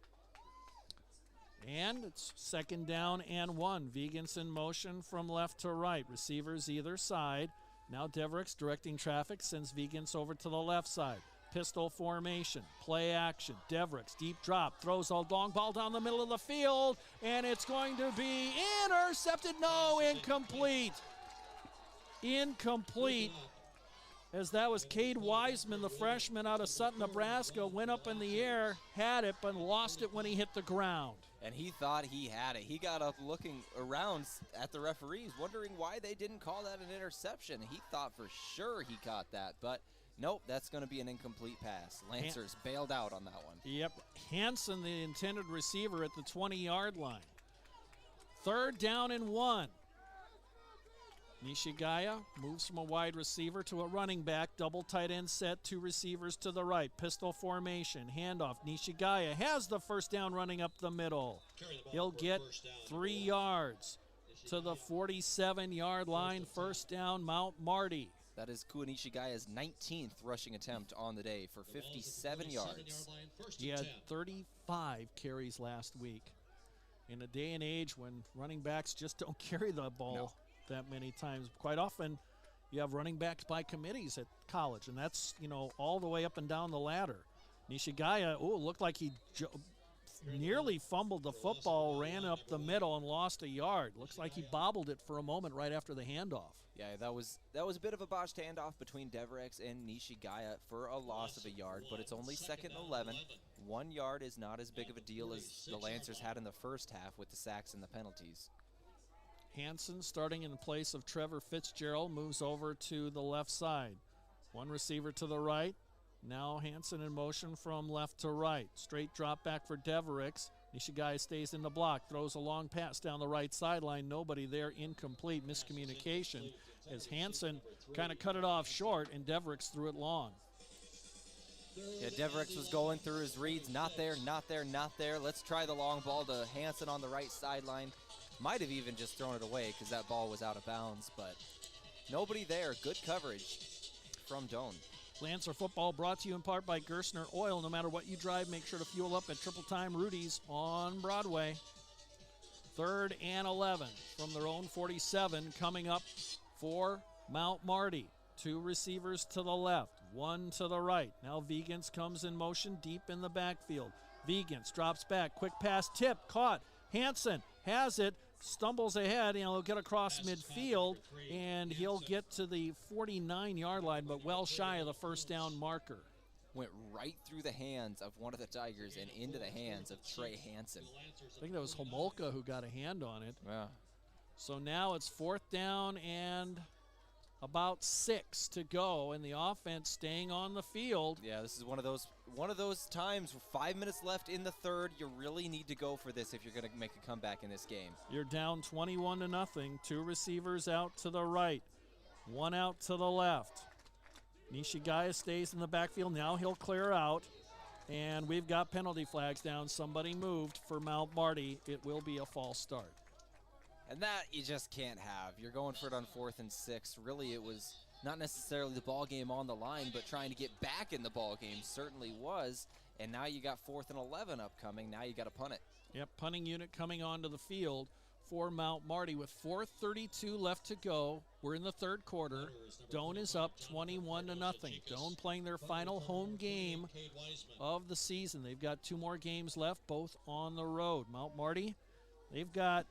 Speaker 1: And it's 2nd down and 1. Vigans in motion from left to right. Receivers either side. Now Devericks directing traffic, sends Vigans over to the left side. Pistol formation, play action. Devericks, deep drop, throws a long ball down the middle of the field, and it's going to be intercepted. No, incomplete. Incomplete, as that was Cade Wiseman, the freshman out of Sutton, Nebraska, went up in the air, had it, but lost it when he hit the ground.
Speaker 2: And he thought he had it. He got up looking around at the referees, wondering why they didn't call that an interception. He thought for sure he caught that, but nope, that's going to be an incomplete pass. Lancers bailed out on that one.
Speaker 1: Yep, Hansen, the intended receiver, at the 20-yard line. 3rd down and 1. Nishigaya moves from a wide receiver to a running back. Double tight end set, 2 receivers to the right. Pistol formation, handoff. Nishigaya has the first down running up the middle. He'll get 3 yards to the 47-yard line. First down, Mount Marty.
Speaker 2: That is Kua Nishigaya's 19th rushing attempt on the day for 57 yards.
Speaker 1: He had 35 carries last week. In a day and age when running backs just don't carry the ball that many times. Quite often, you have running backs by committees at college, and that's, all the way up and down the ladder. Nishigaya, looked like he nearly fumbled the football, ran up the middle, and lost a yard. Looks like he bobbled it for a moment right after the handoff.
Speaker 2: Yeah, that was a bit of a botched handoff between Devericks and Nishigaya for a loss of a yard, but it's only 2nd and 11. 1 yard is not as big of a deal as the Lancers had in the first half with the sacks and the penalties.
Speaker 1: Hansen, starting in place of Trevor Fitzgerald, moves over to the left side. 1 receiver to the right, Now Hansen in motion from left to right. Straight drop back for Deverix. Nishigai stays in the block, throws a long pass down the right sideline. Nobody there, incomplete, miscommunication as Hansen kind of cut it off short and Deverix threw it long.
Speaker 2: Yeah, Deverix was going through his reads. Not there, not there, not there. Let's try the long ball to Hansen on the right sideline. Might have even just thrown it away because that ball was out of bounds, but nobody there. Good coverage from Doane.
Speaker 1: Lancer football brought to you in part by Gerstner Oil. No matter what you drive, make sure to fuel up at Triple Time Rudy's on Broadway. 3rd and 11 from their own 47 coming up for Mount Marty. 2 receivers to the left, 1 to the right. Now Vegans comes in motion deep in the backfield. Vegans drops back, quick pass, tip, caught. Hansen has it, stumbles ahead, and he'll get across midfield, and he'll get to the 49-yard line, but well shy of the first down marker.
Speaker 2: Went right through the hands of one of the Tigers and into the hands of Trey Hansen.
Speaker 1: I think that was Homolka who got a hand on it.
Speaker 2: Yeah.
Speaker 1: So now it's 4th down and about 6 to go, and the offense staying on the field.
Speaker 2: Yeah, this is one of those times, 5 minutes left in the 3rd. You really need to go for this if you're going to make a comeback in this game.
Speaker 1: You're down 21-0. 2 receivers out to the right, 1 out to the left. Nishigaya stays in the backfield. Now he'll clear out, and we've got penalty flags down. Somebody moved for Mount Marty. It will be a false start.
Speaker 2: And that you just can't have. You're going for it on 4th and 6. Really, it was not necessarily the ball game on the line, but trying to get back in the ball game certainly was. And now you got 4th and 11 upcoming. Now you got to punt it.
Speaker 1: Yep, punting unit coming onto the field for Mount Marty with 4:32 left to go. We're in the 3rd quarter. Doane is up 21-0. Doane playing their final home game of the season. They've got 2 more games left, both on the road. Mount Marty, they've got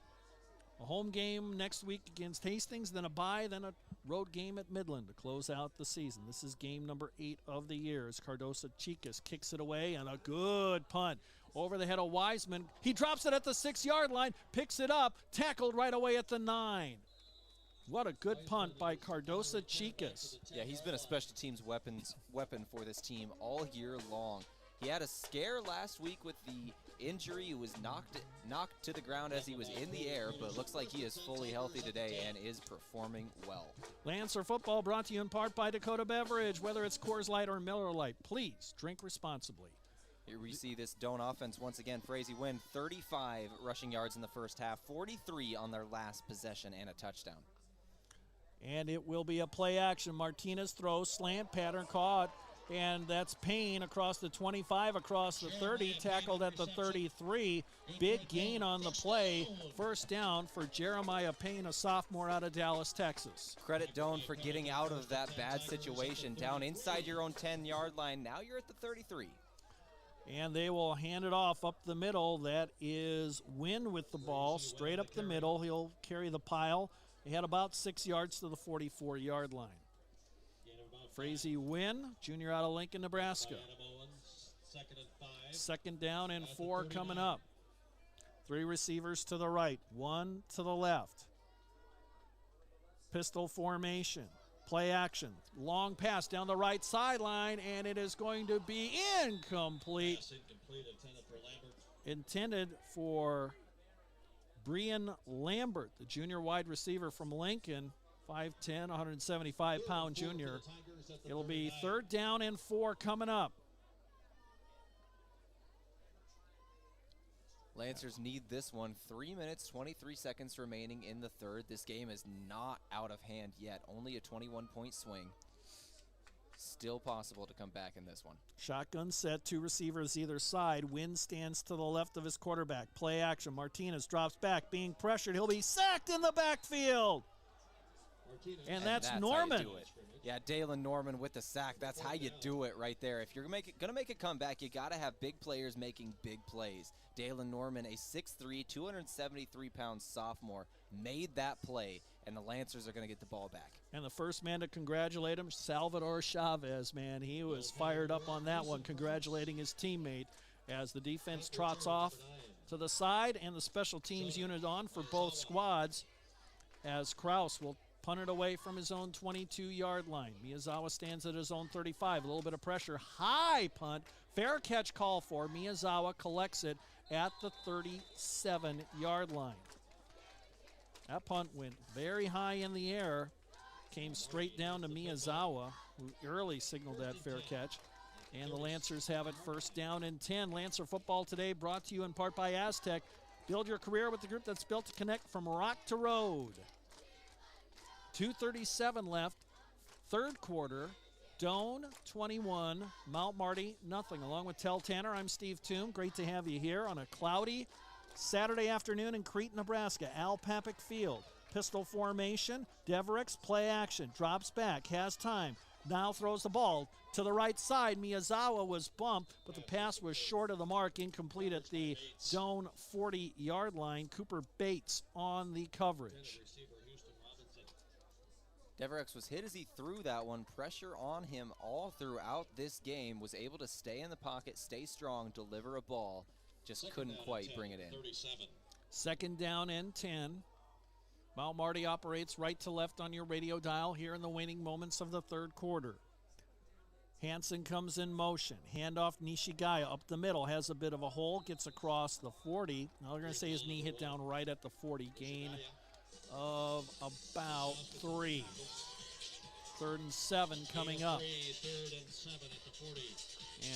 Speaker 1: a home game next week against Hastings, then a bye, then a road game at Midland to close out the season. This is game number 8 of the year as Cardoso Chicas kicks it away, and a good punt over the head of Wiseman. He drops it at the 6-yard line, picks it up, tackled right away at the 9. What a good punt by Cardoso Chicas.
Speaker 2: Yeah, he's been a special teams weapon for this team all year long. He had a scare last week with the injury. He was knocked to the ground as he was in the air, but it looks like he is fully healthy today and is performing well.
Speaker 1: Lancer football brought to you in part by Dakota Beverage. Whether it's Coors Light or Miller Lite, please drink responsibly.
Speaker 2: Here we see this Doane offense once again. Frazee Wynn, 35 rushing yards in the first half, 43 on their last possession, and a touchdown.
Speaker 1: And it will be a play action. Martinez throws, slant pattern caught. And that's Payne across the 25, across the 30, tackled at the 33. Big gain on the play. First down for Jeremiah Payne, a sophomore out of Dallas, Texas.
Speaker 2: Credit Doane for getting out of that bad situation. Down inside your own 10-yard line. Now you're at the 33.
Speaker 1: And they will hand it off up the middle. That is Wynn with the ball, straight up the middle. He'll carry the pile. He had about 6 yards to the 44-yard line. Frazee Wynn, junior out of Lincoln, Nebraska. 2nd down and 4 coming up. 3 receivers to the right, 1 to the left. Pistol formation, play action. Long pass down the right sideline, and it is going to be incomplete. Intended for Brian Lambert, the junior wide receiver from Lincoln. 5'10", 175-pound junior. It'll be 3rd down and 4 coming up.
Speaker 2: Lancers need this one. 3 minutes, 23 seconds remaining in the 3rd. This game is not out of hand yet. Only a 21-point swing. Still possible to come back in this one.
Speaker 1: Shotgun set, 2 receivers either side. Wynn stands to the left of his quarterback. Play action. Martinez drops back, being pressured. He'll be sacked in the backfield. And that's Norman.
Speaker 2: How you do it. Yeah, Dalen Norman with the sack. That's how you do it right there. If you're going to make a comeback, you got to have big players making big plays. Dalen Norman, a 6'3", 273-pound sophomore, made that play, and the Lancers are going to get the ball back.
Speaker 1: And the first man to congratulate him, Salvador Chavez, man. He was fired up on that one, congratulating his teammate as the defense trots off to the side and the special teams unit on for both squads as Kraus will punted away from his own 22-yard line. Miyazawa stands at his own 35. A little bit of pressure. High punt. Fair catch call for. Miyazawa collects it at the 37-yard line. That punt went very high in the air. Came straight down to Miyazawa, who early signaled that fair catch. And the Lancers have it first down and 10. Lancer football today brought to you in part by Aztec. Build your career with the group that's built to connect from rock to road. 2:37 left, third quarter. Doane 21, Mount Marty nothing. Along with Tell Tanner, I'm Steve Toom. Great to have you here on a cloudy Saturday afternoon in Crete, Nebraska. Al Papik Field. Pistol formation. Devereux play action. Drops back. Has time. Now throws the ball to the right side. Miyazawa was bumped, but the pass was short of the mark. Incomplete at the Doane 40-yard line. Cooper Bates on the coverage.
Speaker 2: Devereux was hit as he threw that one. Pressure on him all throughout this game. Was able to stay in the pocket, stay strong, deliver a ball. Just couldn't quite bring it in.
Speaker 1: Second down and 10. Mount Marty operates right to left on your radio dial here in the waning moments of the third quarter. Hansen comes in motion. Handoff Nishigaya up the middle. Has a bit of a hole. Gets across the 40. Now they're going to say his knee hit down right at the 40. Gain of about 3. 3rd and 7 coming up.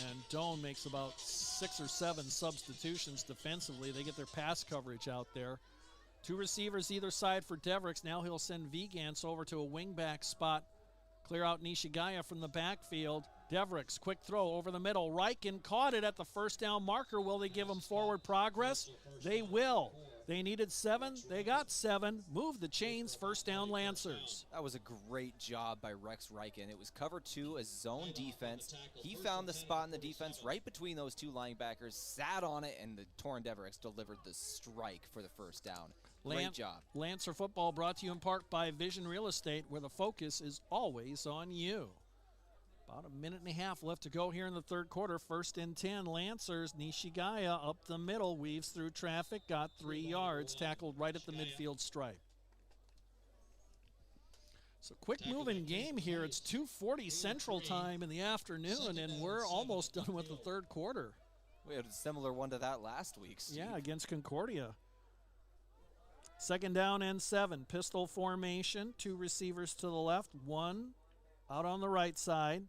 Speaker 1: And Doane makes about 6 or 7 substitutions defensively. They get their pass coverage out there. 2 receivers either side for Devereux. Now he'll send Vigance over to a wingback spot. Clear out Nishigaya from the backfield. Devereux, quick throw over the middle. Riken caught it at the first down marker. Will they give him forward progress? They will. They needed 7. They got 7. Move the chains. First down Lancers.
Speaker 2: That was a great job by Rex Riken. It was cover 2, a zone defense. He found the spot in the defense right between those 2 linebackers, sat on it, and the Torn Devereux delivered the strike for the first down. Great job.
Speaker 1: Lancer football brought to you in part by Vision Real Estate, where the focus is always on you. About a minute and a half left to go here in the third quarter. 1st and 10. Lancers. Nishigaya up the middle, weaves through traffic, got 3 yards, tackled right at the midfield stripe. So quick moving game here. It's 2:40 Central Time in the afternoon, and we're almost done with the third quarter.
Speaker 2: We had a similar one to that last week, Steve.
Speaker 1: Yeah, against Concordia. Second down and 7. Pistol formation. 2 receivers to the left. 1 out on the right side.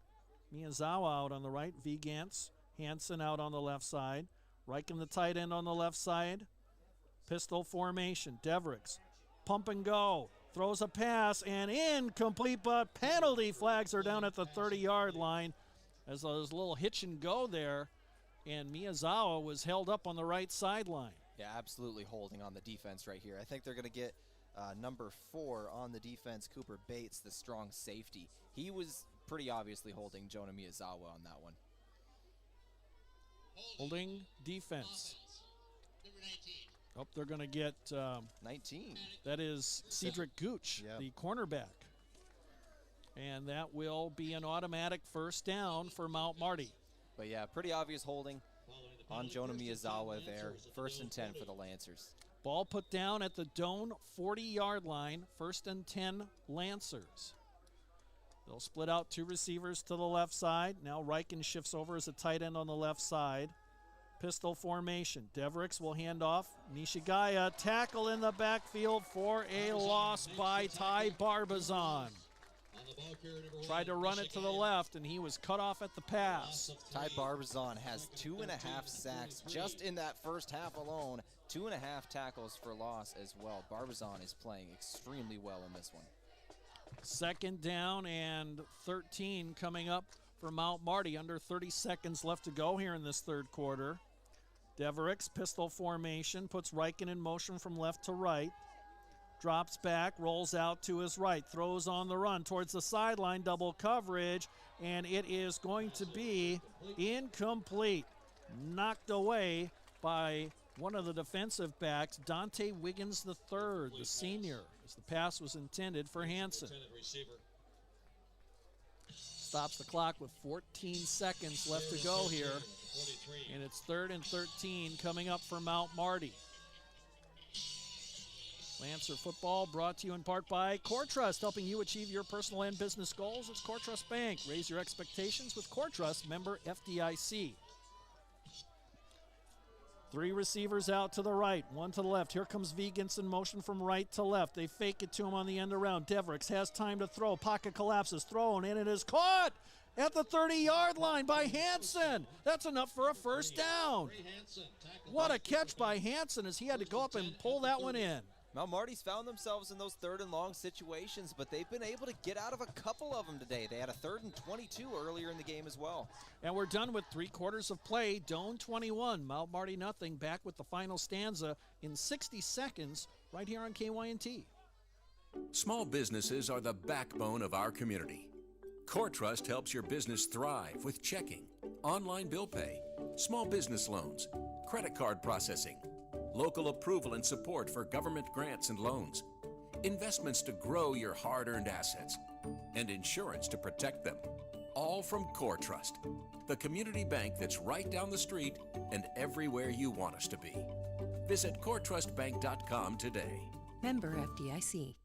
Speaker 1: Miyazawa out on the right. Vigance. Hansen out on the left side. Riken the tight end on the left side. Pistol formation. Devereux. Pump and go. Throws a pass and incomplete, but penalty flags are down at the 30-yard line. As there's a little hitch and go there, and Miyazawa was held up on the right sideline.
Speaker 2: Yeah, absolutely holding on the defense right here. I think they're going to get number 4 on the defense, Cooper Bates, the strong safety. He was pretty obviously holding Jonah Miyazawa on that one.
Speaker 1: Holding defense. Oh, they're going to get
Speaker 2: 19.
Speaker 1: That is Cedric Gooch, the cornerback. And that will be an automatic first down for Mount Marty.
Speaker 2: But yeah, pretty obvious holding on Jonah Miyazawa there. 1st and 10 for the Lancers.
Speaker 1: Ball put down at the Doane 40-yard line. 1st and 10 Lancers. They'll split out 2 receivers to the left side. Now Riken shifts over as a tight end on the left side. Pistol formation. Devereux will hand off. Nishigaya tackle in the backfield for a loss by Ty Barbazon. Tried to run it to the left, and he was cut off at the pass.
Speaker 2: Ty Barbazon has 2.5 sacks just in that first half alone. 2.5 tackles for loss as well. Barbazon is playing extremely well in this one.
Speaker 1: Second down and 13 coming up for Mount Marty. Under 30 seconds left to go here in this third quarter. Devereux, pistol formation, puts Riken in motion from left to right. Drops back, rolls out to his right, throws on the run towards the sideline, double coverage, and it is going to be incomplete. Knocked away by one of the defensive backs, Dante Wiggins III, the senior, as the pass was intended for Hansen. Stops the clock with 14 seconds left to go here, and it's 3rd and 13 coming up for Mount Marty. Lancer football brought to you in part by CoreTrust, helping you achieve your personal and business goals. It's CoreTrust Bank. Raise your expectations with CoreTrust, member FDIC. 3 receivers out to the right, 1 to the left. Here comes Vigans in motion from right to left. They fake it to him on the end around. Devericks has time to throw. Pocket collapses, thrown, and it is caught at the 30-yard line by Hansen. That's enough for a first down. What a catch by Hansen as he had to go up and pull that one in.
Speaker 2: Mount Marty's found themselves in those 3rd and long situations, but they've been able to get out of a couple of them today. They had a 3rd and 22 earlier in the game as well.
Speaker 1: And we're done with 3 quarters of play. Doane 21, Mount Marty nothing. Back with the final stanza in 60 seconds right here on KYNT.
Speaker 6: Small businesses are the backbone of our community. CoreTrust helps your business thrive with checking, online bill pay, small business loans, credit card processing, local approval and support for government grants and loans, investments to grow your hard-earned assets, and insurance to protect them. All from CoreTrust, the community bank that's right down the street and everywhere you want us to be. Visit CoreTrustBank.com today.
Speaker 26: Member FDIC.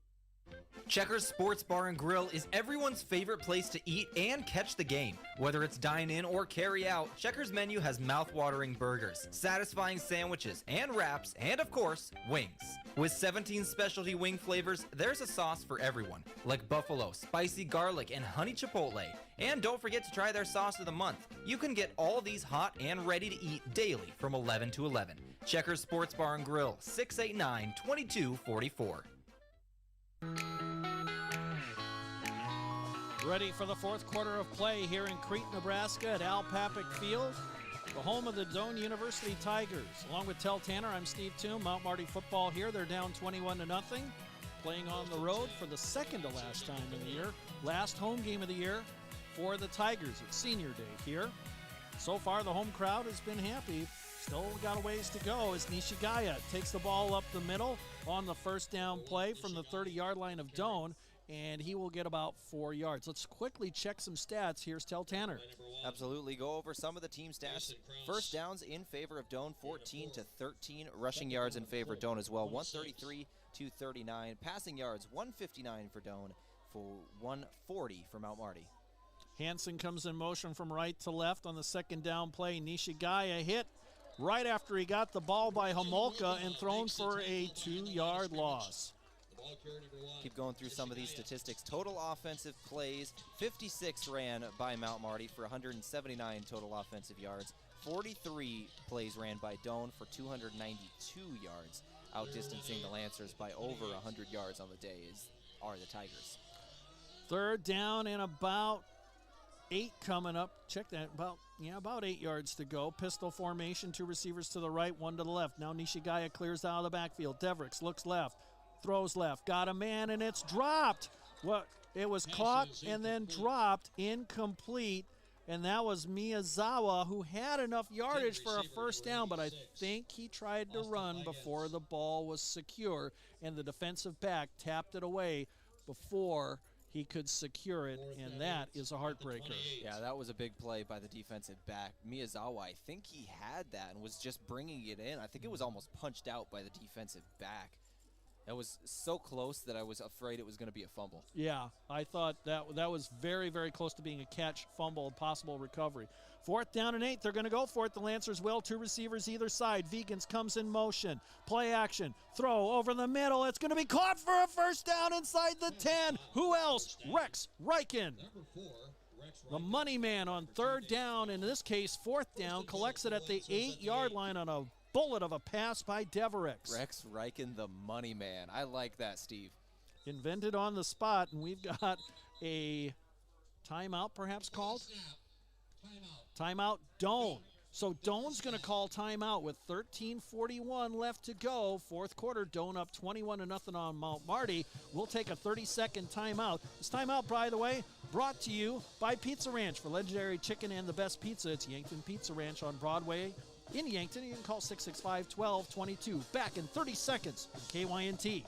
Speaker 19: Checkers Sports Bar and Grill is everyone's favorite place to eat and catch the game. Whether it's dine in or carry out, Checkers menu has mouth-watering burgers, satisfying sandwiches, and wraps, and of course, wings. With 17 specialty wing flavors, there's a sauce for everyone, like buffalo, spicy garlic, and honey chipotle. And don't forget to try their sauce of the month. You can get all these hot and ready to eat daily from 11 to 11. Checkers Sports Bar and Grill, 689-2244.
Speaker 1: Ready for the 4th quarter of play here in Crete, Nebraska at Al Papik Field, the home of the Doane University Tigers. Along with Tel Tanner, I'm Steve Toom. Mount Marty football here. They're down 21-0, playing on the road for the second to last time in the year. Last home game of the year for the Tigers. It's senior day here. So far, the home crowd has been happy. Still got a ways to go as Nishigaya takes the ball up the middle on the first down play from the 30-yard line of Doane, and he will get about 4 yards. Let's quickly check some stats. Here's Tel Tanner.
Speaker 2: Absolutely. Go over some of the team stats. First downs in favor of Doane, 14-13. Rushing yards in favor of Doane as well, 133-39. Passing yards, 159 for Doane, for 140 for Mount Marty.
Speaker 1: Hansen comes in motion from right to left on the second down play. Nishigaya hit right after he got the ball by Homolka and thrown for a 2-yard loss.
Speaker 2: Keep going through some of these statistics. Total offensive plays, 56 ran by Mount Marty for 179 total offensive yards. 43 plays ran by Doane for 292 yards. Outdistancing the Lancers by over 100 yards on the day are the Tigers.
Speaker 1: 3rd down and about 8 coming up. Check that. About 8 yards to go. Pistol formation, 2 receivers to the right, 1 to the left. Now Nishigaya clears out of the backfield. Devericks looks left, throws left, got a man, and it's dropped. It was caught and then dropped, incomplete, and that was Miyazawa, who had enough yardage for a first down, but I think he tried to run before the ball was secure, and the defensive back tapped it away before he could secure it, and that is a heartbreaker.
Speaker 2: Yeah, that was a big play by the defensive back. Miyazawa, I think he had that and was just bringing it in. I think it was almost punched out by the defensive back. That was so close that I was afraid it was going to be a fumble.
Speaker 1: Yeah, I thought that was very, very close to being a catch, fumble, possible recovery. 4th down and 8. They're going to go for it. The Lancers will. 2 receivers either side. Vigans comes in motion. Play action. Throw over the middle. It's going to be caught for a first down inside the 10. Who else? Rex Reichen. The money man on 3rd down. In this case, 4th down. Collects it at the 8-yard line on a bullet of a pass by Devericks.
Speaker 2: Rex Reichen, the money man. I like that, Steve.
Speaker 1: Invented on the spot, and we've got a timeout perhaps called? Timeout Doane. So Doane's going to call timeout with 13:41 left to go. 4th quarter, Doane up 21-0 on Mount Marty. We'll take a 30-second timeout. This timeout, by the way, brought to you by Pizza Ranch. For legendary chicken and the best pizza, it's Yankton Pizza Ranch on Broadway in Yankton. You can call 665-1222. Back in 30 seconds on KYNT.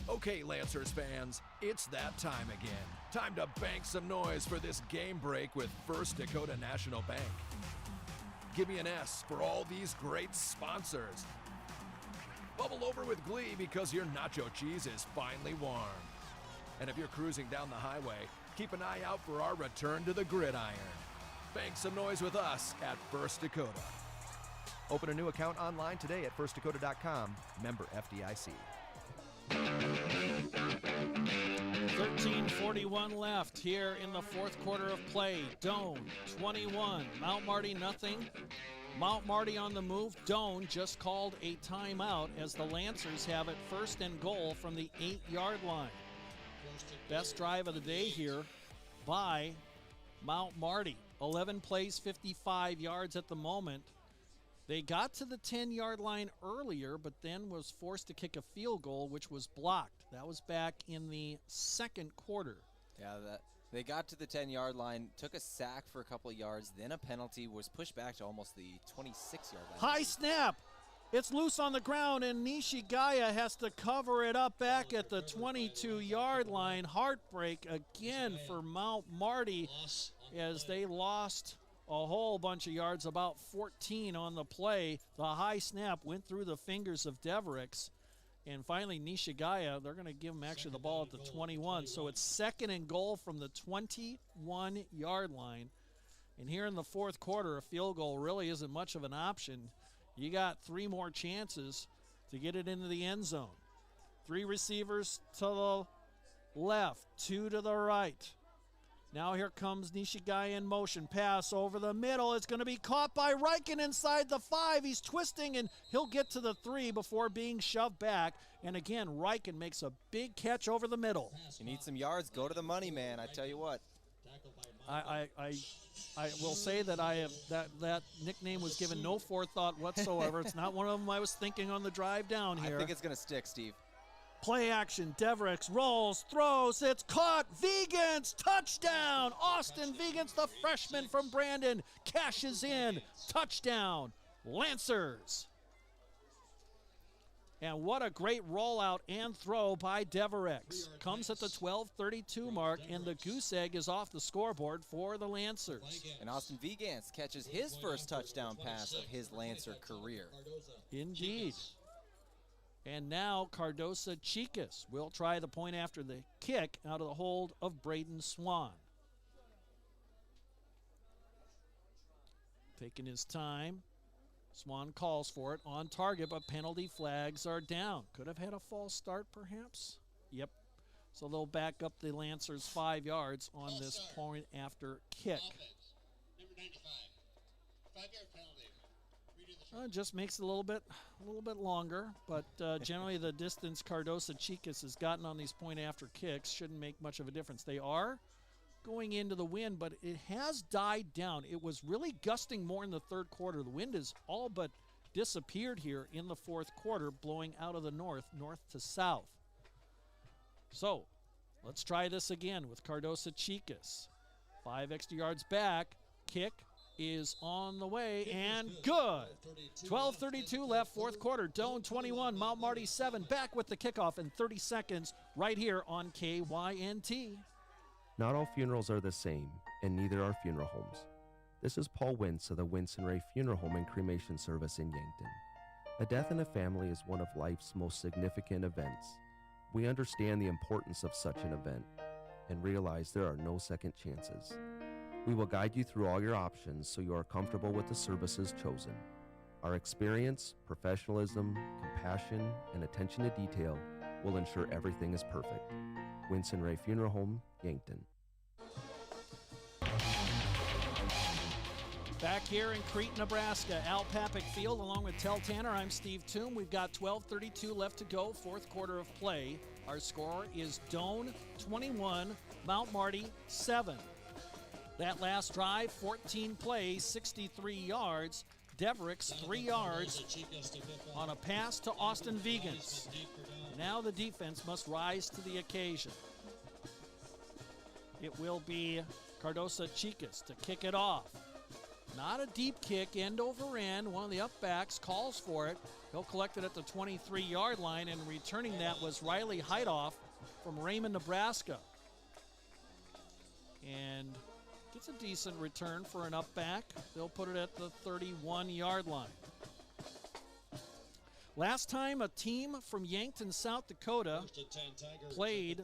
Speaker 9: Okay, Lancers fans, it's that time again. Time to bank some noise for this game break with First Dakota National Bank. Give me an S for all these great sponsors. bubble over with glee because your nacho cheese is finally warm. And if you're cruising down the highway, keep an eye out for our return to the gridiron. Make some noise with us at First Dakota.
Speaker 8: Open a new account online today at firstdakota.com. Member FDIC.
Speaker 1: 13:41 left here in the fourth quarter of play. Doane 21, Mount Marty nothing. Mount Marty on the move. Doane just called a timeout as the Lancers have it first and goal from the 8-yard line. Best drive of the day here by Mount Marty. 11 plays, 55 yards at the moment. They got to the 10-yard line earlier, but then was forced to kick a field goal, which was blocked. That was back in the second quarter.
Speaker 2: Yeah, they got to the 10-yard line, took a sack for a couple of yards, then a penalty, was pushed back to almost the 26-yard line.
Speaker 1: High snap. It's loose on the ground, and Nishigaya has to cover it up back at the 22-yard line. Heartbreak again for Mount Marty as they lost a whole bunch of yards, about 14 on the play. The high snap went through the fingers of Devereux. And finally, Nishigaya, they're going to give him actually the ball at the 21. So it's second and goal from the 21-yard line. And here in the fourth quarter, a field goal really isn't much of an option. You got 3 more chances to get it into the end zone. 3 receivers to the left, 2 to the right. Now here comes Nishigaya in motion. Pass over the middle. It's going to be caught by Riken inside the 5. He's twisting, and he'll get to the 3 before being shoved back. And again, Riken makes a big catch over the middle.
Speaker 2: You need some yards. Go to the money, man. I tell you what.
Speaker 1: I will say that I have that nickname was given no forethought whatsoever. It's not one of them I was thinking on the drive down here.
Speaker 2: I think it's going to stick, Steve.
Speaker 1: Play action. Devereux rolls, throws. It's caught. Vegans, touchdown. Austin Vegans, the freshman from Brandon, cashes in. Touchdown. Lancers. And what a great rollout and throw by Devereux. Comes at the 12:32 mark, and the goose egg is off the scoreboard for the Lancers.
Speaker 2: And Austin Vegans catches his first touchdown pass of his Lancer career.
Speaker 1: Indeed. And now Cardosa Chicas will try the point after the kick out of the hold of Braden Swan. Taking his time. Swan calls for it on target, but penalty flags are down. Could have had a false start, perhaps. Yep. So they'll back up the Lancers 5 yards on this point after kick. Just makes it a little bit longer, but generally the distance Cardosa Chicas has gotten on these point after kicks shouldn't make much of a difference. They are going into the wind, but it has died down. It was really gusting more in the third quarter. The wind has all but disappeared here in the fourth quarter, blowing out of the north to south. So let's try this again with Cardosa Chicas. 5 extra yards back. Kick is on the way, and good. 12:32 left, fourth quarter. Doane 21, Mount Marty 7. Back with the kickoff in 30 seconds right here on KYNT.
Speaker 10: Not all funerals are the same, and neither are funeral homes. This is Paul Wintz of the Wintz & Ray Funeral Home and Cremation Service in Yankton. A death in a family is one of life's most significant events. We understand the importance of such an event and realize there are no second chances. We will guide you through all your options so you are comfortable with the services chosen. Our experience, professionalism, compassion, and attention to detail will ensure everything is perfect. Wintz & Ray Funeral Home, Yankton.
Speaker 1: Back here in Crete, Nebraska, Al Papik Field, along with Tel Tanner, I'm Steve Toom. We've got 12:32 left to go, fourth quarter of play. Our score is Doane 21, Mount Marty 7. That last drive, 14 plays, 63 yards. Devereux 3 yards on a pass to Austin Vegans. Now the defense must rise to the occasion. It will be Cardosa Chicas to kick it off. Not a deep kick, end over end. One of the upbacks calls for it. He'll collect it at the 23-yard line, and returning that was Riley Heidoff from Raymond, Nebraska. And gets a decent return for an upback. They'll put it at the 31-yard line. Last time a team from Yankton, South Dakota played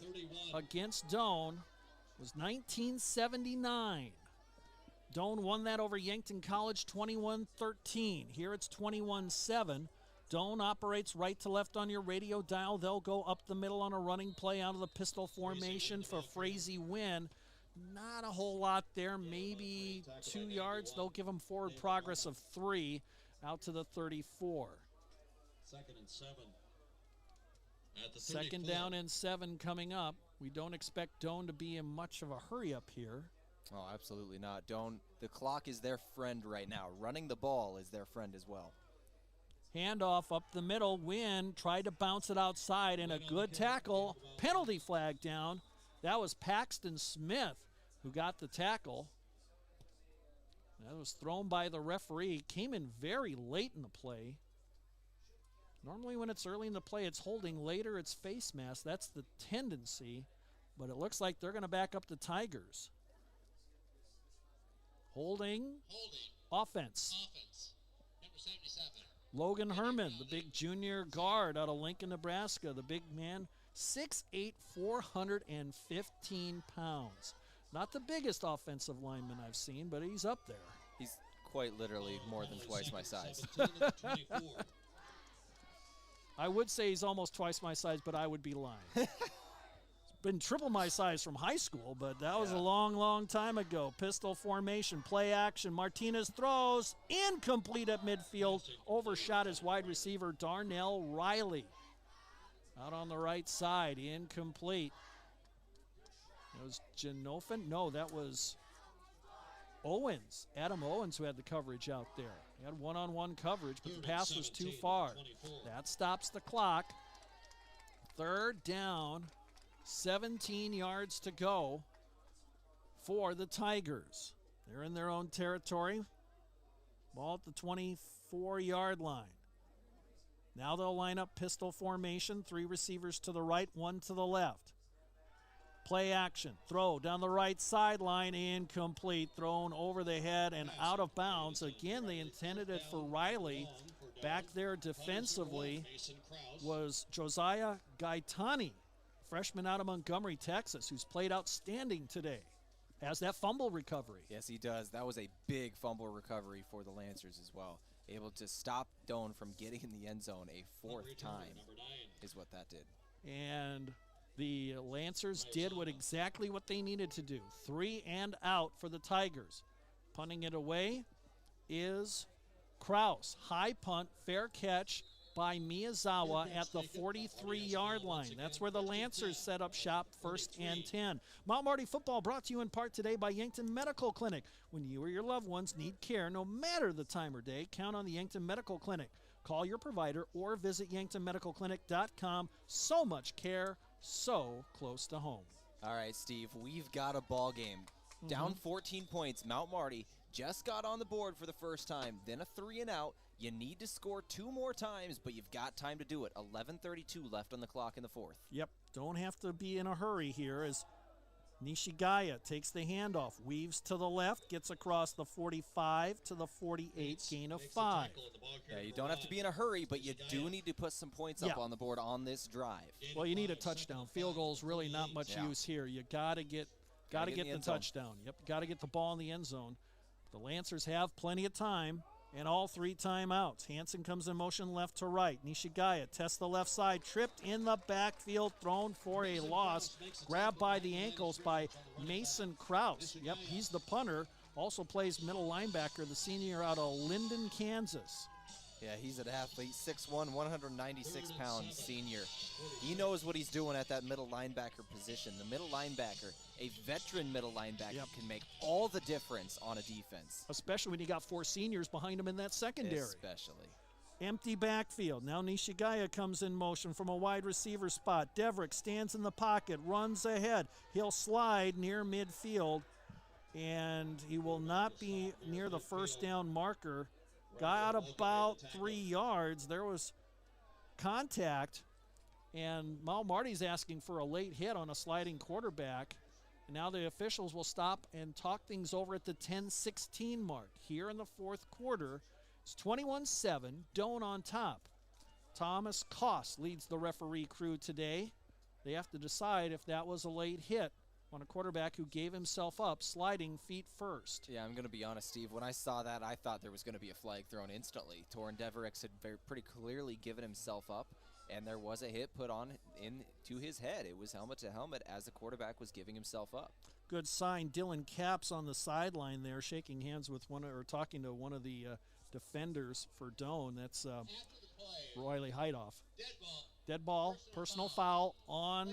Speaker 1: against Doane was 1979. Doane won that over Yankton College 21-13. Here it's 21-7. Doane operates right to left on your radio dial. They'll go up the middle on a running play out of the pistol formation for Frazee Wynn. Not a whole lot there, maybe 2 yards. They'll give them forward progress of 3 out to the 34.
Speaker 13: Second and 7. At the
Speaker 1: Second down and 7 coming up. We don't expect Doane to be in much of a hurry up here.
Speaker 2: Oh, absolutely not. Doane, the clock is their friend right now. Running the ball is their friend as well.
Speaker 1: Handoff up the middle. Wynn tried to bounce it outside, and a good tackle. Penalty flag down. That was Paxton Smith who got the tackle. That was thrown by the referee. Came in very late in the play. Normally when it's early in the play, it's holding. Later, it's face mask. That's the tendency. But it looks like they're going to back up the Tigers. Holding. Offense.
Speaker 13: Number 77.
Speaker 1: Logan Herman, the big junior guard out of Lincoln, Nebraska. The big man, 6'8", 415 pounds. Not the biggest offensive lineman I've seen, but he's up there.
Speaker 2: He's quite literally more than twice my size.
Speaker 1: I would say he's almost twice my size, but I would be lying. He's been triple my size from high school, but that was a long, long time ago. Pistol formation, play action. Martinez throws, incomplete at midfield. Overshot his wide receiver, Darnell Riley. Out on the right side, incomplete. It was Genofin? No, that was Owens, Adam Owens, who had the coverage out there. He had one-on-one coverage, but the pass was too far. That stops the clock. Third down, 17 yards to go for the Tigers. They're in their own territory. Ball at the 24-yard line. Now they'll line up pistol formation, 3 receivers to the right, 1 to the left. Play action, throw down the right sideline, incomplete, thrown over the head and out of bounds. Again, they intended it for Riley. Back there defensively was Josiah Gaetani, freshman out of Montgomery, Texas, who's played outstanding today. Has that fumble recovery.
Speaker 2: Yes, he does. That was a big fumble recovery for the Lancers as well. Able to stop Doane from getting in the end zone a 4th time is what that did.
Speaker 1: And the Lancers did exactly what they needed to do. 3 and out for the Tigers. Punting it away is Kraus. High punt, fair catch by Miyazawa at the 43-yard line. That's where the Lancers set up shop, 1st and 10. Mount Marty football brought to you in part today by Yankton Medical Clinic. When you or your loved ones need care, no matter the time or day, count on the Yankton Medical Clinic. Call your provider or visit yanktonmedicalclinic.com. So much care, so close to home.
Speaker 2: All right, Steve, we've got a ball game. Down 14 points, Mount Marty just got on the board for the first time, then a 3 and out. You need to score 2 more times, but you've got time to do it. 11:32 left on the clock in the 4th.
Speaker 1: Yep, don't have to be in a hurry here as Nishigaya takes the handoff, weaves to the left, gets across the 45 to the 48, gain of 5.
Speaker 2: Yeah, you don't have to be in a hurry, but you do need to put some points up on the board on this drive.
Speaker 1: Well, you need a touchdown. Field goal is really not much use here. You got to get the touchdown. Yep, got to get the ball in the end zone. The Lancers have plenty of time and all 3 timeouts. Hansen comes in motion left to right. Nishigaya tests the left side, tripped in the backfield, thrown for a loss. Grabbed by the ankles by Mason Kraus. Yep, he's the punter. Also plays middle linebacker, the senior out of Linden, Kansas.
Speaker 2: Yeah, he's an athlete, 6'1", 196-pound senior. He knows what he's doing at that middle linebacker position. The middle linebacker, a veteran middle linebacker, can make all the difference on a defense.
Speaker 1: Especially when you got 4 seniors behind him in that secondary.
Speaker 2: Especially.
Speaker 1: Empty backfield. Now Nishigaya comes in motion from a wide receiver spot. Deverick stands in the pocket, runs ahead. He'll slide near midfield, and he will not be near the first down marker. Got about 3 yards. There was contact, and Mount Marty's asking for a late hit on a sliding quarterback. And now the officials will stop and talk things over at the 10-16 mark. Here in the 4th quarter, it's 21-7, Doane on top. Thomas Koss leads the referee crew today. They have to decide if that was a late hit on a quarterback who gave himself up, sliding feet first.
Speaker 2: Yeah, I'm going to be honest, Steve. When I saw that, I thought there was going to be a flag thrown instantly. Torrin Deverix had pretty clearly given himself up, and there was a hit put on into his head. It was helmet to helmet as the quarterback was giving himself up.
Speaker 1: Good sign. Dylan Capps on the sideline there, shaking hands with talking to one of the defenders for Doane. That's Riley Heidoff. Dead ball, personal foul on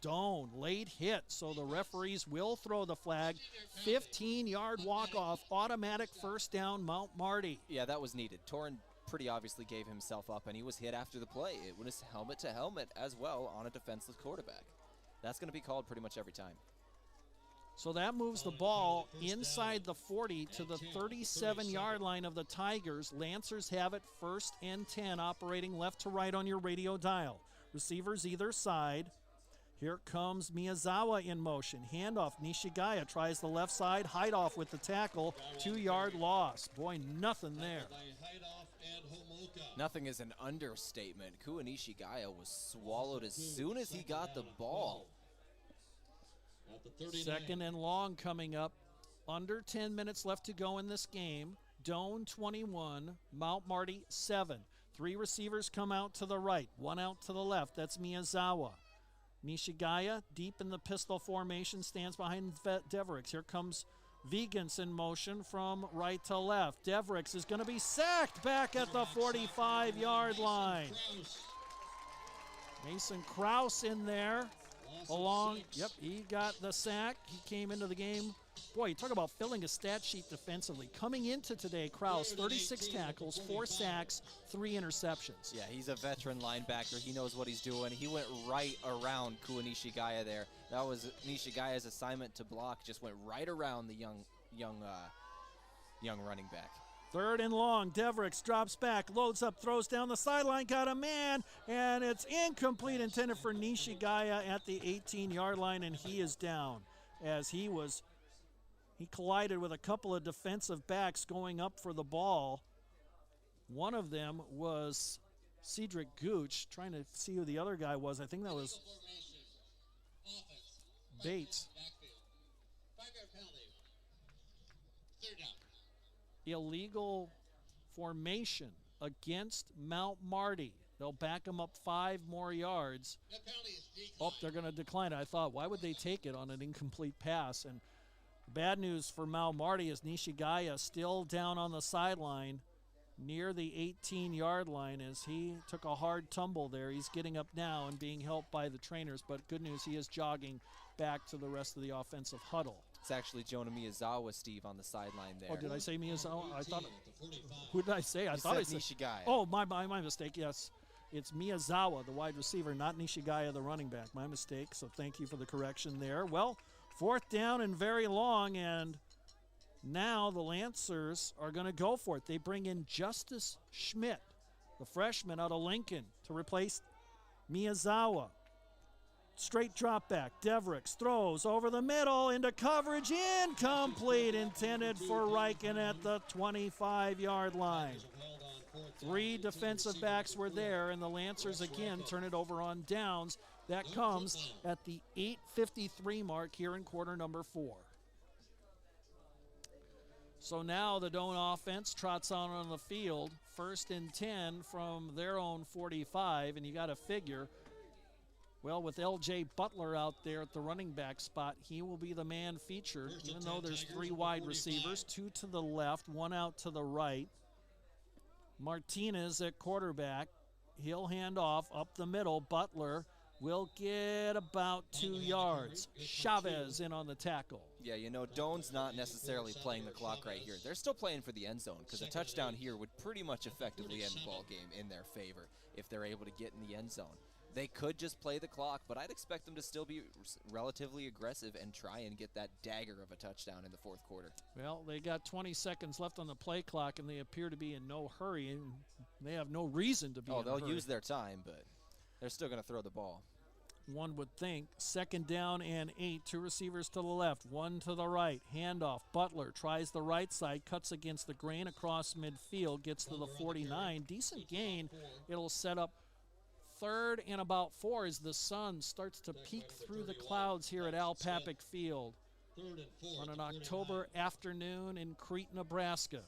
Speaker 1: Doane. Late hit, so the referees will throw the flag. 15-yard walk-off, automatic first down, Mount Marty.
Speaker 2: Yeah, that was needed. Torrin pretty obviously gave himself up, and he was hit after the play. It was helmet to helmet as well on a defenseless quarterback. That's going to be called pretty much every time.
Speaker 1: So that moves the ball inside the 40 to the 37-yard line of the Tigers. Lancers have it 1st and 10, operating left to right on your radio dial. Receivers either side. Here comes Miyazawa in motion. Handoff. Nishigaya tries the left side. Heidoff with the tackle. 2-yard loss. Boy, nothing there.
Speaker 2: Nothing is an understatement. Kua Nishigaya was swallowed as soon as he got the ball.
Speaker 1: 2nd and long coming up. Under 10 minutes left to go in this game. Doane 21, Mount Marty 7. 3 receivers come out to the right, 1 out to the left. That's Miyazawa. Nishigaya, deep in the pistol formation, stands behind Deverix. Here comes Vigans in motion from right to left. Deverix is going to be sacked back at the 45-yard line. Mason Krause in there. He got the sack. He came into the game. Boy, you talk about filling a stat sheet defensively. Coming into today, Krause, 36 tackles, 4 sacks, 3 interceptions.
Speaker 2: Yeah, he's a veteran linebacker. He knows what he's doing. He went right around Kua Nishigaya there. That was Nishigaya's assignment to block. Just went right around the young running back.
Speaker 1: 3rd and long. Deverix drops back, loads up, throws down the sideline, got a man, and it's incomplete, intended for Nishigaya at the 18-yard line, and he is down as he collided with a couple of defensive backs going up for the ball. One of them was Cedric Gooch, trying to see who the other guy was. I think that was Bates. Illegal formation against Mount Marty. They'll back him up 5 more yards. Oh, they're going to decline it. I thought, why would they take it on an incomplete pass? And bad news for Mount Marty is Nishigaya still down on the sideline near the 18-yard line as he took a hard tumble there. He's getting up now and being helped by the trainers, but good news, he is jogging back to the rest of the offensive huddle.
Speaker 2: It's actually Jonah Miyazawa, Steve, on the sideline there.
Speaker 1: Oh, did I say Miyazawa? I thought. Who did I say? I
Speaker 2: You
Speaker 1: thought I
Speaker 2: said
Speaker 1: said
Speaker 2: Nishigaya.
Speaker 1: Oh, my mistake. Yes, it's Miyazawa, the wide receiver, not Nishigaya, the running back. My mistake. So thank you for the correction there. Well, 4th down and very long, and now the Lancers are going to go for it. They bring in Justice Schmidt, the freshman out of Lincoln, to replace Miyazawa. Straight drop back. Deverix throws over the middle into coverage. Incomplete. Intended for Riken at the 25-yard line. 3 defensive backs were there, and the Lancers again turn it over on downs. That comes at the 8:53 mark here in quarter number 4. So now the Doane offense trots on the field. 1st and 10 from their own 45, and you got to figure, well, with L.J. Butler out there at the running back spot, he will be the man featured, even though there's 3 wide receivers, 2 to the left, 1 out to the right. Martinez at quarterback. He'll hand off up the middle. Butler will get about 2 yards. Chavez in on the tackle.
Speaker 2: Yeah, you know, Doane's not necessarily playing the clock right here. They're still playing for the end zone because a touchdown here would pretty much effectively end the ball game in their favor if they're able to get in the end zone. They could just play the clock, but I'd expect them to still be relatively aggressive and try and get that dagger of a touchdown in the 4th quarter.
Speaker 1: Well, they got 20 seconds left on the play clock, and they appear to be in no hurry, and they have no reason to be in a hurry.
Speaker 2: They'll use their time, but they're still going to throw the ball.
Speaker 1: One would think. 2nd down and 8. 2 receivers to the left, 1 to the right. Handoff. Butler tries the right side, cuts against the grain across midfield, gets to the 49. Decent gain. It'll set up 3rd and about 4 as the sun starts to peek through the clouds here at Al Papik Field on an October afternoon in Crete, Nebraska.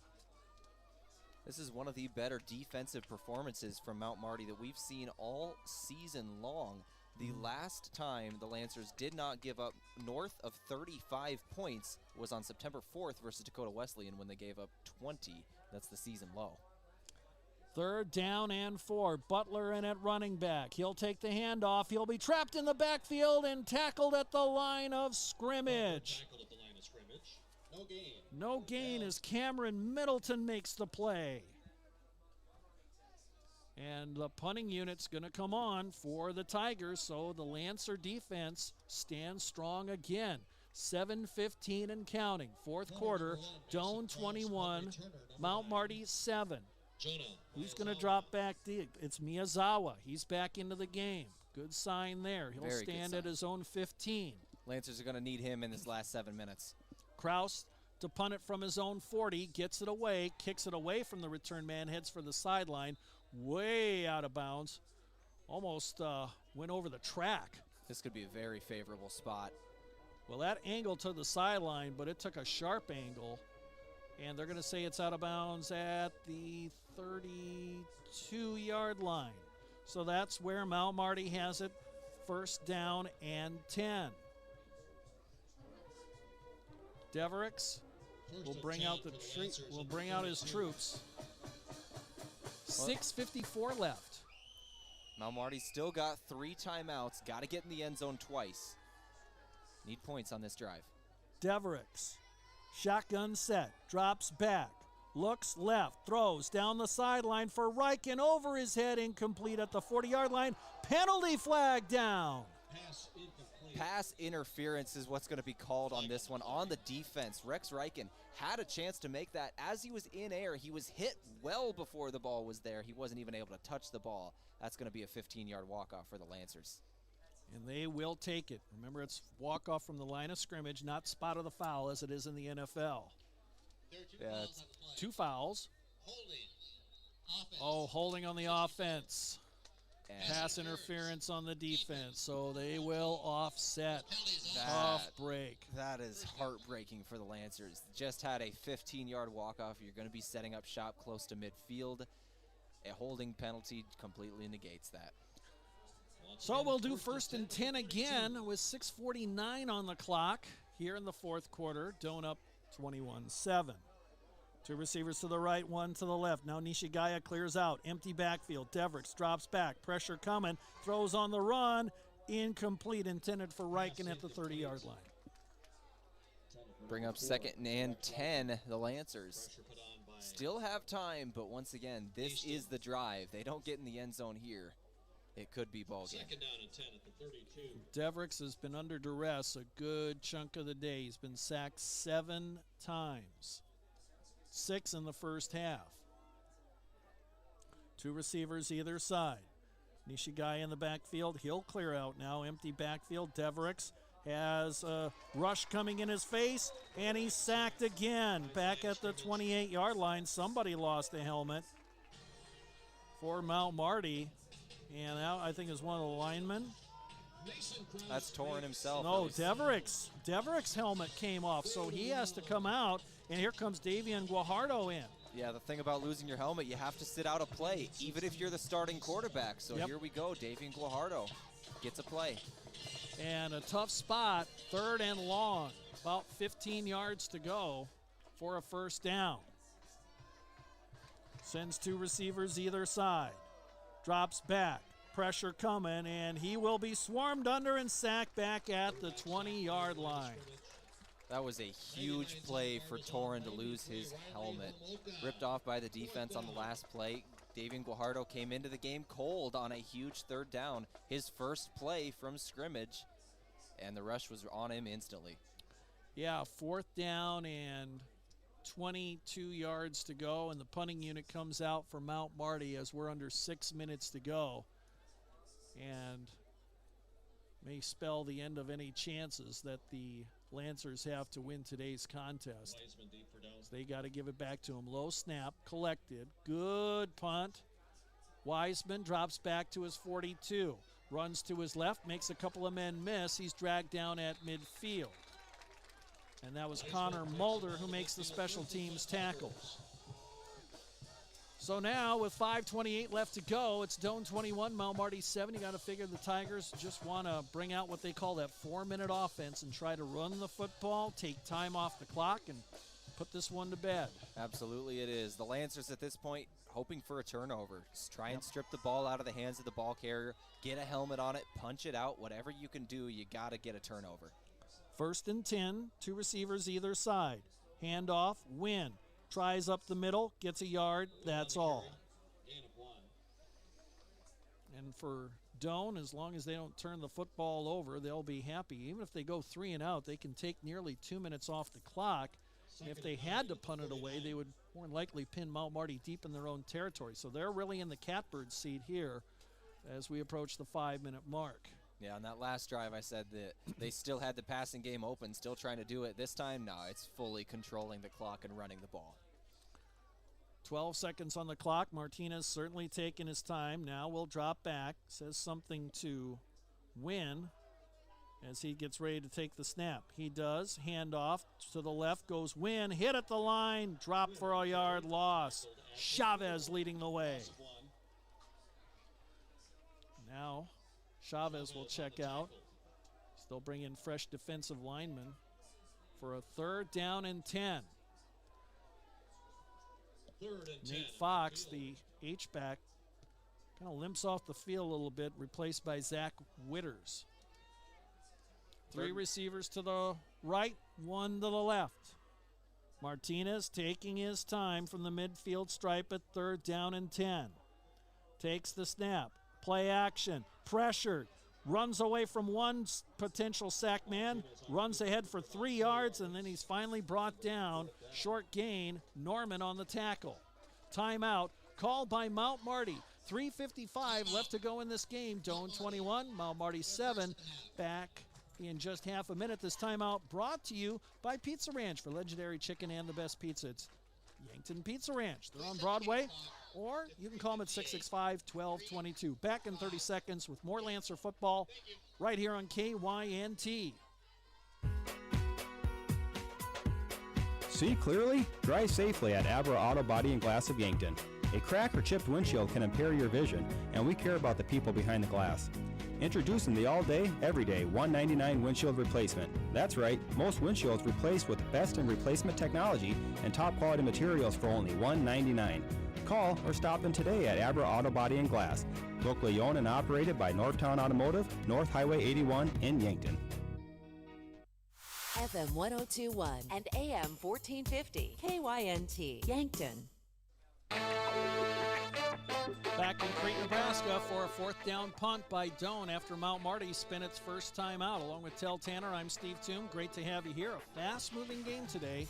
Speaker 2: This is one of the better defensive performances from Mount Marty that we've seen all season long. The last time the Lancers did not give up north of 35 points was on September 4th versus Dakota Wesleyan when they gave up 20. That's the season low.
Speaker 1: 3rd down and 4. Butler in at running back. He'll take the handoff. He'll be trapped in the backfield and tackled at the line of scrimmage. No gain as Cameron Middleton makes the play. And the punting unit's going to come on for the Tigers, so the Lancer defense stands strong again. 7:15 and counting. 4th quarter, Doane 21, Mount Marty 7. Who's going to drop back deep? It's Miyazawa. He's back into the game. Good sign there. He'll
Speaker 2: Very
Speaker 1: stand at his own 15.
Speaker 2: Lancers are going to need him in this last 7 minutes.
Speaker 1: Kraus to punt it from his own 40, gets it away, kicks it away from the return man, heads for the sideline, way out of bounds. Almost went over the track.
Speaker 2: This could be a very favorable spot.
Speaker 1: Well, that angle to the sideline, but it took a sharp angle. And they're going to say it's out of bounds at the 32-yard line. So that's where Mount Marty has it, 1st down and 10. Devericks will bring out his troops. 6:54 left.
Speaker 2: Mount Marty still got 3 timeouts. Got to get in the end zone twice. Need points on this drive.
Speaker 1: Devericks, shotgun set, drops back, looks left, throws down the sideline for Riken, over his head, incomplete at the 40-yard line. Penalty flag down.
Speaker 2: Pass interference is what's going to be called on this one. On the defense, Rex Riken had a chance to make that. As he was in air, he was hit well before the ball was there. He wasn't even able to touch the ball. That's going to be a 15-yard walk-off for the Lancers.
Speaker 1: And they will take it. Remember, it's walk-off from the line of scrimmage, not spot of the foul as it is in the NFL.
Speaker 2: Yeah, it's
Speaker 1: 2 fouls. Holding on the offense. Pass interference on the defense, so they will offset. Off break.
Speaker 2: That is heartbreaking for the Lancers. Just had a 15-yard walk-off. You're going to be setting up shop close to midfield. A holding penalty completely negates that.
Speaker 1: So we'll do 1st and 10 again with 6:49 on the clock here in the 4th quarter. Doane up 21-7. 2 receivers to the right, 1 to the left. Now Nishigaya clears out. Empty backfield. Devericks drops back. Pressure coming. Throws on the run. Incomplete. Intended for Riken at the 30-yard line.
Speaker 2: Bring up 2nd and 10, the Lancers. Still have time, but once again, this is the drive. They don't get in the end zone here. It could be ball game.
Speaker 13: 2nd down and 10 at the 32.
Speaker 1: Devericks has been under duress a good chunk of the day. He's been sacked 7 times. 6 in the first half. 2 receivers either side. Nishigaya in the backfield. He'll clear out now. Empty backfield. Devericks has a rush coming in his face, and he's sacked again. Back at the 28-yard line. Somebody lost a helmet for Mount Marty, and that, I think, is one of the linemen.
Speaker 2: That's Torrin himself.
Speaker 1: No, Devericks. Devericks' helmet came off, so he has to come out, and here comes Davian Guajardo in.
Speaker 2: Yeah, the thing about losing your helmet, you have to sit out a play, even if you're the starting quarterback. So Here we go. Davian Guajardo gets a play.
Speaker 1: And a tough spot, 3rd and long. About 15 yards to go for a 1st down. Sends 2 receivers either side. Drops back. Pressure coming, and he will be swarmed under and sacked back at the 20-yard line.
Speaker 2: That was a huge play for Torrin to lose his helmet. Ripped off by the defense on the last play. Davian Guajardo came into the game cold on a huge 3rd down. His first play from scrimmage, and the rush was on him instantly.
Speaker 1: Yeah, 4th down and 22 yards to go, and the punting unit comes out for Mount Marty as we're under 6 minutes to go. And may spell the end of any chances that the Lancers have to win today's contest. They got to give it back to him. Low snap, collected, good punt. Wiseman drops back to his 42. Runs to his left, makes a couple of men miss. He's dragged down at midfield. And that was Connor Mulder who makes the special teams tackle. So now with 5:28 left to go, it's Doane 21, Mount Marty 7. You got to figure the Tigers just want to bring out what they call that 4-minute offense and try to run the football, take time off the clock, and put this one to bed.
Speaker 2: Absolutely it is. The Lancers at this point hoping for a turnover. Just try and strip the ball out of the hands of the ball carrier, get a helmet on it, punch it out. Whatever you can do, you got to get a turnover.
Speaker 1: 1st and 10, 2 receivers either side. Handoff, Wynn. Tries up the middle, gets a yard, that's all. And for Doane, as long as they don't turn the football over, they'll be happy. Even if they go 3 and out, they can take nearly 2 minutes off the clock. And if they had to punt it away, they would more than likely pin Mount Marty deep in their own territory. So they're really in the catbird seat here as we approach the 5-minute mark.
Speaker 2: Yeah, on that last drive, I said that they still had the passing game open, still trying to do it. This time, no, it's fully controlling the clock and running the ball.
Speaker 1: 12 seconds on the clock. Martinez certainly taking his time. Now we'll drop back. Says something to Wynn as he gets ready to take the snap. He does. Handoff to the left goes Wynn. Hit at the line. Drop for a yard loss. Chavez leading the way. Now Chavez will check out. Still bring in fresh defensive linemen for a 3rd down and 10. Nate Fox, the H-back, kind of limps off the field a little bit, replaced by Zach Witters. 3 receivers to the right, 1 to the left. Martinez taking his time from the midfield stripe at 3rd down and 10. Takes the snap. Play action. Pressured. Runs away from one potential sack man. Runs ahead for 3 yards, and then he's finally brought down. Short gain. Norman on the tackle. Timeout called by Mount Marty. 3:55 left to go in this game. Doane 21, Mount Marty 7. Back in just half a minute. This timeout brought to you by Pizza Ranch for legendary chicken and the best pizza. It's Yankton Pizza Ranch. They're on Broadway, or you can call them at 665-1222. Back in 30 seconds with more Lancer football right here on KYNT.
Speaker 7: See clearly? Drive safely at Abra Auto Body and Glass of Yankton. A cracked or chipped windshield can impair your vision, and we care about the people behind the glass. Introducing the all-day, everyday $199 windshield replacement. That's right, most windshields replaced with best in replacement technology and top quality materials for only $199. Call or stop in today at Abra Auto Body and Glass, locally owned and operated by Northtown Automotive, North Highway 81 in Yankton.
Speaker 14: FM 1021 and AM 1450, KYNT, Yankton.
Speaker 1: Back in Crete, Nebraska for a 4th down punt by Doane after Mount Marty spent its first time out. Along with Tel Tanner, I'm Steve Toom. Great to have you here. A fast-moving game today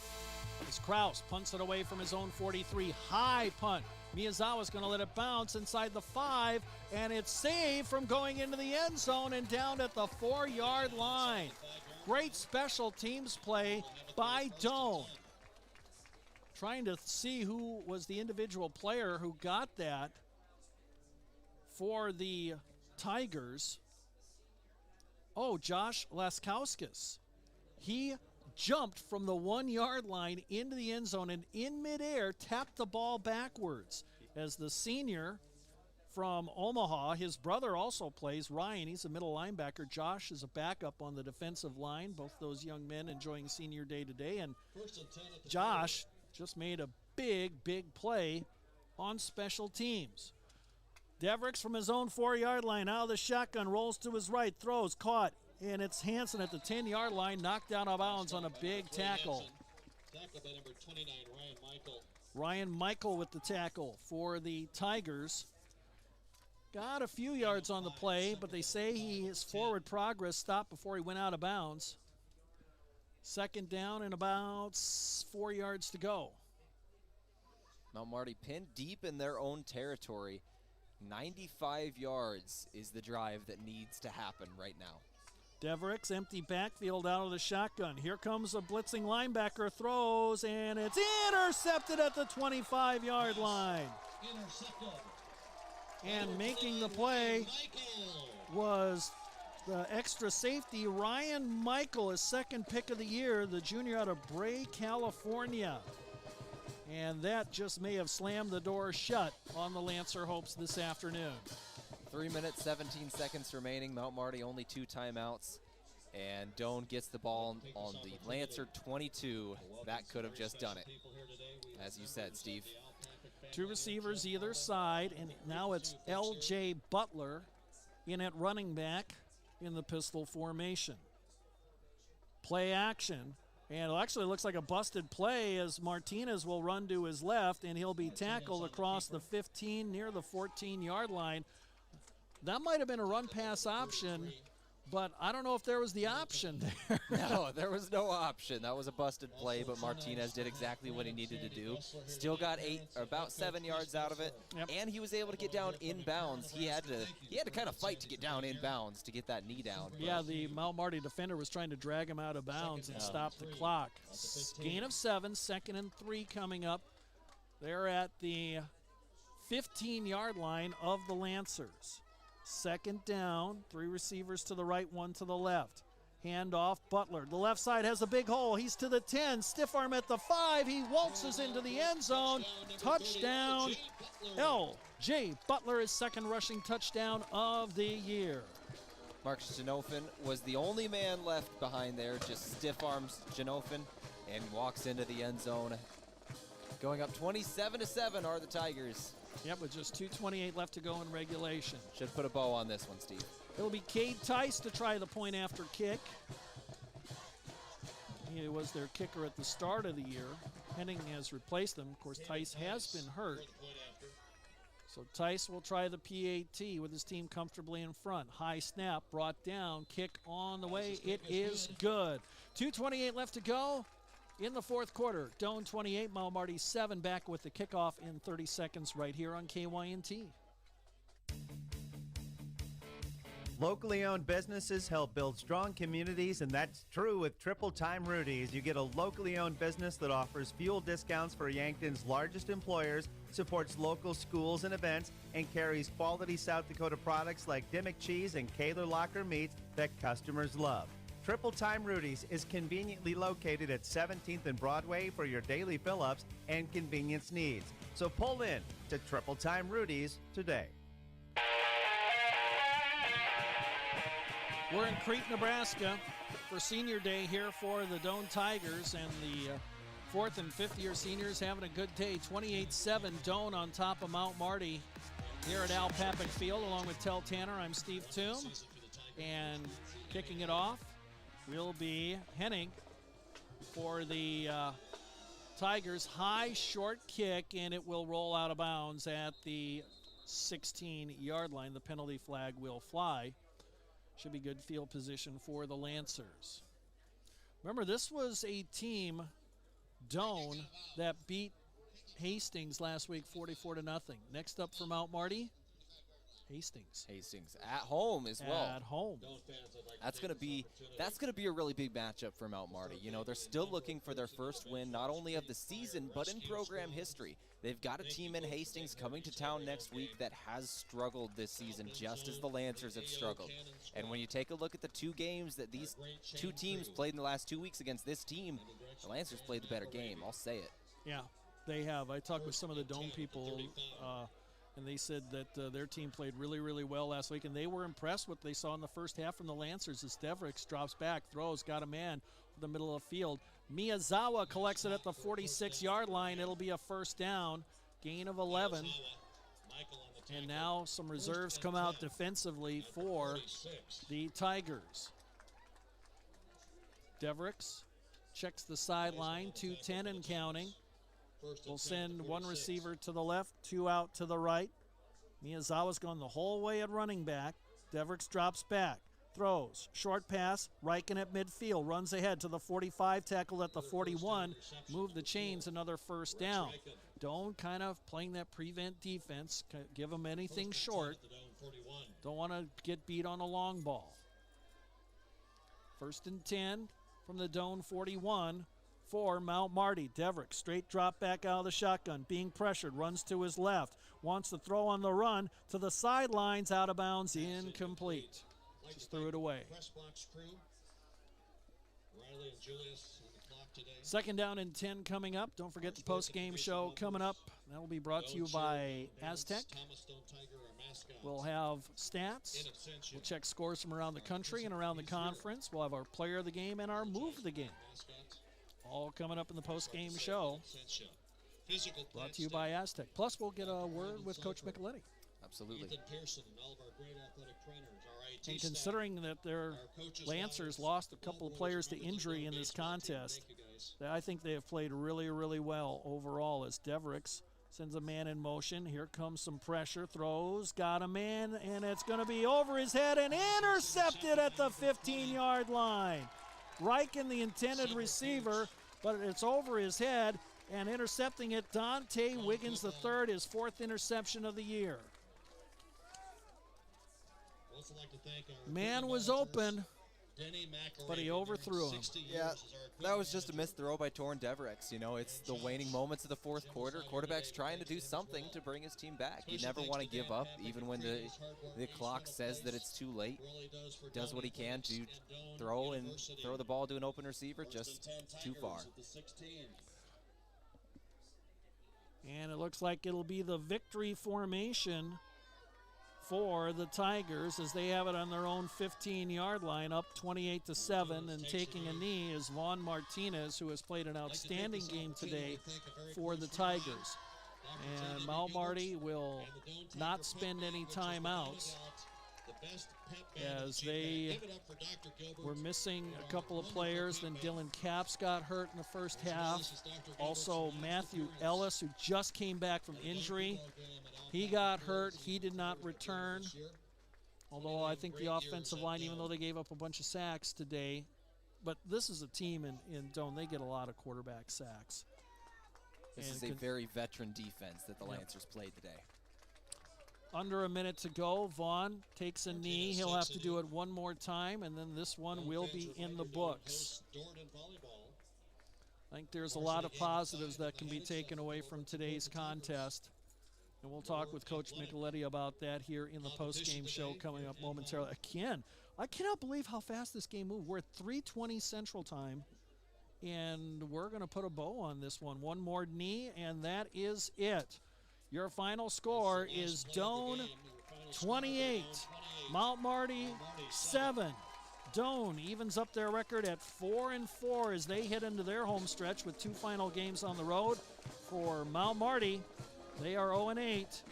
Speaker 1: as Kraus punts it away from his own 43. High punt. Miyazawa's going to let it bounce inside the 5, and it's saved from going into the end zone and down at the 4-yard line. Great special teams play by Doane. Trying to see who was the individual player who got that for the Tigers. Oh, Josh Laskowskis. He jumped from the 1-yard line into the end zone and in midair tapped the ball backwards. As the senior from Omaha, his brother also plays, Ryan. He's a middle linebacker. Josh is a backup on the defensive line. Both those young men enjoying senior day today. And Josh just made a big play on special teams. Devericks from his own 4-yard line out of the shotgun, rolls to his right, throws, caught, and it's Hansen at the 10-yard line, knocked out of bounds on a big tackle.
Speaker 13: Tackled by number 29, Ryan Michael.
Speaker 1: Ryan Michael with the tackle for the Tigers. Got a few yards on the play, but they say his forward progress stopped before he went out of bounds. 2nd down and about 4 yards to go.
Speaker 2: Mount Marty pinned deep in their own territory. 95 yards is the drive that needs to happen right now.
Speaker 1: Devericks, empty backfield out of the shotgun. Here comes a blitzing linebacker, throws, and it's intercepted at the 25-yard line.
Speaker 13: Intercepted.
Speaker 1: And making the play was the extra safety, Ryan Michael, his second pick of the year, the junior out of Bray, California. And that just may have slammed the door shut on the Lancer hopes this afternoon.
Speaker 2: 3 minutes, 17 seconds remaining. Mount Marty only 2 timeouts. And Doane gets the ball on the Lancer 22. That could have just done it, as you said, Steve.
Speaker 1: 2 receivers either side, and now it's L.J. Butler in at running back in the pistol formation. Play action, and it actually looks like a busted play as Martinez will run to his left, and he'll be tackled across the 15 near the 14-yard line. That might have been a run-pass option, but I don't know if there was the option there.
Speaker 2: No, there was no option. That was a busted play, but Martinez did exactly what he needed to do. Still got about 7 yards out of it, and he was able to get down inbounds. He had to kind of fight to get down inbounds to get that knee down.
Speaker 1: Yeah, the Mount Marty defender was trying to drag him out of bounds and stop the clock. Gain of 7, 2nd and 3 coming up. They're at the 15-yard line of the Lancers. 2nd down, 3 receivers to the right, 1 to the left. Handoff, Butler. The left side has a big hole. He's to the 10, stiff arm at the 5. He waltzes into the end zone. Touchdown, L.J. Butler, his 2nd rushing touchdown of the year.
Speaker 2: Marcus Genofin was the only man left behind there, just stiff arms Genofin and walks into the end zone. Going up 27-7 are the Tigers.
Speaker 1: Yep, with just 2:28 left to go in regulation.
Speaker 2: Should put a bow on this one, Steve.
Speaker 1: It'll be Cade Tice to try the point after kick. He was their kicker at the start of the year. Henning has replaced him. Of course, Tice has been hurt. So Tice will try the PAT with his team comfortably in front. High snap, brought down, kick on the way. It is good. 2:28 left to go in the 4th quarter. Doane 28, Mount Marty 7. Back with the kickoff in 30 seconds right here on KYNT.
Speaker 18: Locally owned businesses help build strong communities, and that's true with Triple Time Rudy's. You get a locally owned business that offers fuel discounts for Yankton's largest employers, supports local schools and events, and carries quality South Dakota products like Dimmick cheese and Kaler Locker meats that customers love. Triple Time Rudy's is conveniently located at 17th and Broadway for your daily fill-ups and convenience needs. So pull in to Triple Time Rudy's today.
Speaker 1: We're in Crete, Nebraska for Senior Day here for the Doane Tigers, and the 4th and 5th year seniors having a good day. 28-7 Doane on top of Mount Marty here at Al Papik Field. Along with Tel Tanner, I'm Steve Toom, and kicking it off will be Henning for the Tigers. High short kick, and it will roll out of bounds at the 16-yard line. The penalty flag will fly. Should be good field position for the Lancers. Remember, this was a team, Doane, that beat Hastings last week 44-0. Next up for Mount Marty, Hastings.
Speaker 2: Hastings at home as well.
Speaker 1: At home.
Speaker 2: That's gonna be a really big matchup for Mount Marty. You know, they're still looking for their first win, not only of the season, but in program history. They've got a team in Hastings coming to town next week that has struggled this season, just as the Lancers have struggled. And when you take a look at the 2 games that these 2 teams played in the last 2 weeks against this team, the Lancers played the better game. I'll say it.
Speaker 1: Yeah, they have. I talked with some of the Doane people, and they said that their team played really, really well last week, and they were impressed with what they saw in the first half from the Lancers as Devricks drops back, throws, got a man in the middle of the field. Miyazawa collects it at the 46-yard line. It'll be a first down, gain of 11. And now some reserves come out defensively for the Tigers. Devricks checks the sideline, 2:10 and counting. We'll send 1 receiver to the left, 2 out to the right. Miyazawa's gone the whole way at running back. Devricks drops back, throws, short pass, Riken at midfield, runs ahead to the 45, tackled at the 41, move the chains, another first down. Doane kind of playing that prevent defense, give them anything short. Don't want to get beat on a long ball. 1st and 10 from the Doane 41. for Mount Marty. Deverick, straight drop back out of the shotgun, being pressured, runs to his left, wants to throw on the run to the sidelines, out of bounds, incomplete. Just threw it away.
Speaker 13: Riley and Julius on the clock today.
Speaker 1: Second down and 10 coming up. Don't forget the post-game show coming up. That will be brought to you by Aztec. We'll have stats. We'll check scores from around the country and around the conference. We'll have our player of the game and our move of the game. All coming up in the post-game show. Brought to you by Aztec. Plus, we'll get a word with Coach Micheletti.
Speaker 2: Absolutely.
Speaker 13: Ethan Pearson and all of our great athletic trainers. Our IT
Speaker 1: And considering that their Lancers lost a couple of players to injury in this contest, I think they have played really, really well overall as Devericks sends a man in motion. Here comes some pressure, throws, got a man, and it's going to be over his head and intercepted at the 15-yard line. Reichen, the intended receiver, but it's over his head, and intercepting it, Dante Wiggins III, his fourth interception of the year. Man was open, but he overthrew him.
Speaker 2: Yeah, that was just a missed throw by Torrin Devericks. You know, it's the waning moments of the fourth quarter. Quarterback's trying to do something to bring his team back. You never want to give up, even when the clock says that it's too late. Does what he can to throw the ball to an open receiver, just too far.
Speaker 1: And it looks like it'll be the victory formation for the Tigers as they have it on their own 15-yard line, up 28-7, and taking a knee is Vaughn Martinez, who has played an outstanding game today for the Tigers. And Mount Marty will not spend any timeouts as they were missing a couple of players. Then Dylan Capps got hurt in the first half. Also Matthew Ellis, who just came back from injury. He got hurt. He did not return. Although I think the offensive line, even though they gave up a bunch of sacks today, but this is a team in Doane, they get a lot of quarterback sacks.
Speaker 2: This is a very veteran defense that the Lancers played today.
Speaker 1: Under a minute to go. Vaughn takes a knee. He'll have to do it one more time, and then this one will be in the books. I think there's a lot of positives that can be taken away from today's contest. And we'll talk with Coach Micheletti about that here in the post-game show coming up momentarily. Again, I cannot believe how fast this game moved. We're at 3:20 Central Time, and we're going to put a bow on this one. One more knee, and that is it. Your final score is Doane 28, Mount Marty 7. Doane evens up their record at 4-4 as they head into their home stretch with two final games on the road. For Mount Marty, they are 0-8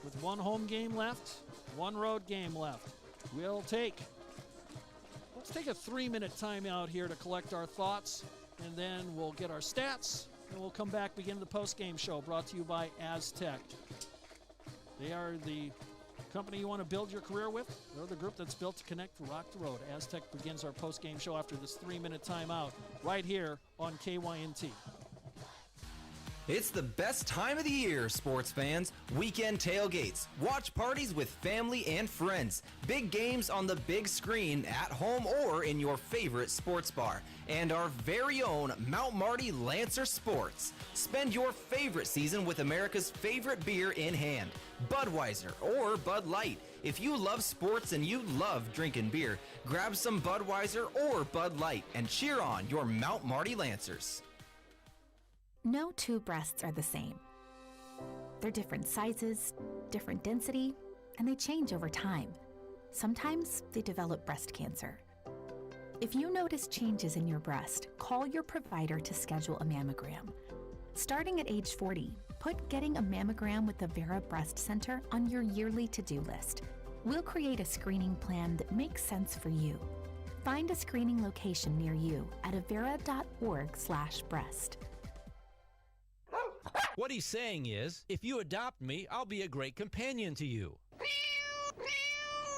Speaker 1: with one home game left, one road game left. Let's take a 3-minute timeout here to collect our thoughts, and then we'll get our stats, and we'll come back, begin the post-game show brought to you by Aztec. They are the company you want to build your career with. They're the group that's built to connect to rock the road. Aztec begins our post-game show after this 3-minute timeout right here on KYNT.
Speaker 19: It's the best time of the year, sports fans. Weekend tailgates, watch parties with family and friends, big games on the big screen at home or in your favorite sports bar, and our very own Mount Marty Lancer Sports. Spend your favorite season with America's favorite beer in hand, Budweiser or Bud Light. If you love sports and you love drinking beer, grab some Budweiser or Bud Light and cheer on your Mount Marty Lancers.
Speaker 15: No two breasts are the same. They're different sizes, different density, and they change over time. Sometimes they develop breast cancer. If you notice changes in your breast, call your provider to schedule a mammogram. Starting at age 40, put getting a mammogram with the Vera Breast Center on your yearly to-do list. We'll create a screening plan that makes sense for you. Find a screening location near you at avera.org/breast.
Speaker 16: What he's saying is, if you adopt me, I'll be a great companion to you.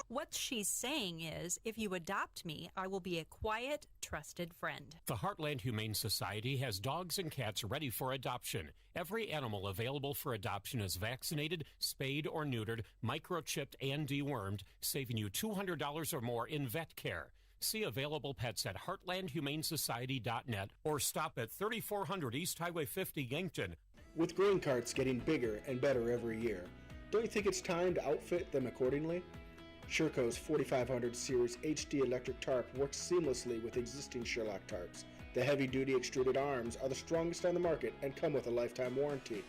Speaker 22: What she's saying is, if you adopt me, I will be a quiet, trusted friend.
Speaker 23: The Heartland Humane Society has dogs and cats ready for adoption. Every animal available for adoption is vaccinated, spayed or neutered, microchipped, and dewormed, saving you $200 or more in vet care. See available pets at heartlandhumanesociety.net or stop at 3400 East Highway 50, Yankton.
Speaker 3: With grain carts getting bigger and better every year, don't you think it's time to outfit them accordingly? Sherco's 4500 Series HD electric tarp works seamlessly with existing Sherlock tarps. The heavy-duty extruded arms are the strongest on the market and come with a lifetime warranty.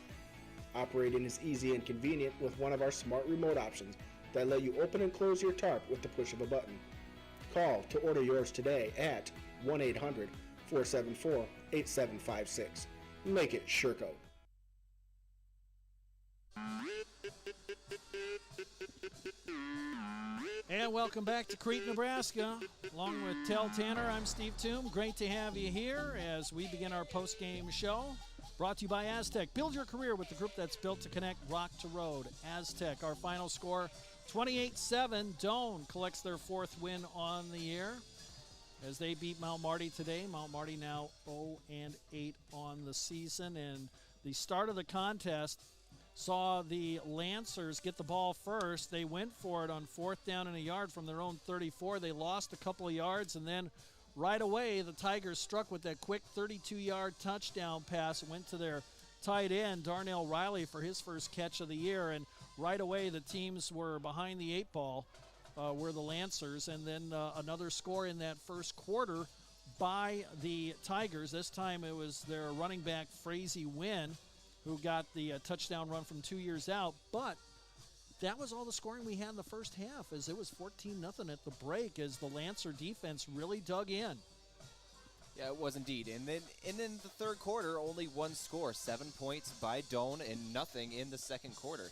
Speaker 3: Operating is easy and convenient with one of our smart remote options that let you open and close your tarp with the push of a button. Call to order yours today at 1-800-474-8756. Make it Sherco.
Speaker 1: And welcome back to Crete, Nebraska. Along with Tell Tanner, I'm Steve Toom. Great to have you here as we begin our post-game show. Brought to you by Aztec. Build your career with the group that's built to connect rock to road. Aztec, our final score, 28-7. Doane collects their fourth win on the year as they beat Mount Marty today. Mount Marty now 0-8 on the season. And the start of the contest saw the Lancers get the ball first. They went for it on 4th down and a yard from their own 34. They lost a couple of yards, and then right away the Tigers struck with that quick 32-yard touchdown pass. It went to their tight end, Darnell Riley, for his first catch of the year. And right away the teams were behind the 8 ball, were the Lancers. And then another score in that first quarter by the Tigers. This time it was their running back, Frazee Wynn, who got the touchdown run from 2 years out. But that was all the scoring we had in the first half, as it was 14-0 at the break as the Lancer defense really dug in.
Speaker 2: Yeah, it was indeed. And then the third quarter, only one score, 7 points by Doane and nothing in the second quarter.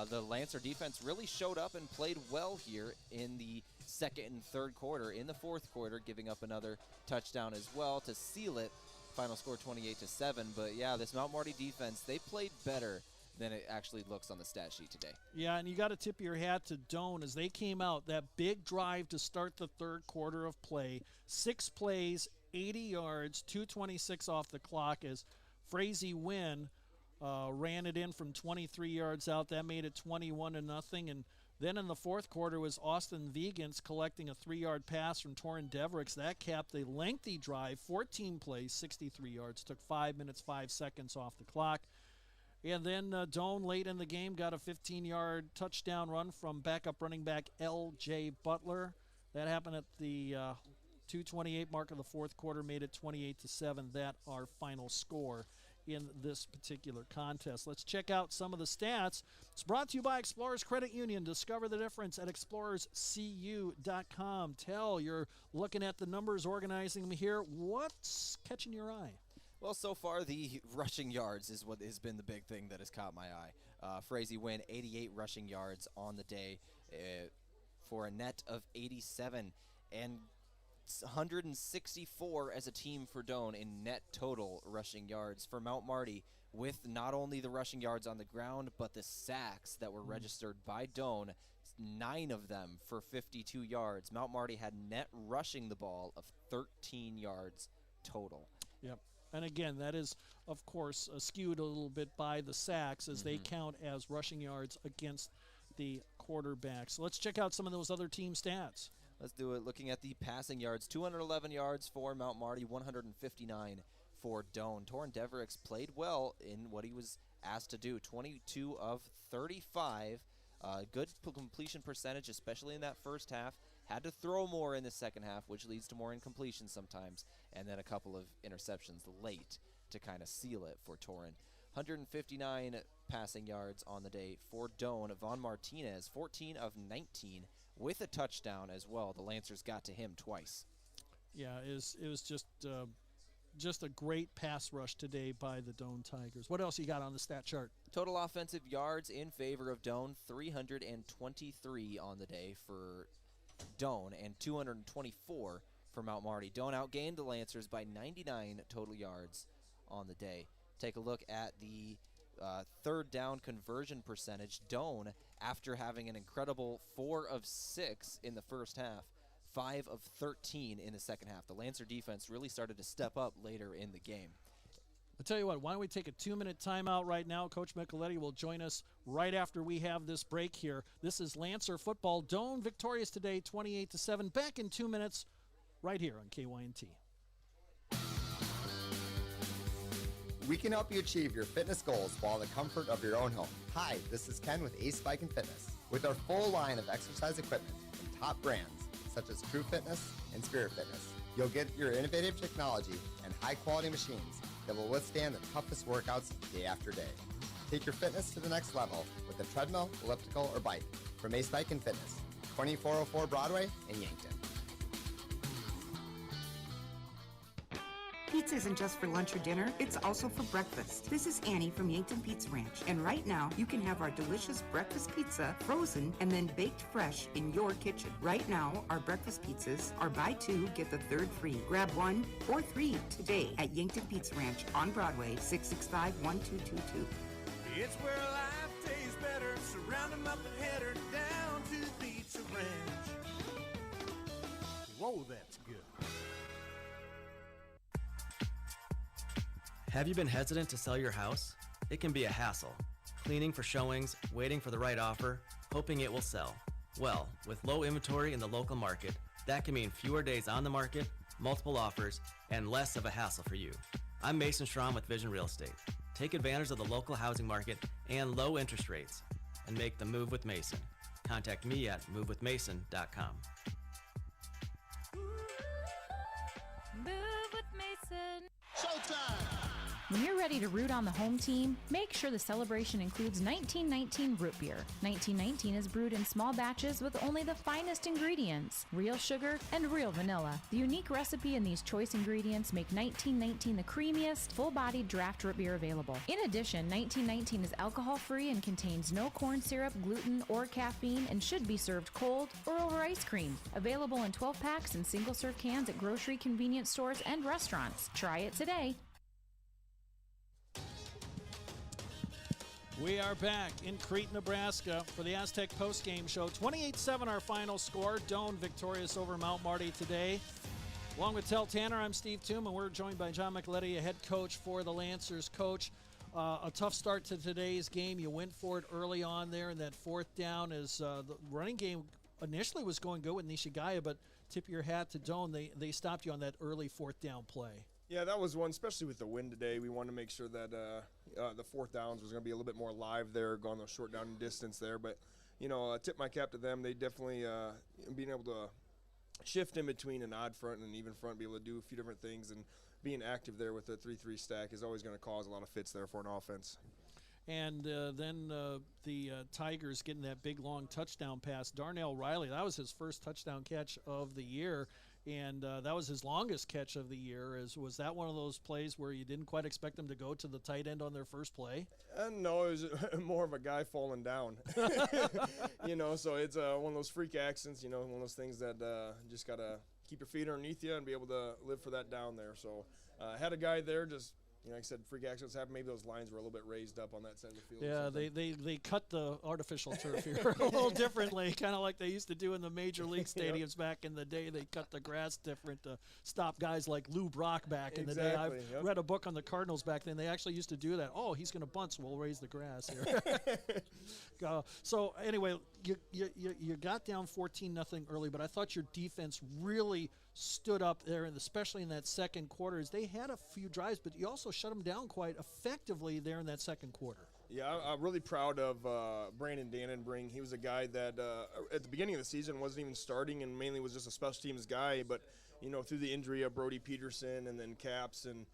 Speaker 2: The Lancer defense really showed up and played well here in the second and third quarter. In the fourth quarter, giving up another touchdown as well to seal it. Final score 28-7. But yeah, this Mount Marty defense, they played better than it actually looks on the stat sheet today.
Speaker 1: Yeah, and you got to tip your hat to Doane as they came out. That big drive to start the third quarter of play. 6 plays, 80 yards, 2:26 off the clock as Frazee Wynn ran it in from 23 yards out. That made it 21-0. And then in the fourth quarter was Austin Vegans collecting a 3-yard pass from Torin Devericks. That capped a lengthy drive, 14 plays, 63 yards. Took 5 minutes, 5 seconds off the clock. And then Doane late in the game got a 15-yard touchdown run from backup running back L.J. Butler. That happened at the 2:28 mark of the fourth quarter, made it 28-7. That our final score in this particular contest. Let's check out some of the stats. It's brought to you by Explorers Credit Union. Discover the difference at explorerscu.com. Tell, you're looking at the numbers, organizing them here. What's catching your eye?
Speaker 2: Well, so far the rushing yards is what has been the big thing that has caught my eye. Frazee Wynn, 88 rushing yards on the day for a net of 87. And 164 as a team for Doane in net total rushing yards for Mount Marty, with not only the rushing yards on the ground, but the sacks that were registered by Doane, 9 of them for 52 yards. Mount Marty had net rushing the ball of 13 yards total.
Speaker 1: Yep. And again, that is, of course, skewed a little bit by the sacks as they count as rushing yards against the quarterback. So let's check out some of those other team stats.
Speaker 2: Let's do it. Looking at the passing yards, 211 yards for Mount Marty, 159 for Doane. Torin Devericks played well in what he was asked to do. 22 of 35. Good completion percentage, especially in that first half. Had to throw more in the second half, which leads to more incompletions sometimes. And then a couple of interceptions late to kind of seal it for Torin. 159 passing yards on the day for Doane. Von Martinez, 14 of 19. With a touchdown as well. The Lancers got to him twice.
Speaker 1: Yeah, it was just a great pass rush today by the Doane Tigers. What else you got on the stat chart?
Speaker 2: Total offensive yards in favor of Doane, 323 on the day for Doane and 224 for Mount Marty. Doane outgained the Lancers by 99 total yards on the day. Take a look at the third down conversion percentage. Doane, after having an incredible 4 of 6 in the first half, 5 of 13 in the second half. The Lancer defense really started to step up later in the game.
Speaker 1: I'll tell you what, why don't we take a 2-minute timeout right now? Coach Micheletti will join us right after we have this break here. This is Lancer football. Doane victorious today, 28-7. Back in 2 minutes right here on KYNT.
Speaker 4: We can help you achieve your fitness goals while in the comfort of your own home. Hi, this is Ken with Ace Bike and Fitness. With our full line of exercise equipment from top brands such as True Fitness and Spirit Fitness, you'll get your innovative technology and high-quality machines that will withstand the toughest workouts day after day. Take your fitness to the next level with a treadmill, elliptical, or bike from Ace Bike and Fitness, 2404 Broadway in Yankton.
Speaker 11: Pizza isn't just for lunch or dinner, it's also for breakfast. This is Annie from Yankton Pizza Ranch, and right now you can have our delicious breakfast pizza frozen and then baked fresh in your kitchen. Right now, our breakfast pizzas are buy two, get the third free. Grab one or three today at Yankton Pizza Ranch on Broadway, 665-1222.
Speaker 12: It's where life tastes better. Surround them up and head her down to the Pizza Ranch. Whoa, that's good.
Speaker 20: Have you been hesitant to sell your house? It can be a hassle. Cleaning for showings, waiting for the right offer, hoping it will sell. Well, with low inventory in the local market, that can mean fewer days on the market, multiple offers, and less of a hassle for you. I'm Mason Schramm with Vision Real Estate. Take advantage of the local housing market and low interest rates and make the move with Mason. Contact me at movewithmason.com.
Speaker 17: Move with Mason.
Speaker 12: Showtime!
Speaker 17: When you're ready to root on the home team, make sure the celebration includes 1919 root beer. 1919 is brewed in small batches with only the finest ingredients, real sugar and real vanilla. The unique recipe and these choice ingredients make 1919 the creamiest, full-bodied draft root beer available. In addition, 1919 is alcohol-free and contains no corn syrup, gluten, or caffeine and should be served cold or over ice cream. Available in 12-packs and single-serve cans at grocery, convenience stores, and restaurants. Try it today.
Speaker 1: We are back in Crete, Nebraska for the Aztec postgame show. 28-7 our final score. Doane victorious over Mount Marty today. Along with Tel Tanner, I'm Steve Toom, and we're joined by John Micheletti, a head coach for the Lancers. Coach, a tough start to today's game. You went for it early on there in that fourth down as the running game initially was going good with Nishigaya, but tip your hat to Doane. They stopped you on that early fourth down play.
Speaker 24: Yeah, that was one, especially with the wind today. We wanted to make sure that the fourth downs was going to be a little bit more live there, going those short down and distance there. But, tip my cap to them. They definitely, being able to shift in between an odd front and an even front, be able to do a few different things, and being active there with the 3-3 stack is always going to cause a lot of fits there for an offense.
Speaker 1: And then the Tigers getting that big, long touchdown pass. Darnell Riley, that was his first touchdown catch of the year. And that was his longest catch of the year. Was that one of those plays where you didn't quite expect them to go to the tight end on their first play?
Speaker 24: No, it was more of a guy falling down. So it's one of those freak accidents, one of those things that just got to keep your feet underneath you and be able to live for that down there. So had a guy there just – like I said, freak accidents happen. Maybe those lines were a little bit raised up on that side of the field.
Speaker 1: Yeah, they cut the artificial turf here a little differently, kind of like they used to do in the major league stadiums back in the day. They cut the grass different to stop guys like Lou Brock back in the day. I've read a book on the Cardinals back then. They actually used to do that. Oh, he's going to bunt, so we'll raise the grass here. So anyway, you got down 14-0 early, but I thought your defense really stood up there, and especially in that second quarter. They had a few drives, but you also shut them down quite effectively there in that second quarter.
Speaker 24: Yeah, I'm really proud of Brandon Dannenbring. He was a guy that at the beginning of the season wasn't even starting and mainly was just a special teams guy, but through the injury of Brody Peterson and then Caps and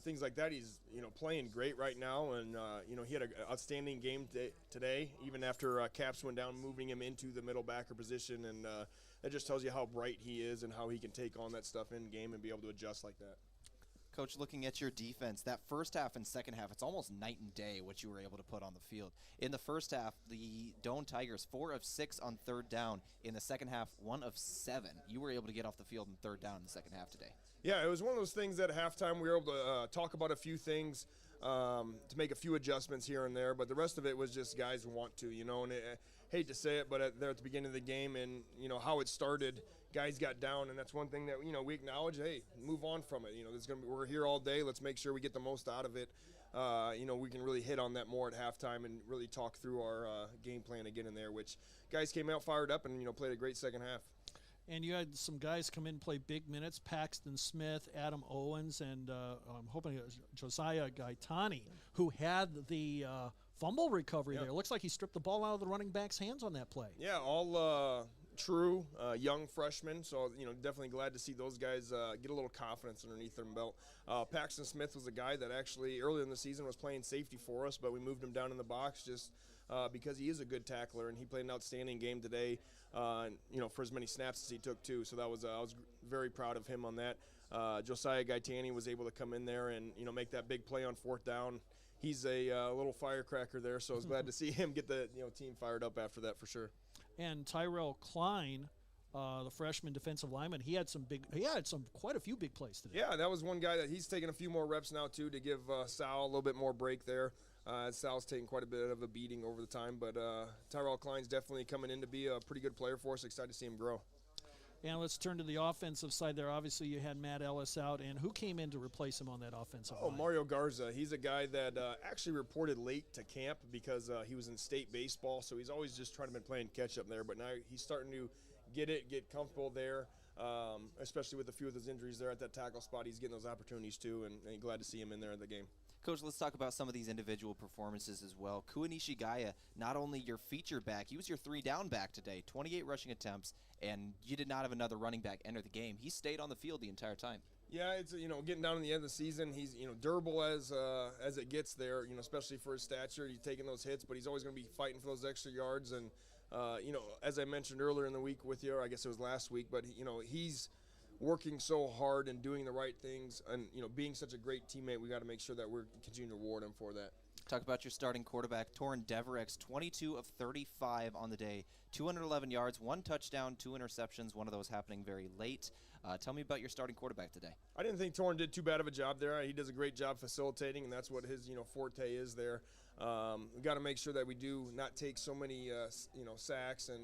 Speaker 24: things like that, he's playing great right now, and he had an outstanding game today, even after Caps went down, moving him into the middle backer position, and that just tells you how bright he is and how he can take on that stuff in game and be able to adjust like that.
Speaker 2: Coach, looking at your defense, that first half and second half, it's almost night and day what you were able to put on the field. In the first half, the Doane Tigers, 4 of 6 on third down. In the second half, 1 of 7. You were able to get off the field in third down in the second half today.
Speaker 24: Yeah, it was one of those things at halftime we were able to talk about a few things, to make a few adjustments here and there, but the rest of it was just guys want to, and hate to say it, but there at the beginning of the game and, how it started, guys got down, and that's one thing that, we acknowledge, hey, move on from it. We're here all day. Let's make sure we get the most out of it. We can really hit on that more at halftime and really talk through our game plan again in there, which guys came out fired up and, played a great second half.
Speaker 1: And you had some guys come in and play big minutes, Paxton Smith, Adam Owens, and I'm hoping it was Josiah Gaetani, who had the fumble recovery there. It looks like he stripped the ball out of the running back's hands on that play.
Speaker 24: Yeah, all true young freshmen, so definitely glad to see those guys get a little confidence underneath their belt. Paxton Smith was a guy that actually earlier in the season was playing safety for us, but we moved him down in the box just because he is a good tackler, and he played an outstanding game today. For as many snaps as he took too, so that was I was very proud of him on that. Josiah Gaetani was able to come in there and make that big play on 4th down. He's a little firecracker there, so I was glad to see him get the team fired up after that for sure.
Speaker 1: And Tyrell Klein, the freshman defensive lineman, he had quite a few big plays today.
Speaker 24: Yeah, that was one guy that he's taking a few more reps now too to give Sal a little bit more break there. Sal's taking quite a bit of a beating over the time, but Tyrell Klein's definitely coming in to be a pretty good player for us. Excited to see him grow.
Speaker 1: And let's turn to the offensive side there. Obviously, you had Matt Ellis out, and who came in to replace him on that offensive line?
Speaker 24: Mario Garza. He's a guy that actually reported late to camp because he was in state baseball, so he's always just trying to be playing catch-up there, but now he's starting to get comfortable there, especially with a few of those injuries there at that tackle spot. He's getting those opportunities too, and glad to see him in there in the game.
Speaker 2: Coach, let's talk about some of these individual performances as well. Kuanishi Gaya, not only your feature back, he was your 3-down back today, 28 rushing attempts, and you did not have another running back enter the game. He stayed on the field the entire time.
Speaker 24: Yeah, it's getting down to the end of the season. He's durable as it gets there. Especially for his stature, he's taking those hits, but he's always going to be fighting for those extra yards. And as I mentioned earlier in the week with you, or I guess it was last week, but he's working so hard and doing the right things, and being such a great teammate. We got to make sure that we're continuing to reward him for that.
Speaker 2: Talk about your starting quarterback, Torrin Deverex, 22 of 35 on the day, 211 yards, 1 touchdown, 2 interceptions, one of those happening very late. Tell me about your starting quarterback today.
Speaker 24: I didn't think Torrin did too bad of a job there. He does a great job facilitating, and that's what his forte is there. We got to make sure that we do not take so many sacks and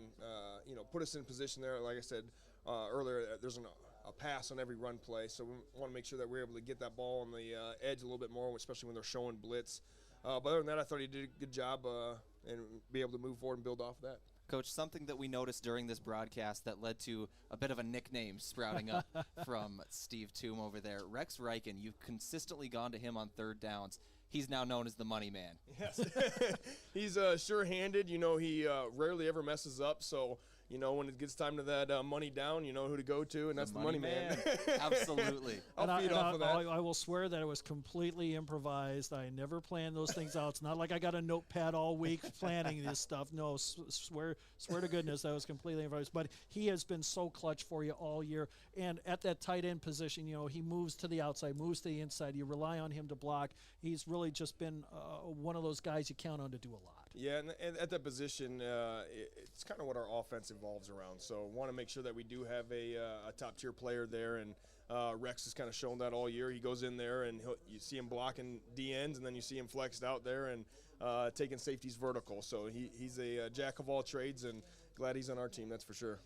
Speaker 24: put us in position there. Like I said earlier, there's a pass on every run play, so we want to make sure that we're able to get that ball on the edge a little bit more, especially when they're showing blitz. But other than that, I thought he did a good job and be able to move forward and build off of that.
Speaker 2: Coach, something that we noticed during this broadcast that led to a bit of a nickname sprouting up from Steve Toom over there. Rex Reichen, you've consistently gone to him on 3rd downs. He's now known as the money man.
Speaker 24: Yes. He's sure-handed. He rarely ever messes up, so when it gets time to that money down, you know who to go to, and that's the money man.
Speaker 2: Absolutely.
Speaker 24: I'll feed off of that.
Speaker 1: I will swear that it was completely improvised. I never planned those things out. It's not like I got a notepad all week planning this stuff. No, swear to goodness that was completely improvised. But he has been so clutch for you all year. And at that tight end position, he moves to the outside, moves to the inside. You rely on him to block. He's really just been one of those guys you count on to do a lot.
Speaker 24: Yeah, and at that position, it's kind of what our offense evolves around. So want to make sure that we do have a top-tier player there, and Rex has kind of shown that all year. He goes in there, and you see him blocking D-ends, and then you see him flexed out there and taking safeties vertical. So he's a jack of all trades, and glad he's on our team, that's for sure.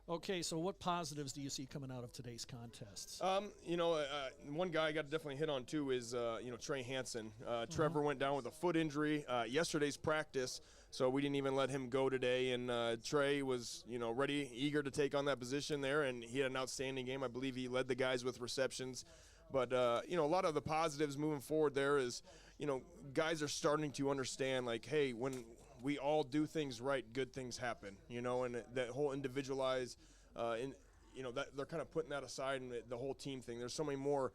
Speaker 1: Okay, so what positives do you see coming out of today's contests?
Speaker 24: One guy I got to definitely hit on too is Trey Hansen. Trevor went down with a foot injury yesterday's practice, so we didn't even let him go today. And Trey was ready, eager to take on that position there, and he had an outstanding game. I believe he led the guys with receptions. But a lot of the positives moving forward there is guys are starting to understand, like, hey, when we all do things right, good things happen, and that whole individualized, that they're kind of putting that aside, and the whole team thing. There's so many more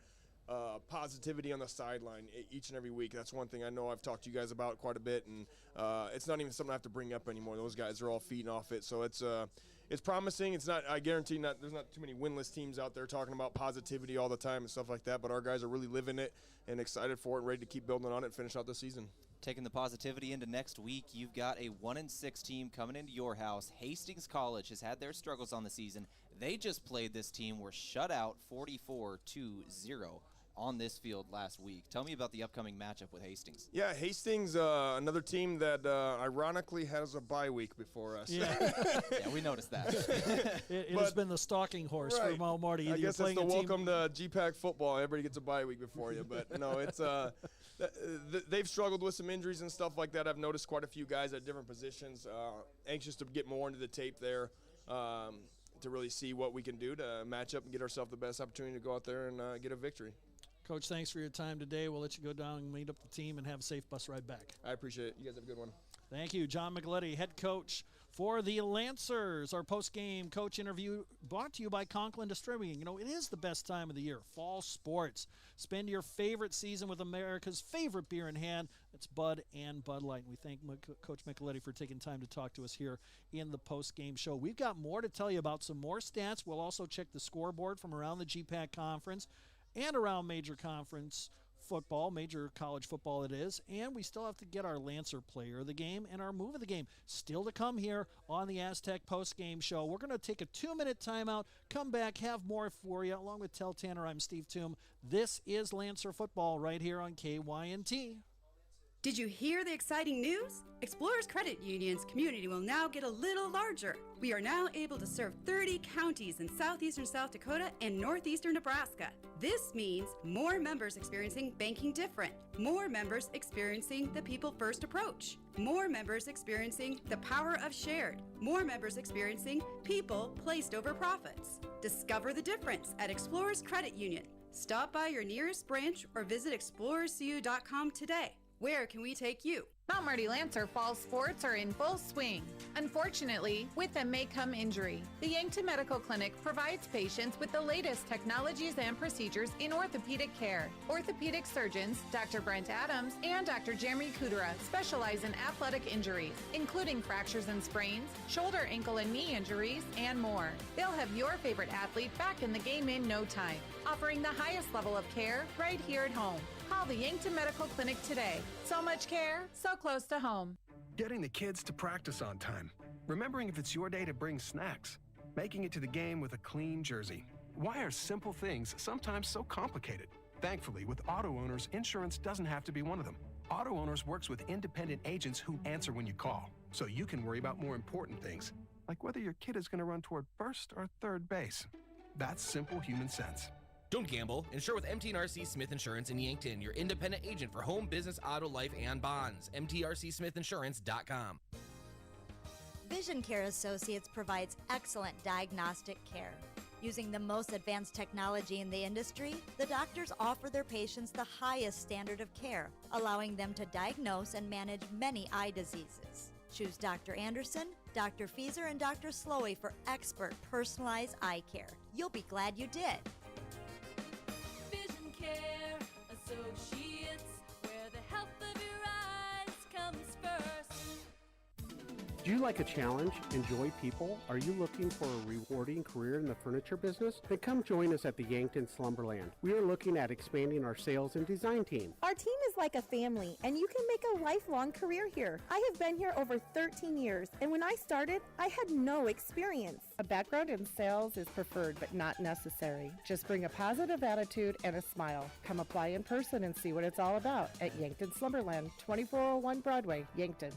Speaker 24: positivity on the sideline each and every week. That's one thing I know I've talked to you guys about quite a bit, and it's not even something I have to bring up anymore. Those guys are all feeding off it, so it's promising. It's not. I guarantee there's not too many winless teams out there talking about positivity all the time and stuff like that. But our guys are really living it and excited for it, and ready to keep building on it and finish out the season.
Speaker 2: Taking the positivity into next week, you've got a 1-6 team coming into your house. Hastings College has had their struggles on the season. They just played this team, were shut out 44-0 on this field last week. Tell me about the upcoming matchup with Hastings.
Speaker 24: Yeah, Hastings, another team that ironically has a bye week before us.
Speaker 1: Yeah,
Speaker 2: yeah, we noticed that.
Speaker 1: It has been the stalking horse for Mount Marty.
Speaker 24: I guess it's the welcome to GPAC football. Everybody gets a bye week before you, but no, it's they've struggled with some injuries and stuff like that. I've noticed quite a few guys at different positions, anxious to get more into the tape there. to really see what we can do to match up and get ourselves the best opportunity to go out there and get a victory.
Speaker 1: Coach, thanks for your time today. We'll let you go down and meet up the team and have a safe bus ride back.
Speaker 24: I appreciate it. You guys have a good one.
Speaker 1: Thank you. John McGletty, head coach for the Lancers. Our post-game coach interview brought to you by Conklin Distributing. You know, it is the best time of the year, fall sports. Spend your favorite season with America's favorite beer in hand. It's Bud and Bud Light. And we thank Coach Micheletti for taking time to talk to us here in the post-game show. We've got more to tell you about, some more stats. We'll also check the scoreboard from around the GPAC conference and around major conference football, major college football it is, and we still have to get our Lancer player of the game and our move of the game still to come here on the Aztec post-game show. We're going to take a 2-minute timeout, come back, have more for you. Along with Tell Tanner, I'm Steve Toom. This is Lancer football right here on KYNT.
Speaker 5: Did you hear the exciting news? Explorers Credit Union's community will now get a little larger. We are now able to serve 30 counties in southeastern South Dakota and northeastern Nebraska. This means more members experiencing banking different, more members experiencing the people first approach, more members experiencing the power of shared, more members experiencing people placed over profits. Discover the difference at Explorers Credit Union. Stop by your nearest branch or visit explorerscu.com today. Where can we take you?
Speaker 6: Mount Marty Lancer fall sports are in full swing. Unfortunately, with them may come injury. The Yankton Medical Clinic provides patients with the latest technologies and procedures in orthopedic care. Orthopedic surgeons, Dr. Brent Adams and Dr. Jeremy Kudera, specialize in athletic injuries, including fractures and sprains, shoulder, ankle, and knee injuries, and more. They'll have your favorite athlete back in the game in no time, offering the highest level of care right here at home. Call the Yankton Medical Clinic today. So much care, so close to home.
Speaker 9: Getting the kids to practice on time. Remembering if it's your day to bring snacks. Making it to the game with a clean jersey. Why are simple things sometimes so complicated? Thankfully, with Auto Owners, insurance doesn't have to be one of them. Auto Owners works with independent agents who answer when you call, so you can worry about more important things, like whether your kid is going to run toward first or third base. That's simple human sense.
Speaker 21: Don't gamble. Insure with MTRC Smith Insurance in Yankton, your independent agent for home, business, auto, life, and bonds. MTRCSmithInsurance.com.
Speaker 25: Vision Care Associates provides excellent diagnostic care. Using the most advanced technology in the industry, the doctors offer their patients the highest standard of care, allowing them to diagnose and manage many eye diseases. Choose Dr. Anderson, Dr. Fieser, and Dr. Slowey for expert personalized eye care. You'll be glad you did.
Speaker 26: Vision Care Associates, where the health of your eyes comes first.
Speaker 27: Do you like a challenge? Enjoy people? Are you looking for a rewarding career in the furniture business? Then come join us at the Yankton Slumberland. We are looking at expanding our sales and design team.
Speaker 28: Our team is like a family, and you can make a lifelong career here. I have been here over 13 years, and when I started, I had no experience.
Speaker 29: A background in sales is preferred but not necessary. Just bring a positive attitude and a smile. Come apply in person and see what it's all about at Yankton Slumberland, 2401 Broadway, Yankton.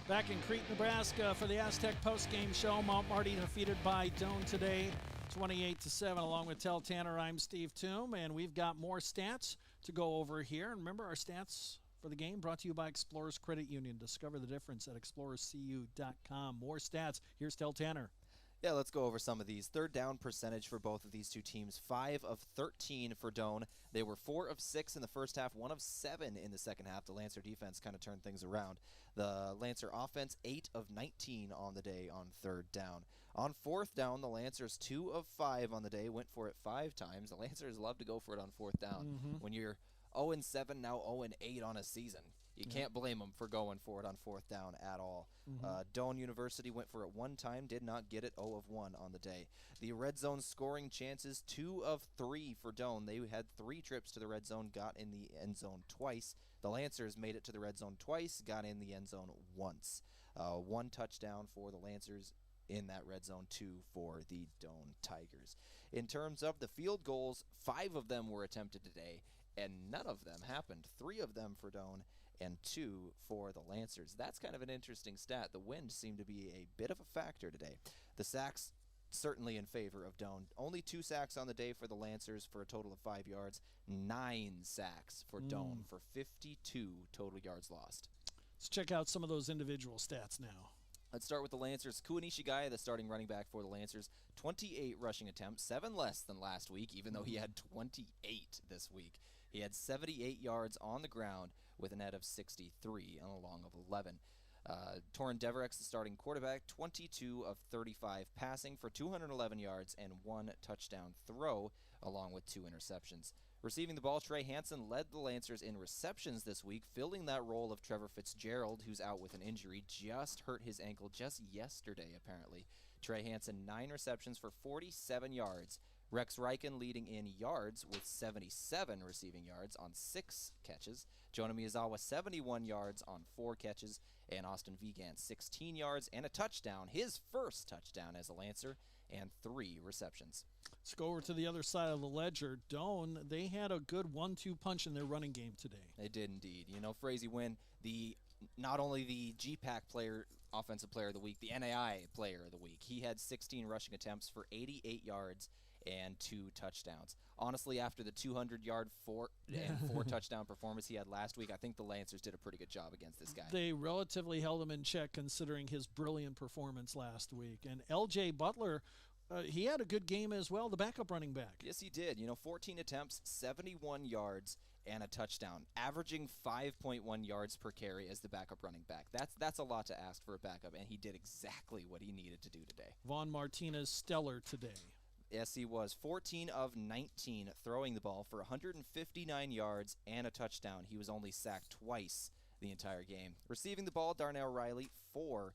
Speaker 1: Back in Crete, Nebraska for the Aztec postgame show. Mount Marty defeated by Doane today, 28-7. Along with Tell Tanner, I'm Steve Toom, and we've got more stats to go over here. And remember, our stats for the game brought to you by Explorers Credit Union. Discover the difference at explorerscu.com. More stats. Here's Tell Tanner.
Speaker 2: Yeah, let's go over some of these. Third down percentage for both of these two teams, 5 of 13 for Doane. They were 4 of 6 in the first half, 1 of 7 in the second half. The Lancer defense kind of turned things around. The Lancer offense, 8 of 19 on the day on third down. On fourth down, the Lancers 2 of 5 on the day, went for it 5 times. The Lancers love to go for it on fourth down. When you're 0-7, now 0-8 on a season, you can't blame them for going for it on fourth down at all. Doane University went for it 1 time, did not get it, 0 of 1 on the day. The red zone scoring chances, 2 of 3 for Doane. They had 3 trips to the red zone, got in the end zone twice. The Lancers made it to the red zone twice, got in the end zone once. 1 touchdown for the Lancers in that red zone, 2 for the Doane Tigers. In terms of the field goals, 5 of them were attempted today, and none of them happened. 3 of them for Doane and 2 for the Lancers. That's kind of an interesting stat. The wind seemed to be a bit of a factor today. The sacks certainly in favor of Doane. Only 2 sacks on the day for the Lancers for a total of 5 yards. 9 sacks for Doane for 52 total yards lost.
Speaker 1: Let's check out some of those individual stats now.
Speaker 2: Let's start with the Lancers. Kuanishi, the starting running back for the Lancers, 28 rushing attempts, 7 less than last week, even though he had 28 this week. He had 78 yards on the ground with a net of 63 on a long of 11. Torin Deverex, the starting quarterback, 22 of 35 passing for 211 yards and 1 touchdown throw, along with 2 interceptions. Receiving the ball, Trey Hansen led the Lancers in receptions this week, filling that role of Trevor Fitzgerald, who's out with an injury, just hurt his ankle just yesterday, apparently. Trey Hansen, 9 receptions for 47 yards. Rex Ryken leading in yards with 77 receiving yards on 6 catches. Jonah Miyazawa, 71 yards on 4 catches. And Austin Vigan, 16 yards and a touchdown, his first touchdown as a Lancer, and 3 receptions.
Speaker 1: Let's go over to the other side of the ledger. Doane, they had a good 1-2 punch in their running game today.
Speaker 2: They did indeed. You know, Frazee Wynn, not only the GPAC offensive player of the week, the NAI player of the week. He had 16 rushing attempts for 88 yards and 2 touchdowns. Honestly, after the 200-yard 4 touchdown performance he had last week, I think the Lancers did a pretty good job against this guy.
Speaker 1: They relatively held him in check considering his brilliant performance last week. And L.J. Butler, he had a good game as well, the backup running back.
Speaker 2: Yes, he did. 14 attempts, 71 yards, and a touchdown, averaging 5.1 yards per carry as the backup running back. That's a lot to ask for a backup, and he did exactly what he needed to do today.
Speaker 1: Vaughn Martinez, stellar today.
Speaker 2: Yes, he was. 14 of 19 throwing the ball for 159 yards and a touchdown. He was only sacked twice the entire game. Receiving the ball, Darnell Riley, 4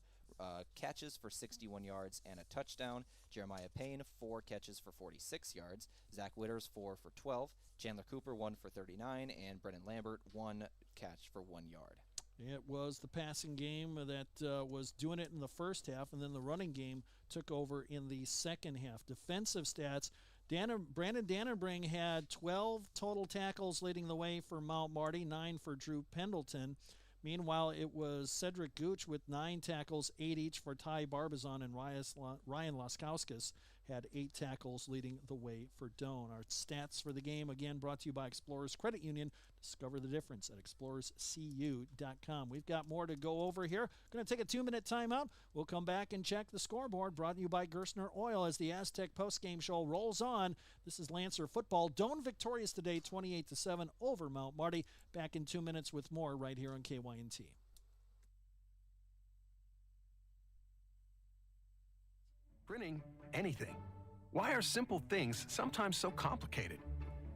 Speaker 2: catches for 61 yards and a touchdown. Jeremiah Payne, 4 catches for 46 yards. Zach Witters, 4 for 12. Chandler Cooper, 1 for 39. And Brennan Lambert, 1 catch for 1 yard.
Speaker 1: It was the passing game that was doing it in the first half, and then the running game took over in the second half. Defensive stats, Brandon Dannenbring had 12 total tackles leading the way for Mount Marty, 9 for Drew Pendleton. Meanwhile, it was Cedric Gooch with 9 tackles, 8 each for Ty Barbazon, and Ryan Laskauskas had 8 tackles leading the way for Doane. Our stats for the game, again, brought to you by Explorers Credit Union. Discover the difference at explorerscu.com. We've got more to go over here. Going to take a 2-minute timeout. We'll come back and check the scoreboard, brought to you by Gerstner Oil as the Aztec postgame show rolls on. This is Lancer football. Doane victorious today, 28-7 over Mount Marty. Back in 2 minutes with more right here on KYNT.
Speaker 9: Printing anything. Why are simple things sometimes so complicated?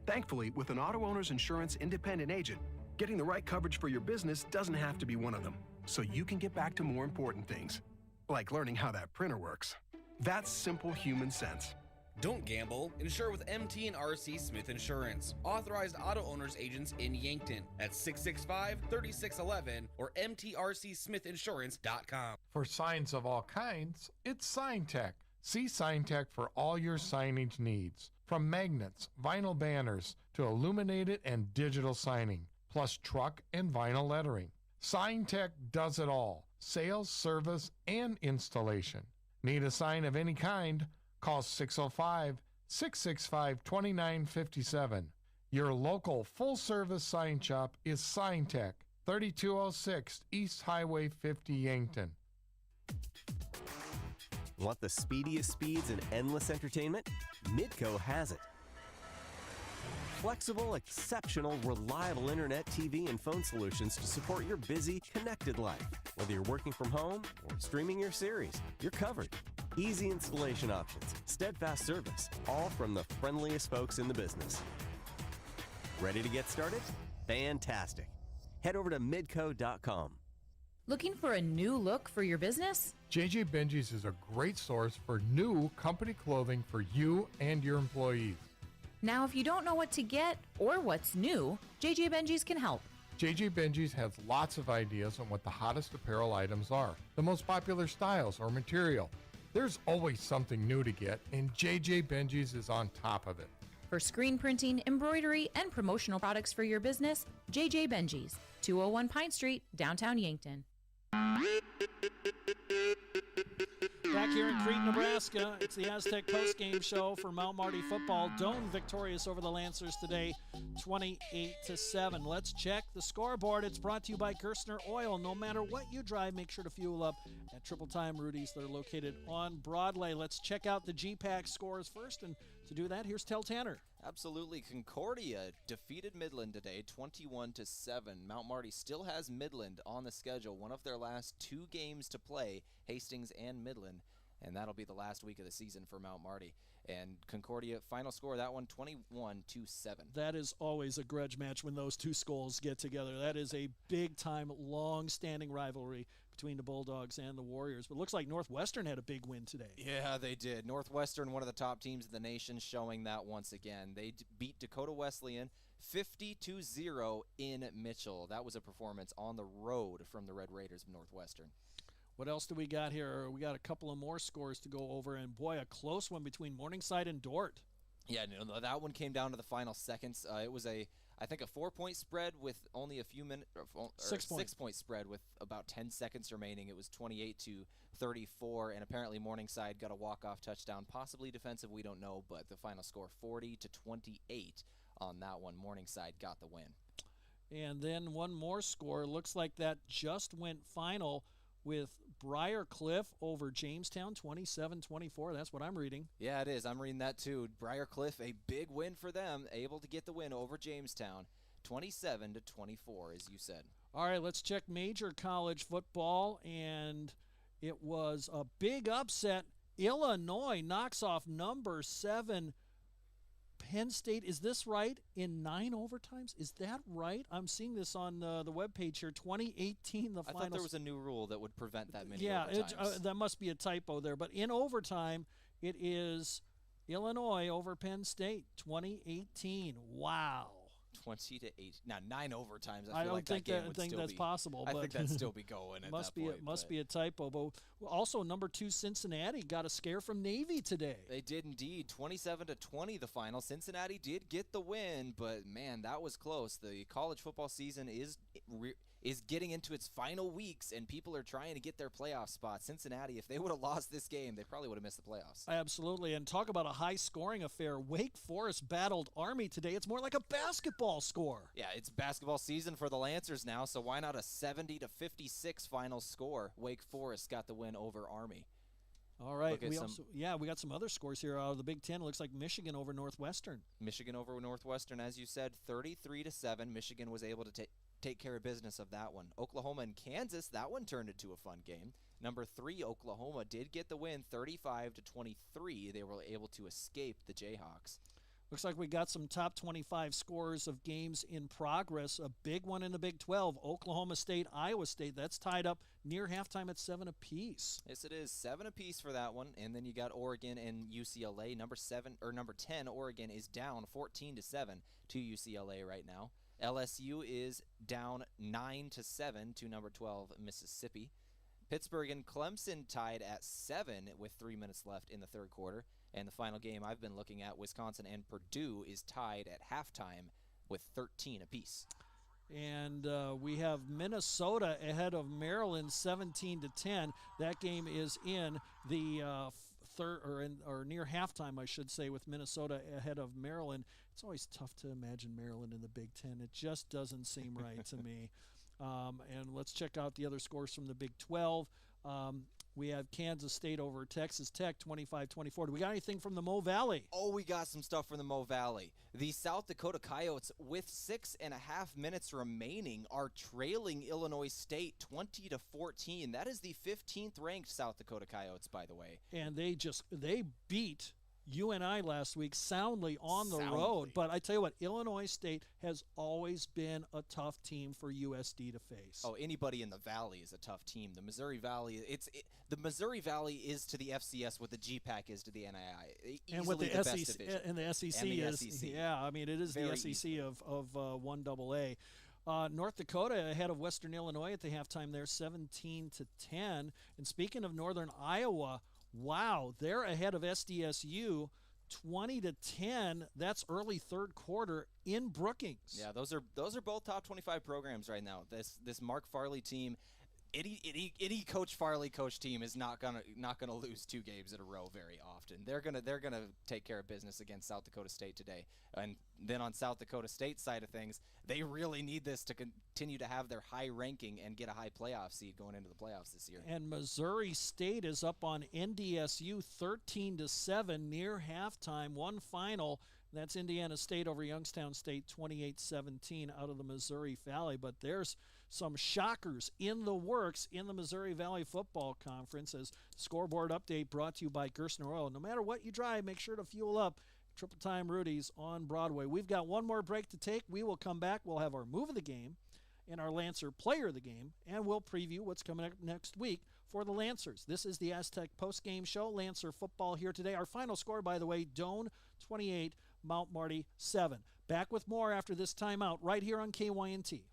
Speaker 9: Thankfully, with an auto owner's insurance independent agent, getting the right coverage for your business doesn't have to be one of them, so you can get back to more important things, like learning how that printer works. That's simple human sense.
Speaker 21: Don't gamble. Insure with MT&RC Smith Insurance. Authorized auto owners agents in Yankton at 665-3611 or mtrcsmithinsurance.com.
Speaker 7: For signs of all kinds, it's SignTech. See SignTech for all your signage needs. From magnets, vinyl banners, to illuminated and digital signing, plus truck and vinyl lettering. SignTech does it all. Sales, service, and installation. Need a sign of any kind? Call 605-665-2957. Your local full-service sign shop is SignTech, 3206 East Highway 50, Yankton.
Speaker 8: Want the speediest speeds and endless entertainment? Midco has it. Flexible, exceptional, reliable internet, TV, and phone solutions to support your busy, connected life. Whether you're working from home or streaming your series, you're covered. Easy installation options, steadfast service, all from the friendliest folks in the business. Ready to get started? Fantastic. Head over to midco.com.
Speaker 17: Looking for a new look for your business?
Speaker 7: JJ Benji's is a great source for new company clothing for you and your employees.
Speaker 17: Now, if you don't know what to get or what's new, JJ Benji's can help.
Speaker 7: JJ Benji's has lots of ideas on what the hottest apparel items are, the most popular styles or material. There's always something new to get, and JJ Benji's is on top of it.
Speaker 17: For screen printing, embroidery, and promotional products for your business, JJ Benji's, 201 Pine Street, downtown Yankton.
Speaker 1: Back here in Crete, Nebraska, it's the Aztec postgame show for Mount Marty football. Doane victorious over the Lancers today, 28-7. Let's check the scoreboard. It's brought to you by Gerstner Oil. No matter what you drive, make sure to fuel up at Triple Time Rudy's. They're located on Broadway. Let's check out the GPAC scores first, and to do that, here's Tell Tanner.
Speaker 2: Absolutely. Concordia defeated Midland today, 21-7. Mount Marty still has Midland on the schedule, one of their last 2 games to play, Hastings and Midland, and that'll be the last week of the season for Mount Marty. And Concordia, final score, that one, 21-7.
Speaker 1: That is always a grudge match when those two schools get together. That is a big-time, long-standing rivalry between the Bulldogs and the Warriors. But it looks like Northwestern had a big win today.
Speaker 2: Yeah, they did. Northwestern, one of the top teams in the nation, showing that once again. They beat Dakota Wesleyan 50-0 in Mitchell. That was a performance on the road from the Red Raiders of Northwestern.
Speaker 1: What else do we got here? We got a couple of more scores to go over, and boy, a close one between Morningside and Dort.
Speaker 2: Yeah, no, that one came down to the final seconds. It was I think a 4-point spread with only a few minutes, or 6-point spread with about 10 seconds remaining. It was 28-34, and apparently Morningside got a walk-off touchdown, possibly defensive, we don't know, but the final score 40-28 on that one. Morningside got the win.
Speaker 1: And then one more score. Looks like that just went final with Briar Cliff over Jamestown, 27-24. That's what I'm reading.
Speaker 2: Yeah, it is. I'm reading that too. Briar Cliff, a big win for them, able to get the win over Jamestown, 27-24, as you said.
Speaker 1: All right, let's check major college football, and it was a big upset. Illinois knocks off number 7 Penn State. Is this right? In 9 overtimes? Is that right? I'm seeing this on the webpage here. 2018, the final.
Speaker 2: I thought there was a new rule that would prevent that many
Speaker 1: overtimes. Yeah, that must be a typo there. But in overtime, it is Illinois over Penn State, 2018. Wow.
Speaker 2: 20-8. Now 9 overtimes.
Speaker 1: I don't think that's possible.
Speaker 2: I think that'd still be going.
Speaker 1: Must be a typo. But also, number 2 Cincinnati got a scare from Navy today.
Speaker 2: They did indeed. 27-20 the final. Cincinnati did get the win, but man, that was close. The college football season is getting into its final weeks, and people are trying to get their playoff spots. Cincinnati, if they would have lost this game, they probably would have missed the playoffs.
Speaker 1: Absolutely. And talk about a high-scoring affair. Wake Forest battled Army today. It's more like a basketball score.
Speaker 2: Yeah, it's basketball season for the Lancers now, so why not a 70-56 final score? Wake Forest got the win over Army.
Speaker 1: All right. We got some other scores here out of the Big Ten. It looks like Michigan over Northwestern.
Speaker 2: Michigan over Northwestern, as you said, 33-7. Michigan was able to take care of business of that one. Oklahoma and Kansas, that one turned into a fun game. Number 3, Oklahoma did get the win, 35-23. They were able to escape the Jayhawks.
Speaker 1: Looks like we got some top 25 scores of games in progress. A big one in the Big 12, Oklahoma State, Iowa State. That's tied up near halftime at 7 apiece.
Speaker 2: Yes, it is 7 apiece for that one. And then you got Oregon and UCLA. Number 10, Oregon is down 14-7 to UCLA right now. LSU is down 9-7 to number 12, Mississippi. Pittsburgh and Clemson tied at 7 with 3 minutes left in the third quarter. And the final game I've been looking at, Wisconsin and Purdue, is tied at halftime with 13 apiece.
Speaker 1: And we have Minnesota ahead of Maryland 17-10. That game is in the third or near halftime, I should say, with Minnesota ahead of Maryland. It's always tough to imagine Maryland in the Big Ten. It just doesn't seem right to me. And let's check out the other scores from the Big 12. We have Kansas State over Texas Tech, 25-24. Do we got anything from the Mo Valley?
Speaker 2: Oh, we got some stuff from the Mo Valley. The South Dakota Coyotes, with 6.5 minutes remaining, are trailing Illinois State 20-14. That is the 15th ranked South Dakota Coyotes, by the way.
Speaker 1: And they beat UNI last week soundly on the road. But I tell you what, Illinois State has always been a tough team for USD to face.
Speaker 2: Oh, anybody in the Valley is a tough team. The Missouri Valley, the Missouri Valley is to the FCS what the GPAC is to the NAIA.
Speaker 1: And what the SEC and the SEC is. Yeah, I mean, it is very the SEC of 1AA. North Dakota ahead of Western Illinois at the halftime there, 17-10. And speaking of Northern Iowa, wow, they're ahead of SDSU 20-10. That's early third quarter in Brookings.
Speaker 2: Yeah, those are both top 25 programs right now. This Mark Farley team, Any Coach Farley coach team is not gonna lose 2 games in a row very often. They're gonna take care of business against South Dakota State today. And then on South Dakota State side of things, they really need this to continue to have their high ranking and get a high playoff seed going into the playoffs this year.
Speaker 1: And Missouri State is up on NDSU 13-7 near halftime. One final. That's Indiana State over Youngstown State 28-17 out of the Missouri Valley. But there's some shockers in the works in the Missouri Valley Football Conference. As scoreboard update brought to you by Gerstner Oil. No matter what you drive, make sure to fuel up. Triple Time Rudy's on Broadway. We've got one more break to take. We will come back. We'll have our move of the game and our Lancer player of the game, and we'll preview what's coming up next week for the Lancers. This is the Aztec postgame show. Lancer football here today. Our final score, by the way, Doane 28, Mount Marty 7. Back with more after this timeout right here on KYNT.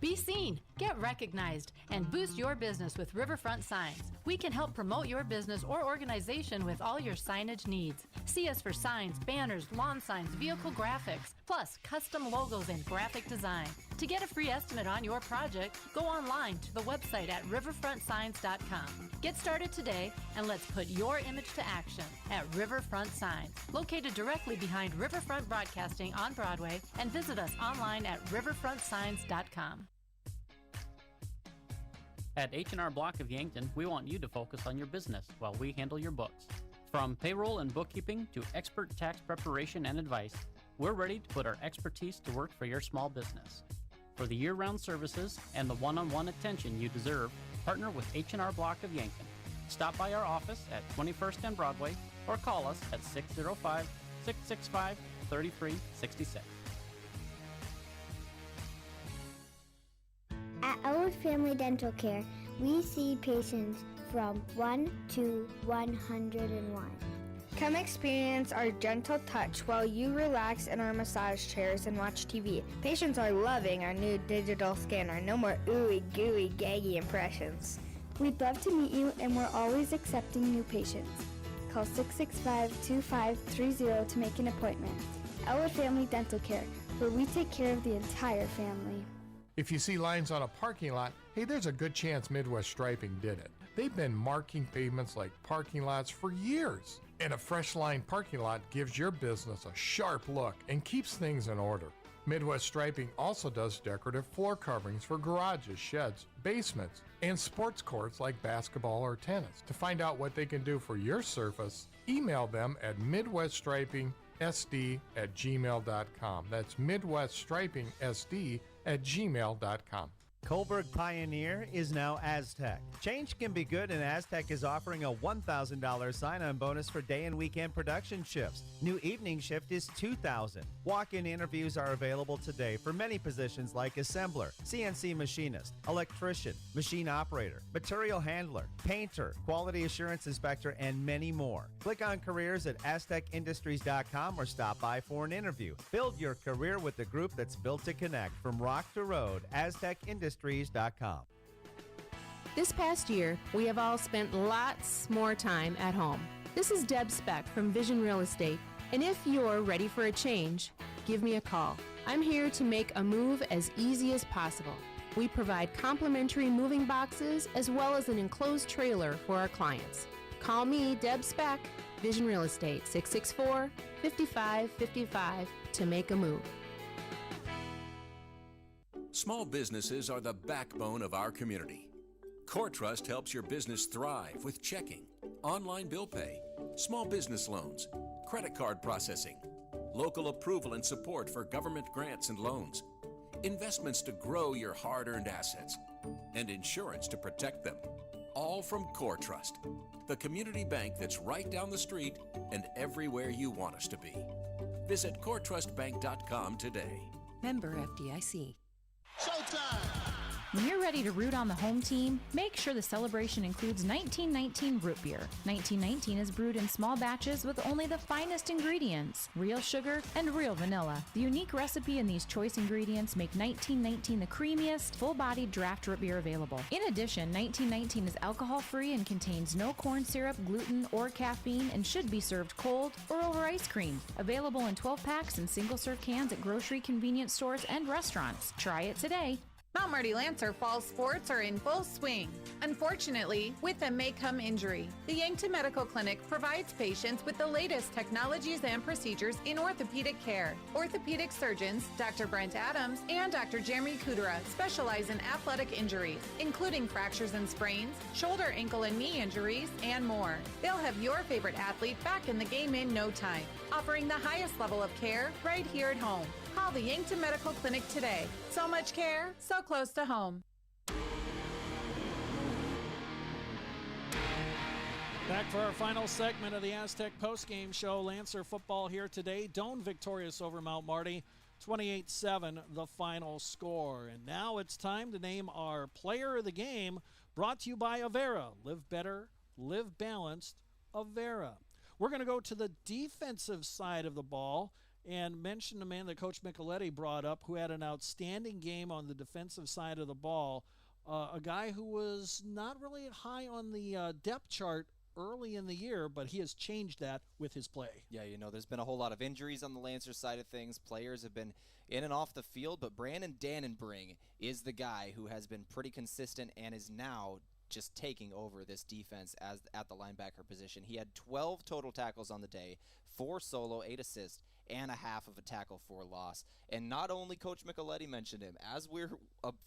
Speaker 10: Be seen, get recognized, and boost your business with Riverfront Signs. We can help promote your business or organization with all your signage needs. See us for signs, banners, lawn signs, vehicle graphics, plus custom logos and graphic design. To get a free estimate on your project, go online to the website at riverfrontsigns.com. Get started today, and let's put your image to action at Riverfront Signs, located directly behind Riverfront Broadcasting on Broadway, and visit us online at riverfrontsigns.com.
Speaker 13: At H&R Block of Yankton, we want you to focus on your business while we handle your books. From payroll and bookkeeping to expert tax preparation and advice, we're ready to put our expertise to work for your small business. For the year-round services and the one-on-one attention you deserve, partner with H&R Block of Yankton. Stop by our office at 21st and Broadway or call us at 605-665-3366.
Speaker 14: At Elwood Family Dental Care, we see patients from 1 to 101.
Speaker 15: Come experience our gentle touch while you relax in our massage chairs and watch TV. Patients are loving our new digital scanner. No more ooey gooey gaggy impressions.
Speaker 14: We'd love to meet you, and we're always accepting new patients. Call 665-2530 to make an appointment. Elwood Family Dental Care, where we take care of the entire family.
Speaker 7: If you see lines on a parking lot, hey, there's a good chance Midwest Striping did it. They've been marking pavements like parking lots for years. And a fresh line parking lot gives your business a sharp look and keeps things in order. Midwest Striping also does decorative floor coverings for garages, sheds, basements, and sports courts like basketball or tennis. To find out what they can do for your surface, email them at midweststriping.sd@gmail.com. That's midweststriping.sd@gmail.com.
Speaker 16: Kohlberg Pioneer is now Aztec. Change can be good, and Aztec is offering a $1,000 sign-on bonus for day and weekend production shifts. New evening shift is $2,000. Walk-in interviews are available today for many positions like assembler, CNC machinist, electrician, machine operator, material handler, painter, quality assurance inspector, and many more. Click on careers at aztecindustries.com or stop by for an interview. Build your career with the group that's built to connect. From rock to road, aztecindustries.com.
Speaker 18: This past year, we have all spent lots more time at home. This is Deb Speck from Vision Real Estate, and if you're ready for a change, give me a call. I'm here to make a move as easy as possible. We provide complimentary moving boxes as well as an enclosed trailer for our clients. Call me, Deb Speck, Vision Real Estate, 664-5555 to make a move.
Speaker 19: Small businesses are the backbone of our community. CoreTrust helps your business thrive with checking, online bill pay, small business loans, credit card processing, local approval and support for government grants and loans, investments to grow your hard-earned assets, and insurance to protect them. All from CoreTrust, the community bank that's right down the street and everywhere you want us to be. Visit CoreTrustBank.com today.
Speaker 17: Member FDIC.
Speaker 12: Showtime!
Speaker 17: When you're ready to root on the home team, make sure the celebration includes 1919 root beer. 1919 is brewed in small batches with only the finest ingredients, real sugar and real vanilla. The unique recipe and these choice ingredients make 1919 the creamiest, full-bodied draft root beer available. In addition, 1919 is alcohol-free and contains no corn syrup, gluten, or caffeine and should be served cold or over ice cream. Available in 12-packs and single-serve cans at grocery, convenience stores, and restaurants. Try it today.
Speaker 3: Mount Marty Lancer fall sports are in full swing. Unfortunately, with them may come injury. The Yankton Medical Clinic provides patients with the latest technologies and procedures in orthopedic care. Orthopedic surgeons, Dr. Brent Adams and Dr. Jeremy Kudera, specialize in athletic injuries, including fractures and sprains, shoulder, ankle, and knee injuries, and more. They'll have your favorite athlete back in the game in no time, offering the highest level of care right here at home. Call the Yankton Medical Clinic today. So much care, so close to home.
Speaker 1: Back for our final segment of the Aztec postgame show. Lancer football here today. Doane victorious over Mount Marty, 28-7 the final score. And now it's time to name our player of the game, brought to you by Avera. Live better, live balanced, Avera. We're going to go to the defensive side of the ball and mention a man that Coach Micheletti brought up who had an outstanding game on the defensive side of the ball, a guy who was not really high on the depth chart early in the year, but he has changed that with his play.
Speaker 2: Yeah, there's been a whole lot of injuries on the Lancers side of things. Players have been in and off the field, but Brandon Dannenbring is the guy who has been pretty consistent and is now just taking over this defense as at the linebacker position. He had 12 total tackles on the day, 4 solo, 8 assists, and a half of a tackle for loss. And not only Coach Micheletti mentioned him, as we're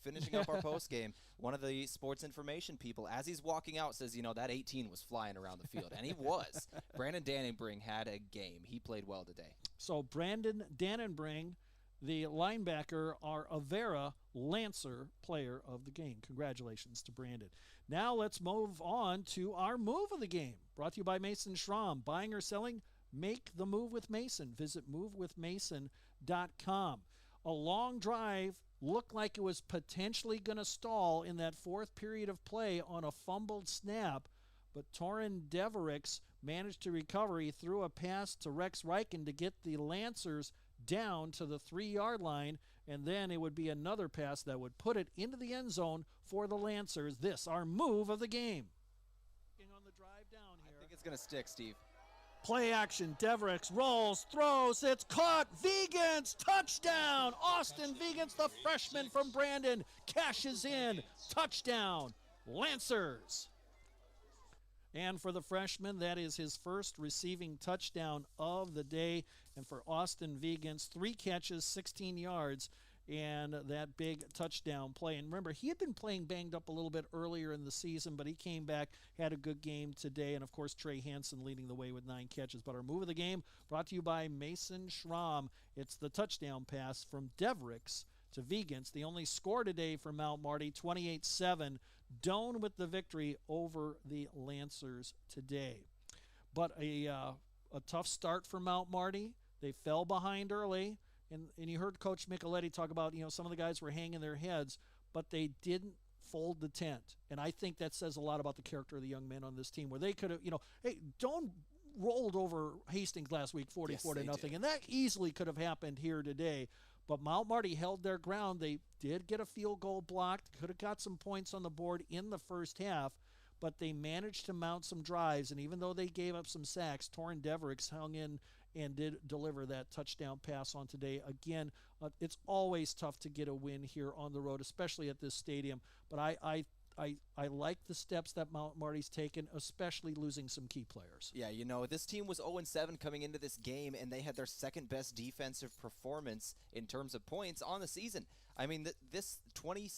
Speaker 2: finishing up our post game, one of the sports information people, as he's walking out, says, that 18 was flying around the field. And he was. Brandon Dannenbring had a game. He played well today.
Speaker 1: So Brandon Dannenbring, the linebacker, our Avera Lancer player of the game. Congratulations to Brandon. Now let's move on to our move of the game. Brought to you by Mason Schramm. Buying or selling? Make the move with Mason. Visit movewithmason.com. A long drive looked like it was potentially going to stall in that fourth period of play on a fumbled snap, but Torin Deverix managed to recover. He threw a pass to Rex Reichen to get the Lancers down to the 3-yard line, and then it would be another pass that would put it into the end zone for the Lancers. This, our move of the game. On the drive down here.
Speaker 2: I think it's going to stick, Steve.
Speaker 1: Play action. Deverix rolls, throws. It's caught. Vegans, touchdown. Austin Vegans, the freshman from Brandon, cashes in. Touchdown. Lancers. And for the freshman, that is his first receiving touchdown of the day. And for Austin Vegans, 3 catches, 16 yards, and that big touchdown play. And remember, he had been playing banged up a little bit earlier in the season, but he came back, had a good game today. And, of course, Trey Hansen leading the way with 9 catches. But our move of the game brought to you by Mason Schramm. It's the touchdown pass from Deverix to Vegans. The only score today for Mount Marty, 28-7. Doane with the victory over the Lancers today. But a tough start for Mount Marty. They fell behind early. And you heard Coach Micheletti talk about, some of the guys were hanging their heads, but they didn't fold the tent. And I think that says a lot about the character of the young men on this team, where they could have, hey, Doane rolled over Hastings last week 44-0, and that easily could have happened here today. But Mount Marty held their ground. They did get a field goal blocked, could have got some points on the board in the first half, but they managed to mount some drives. And even though they gave up some sacks, Torin Deverix hung in and did deliver that touchdown pass on today. Again, it's always tough to get a win here on the road, especially at this stadium. But I like the steps that Mount Marty's taken, especially losing some key players.
Speaker 2: Yeah, this team was 0-7 coming into this game, and they had their second best defensive performance in terms of points on the season. I mean, this point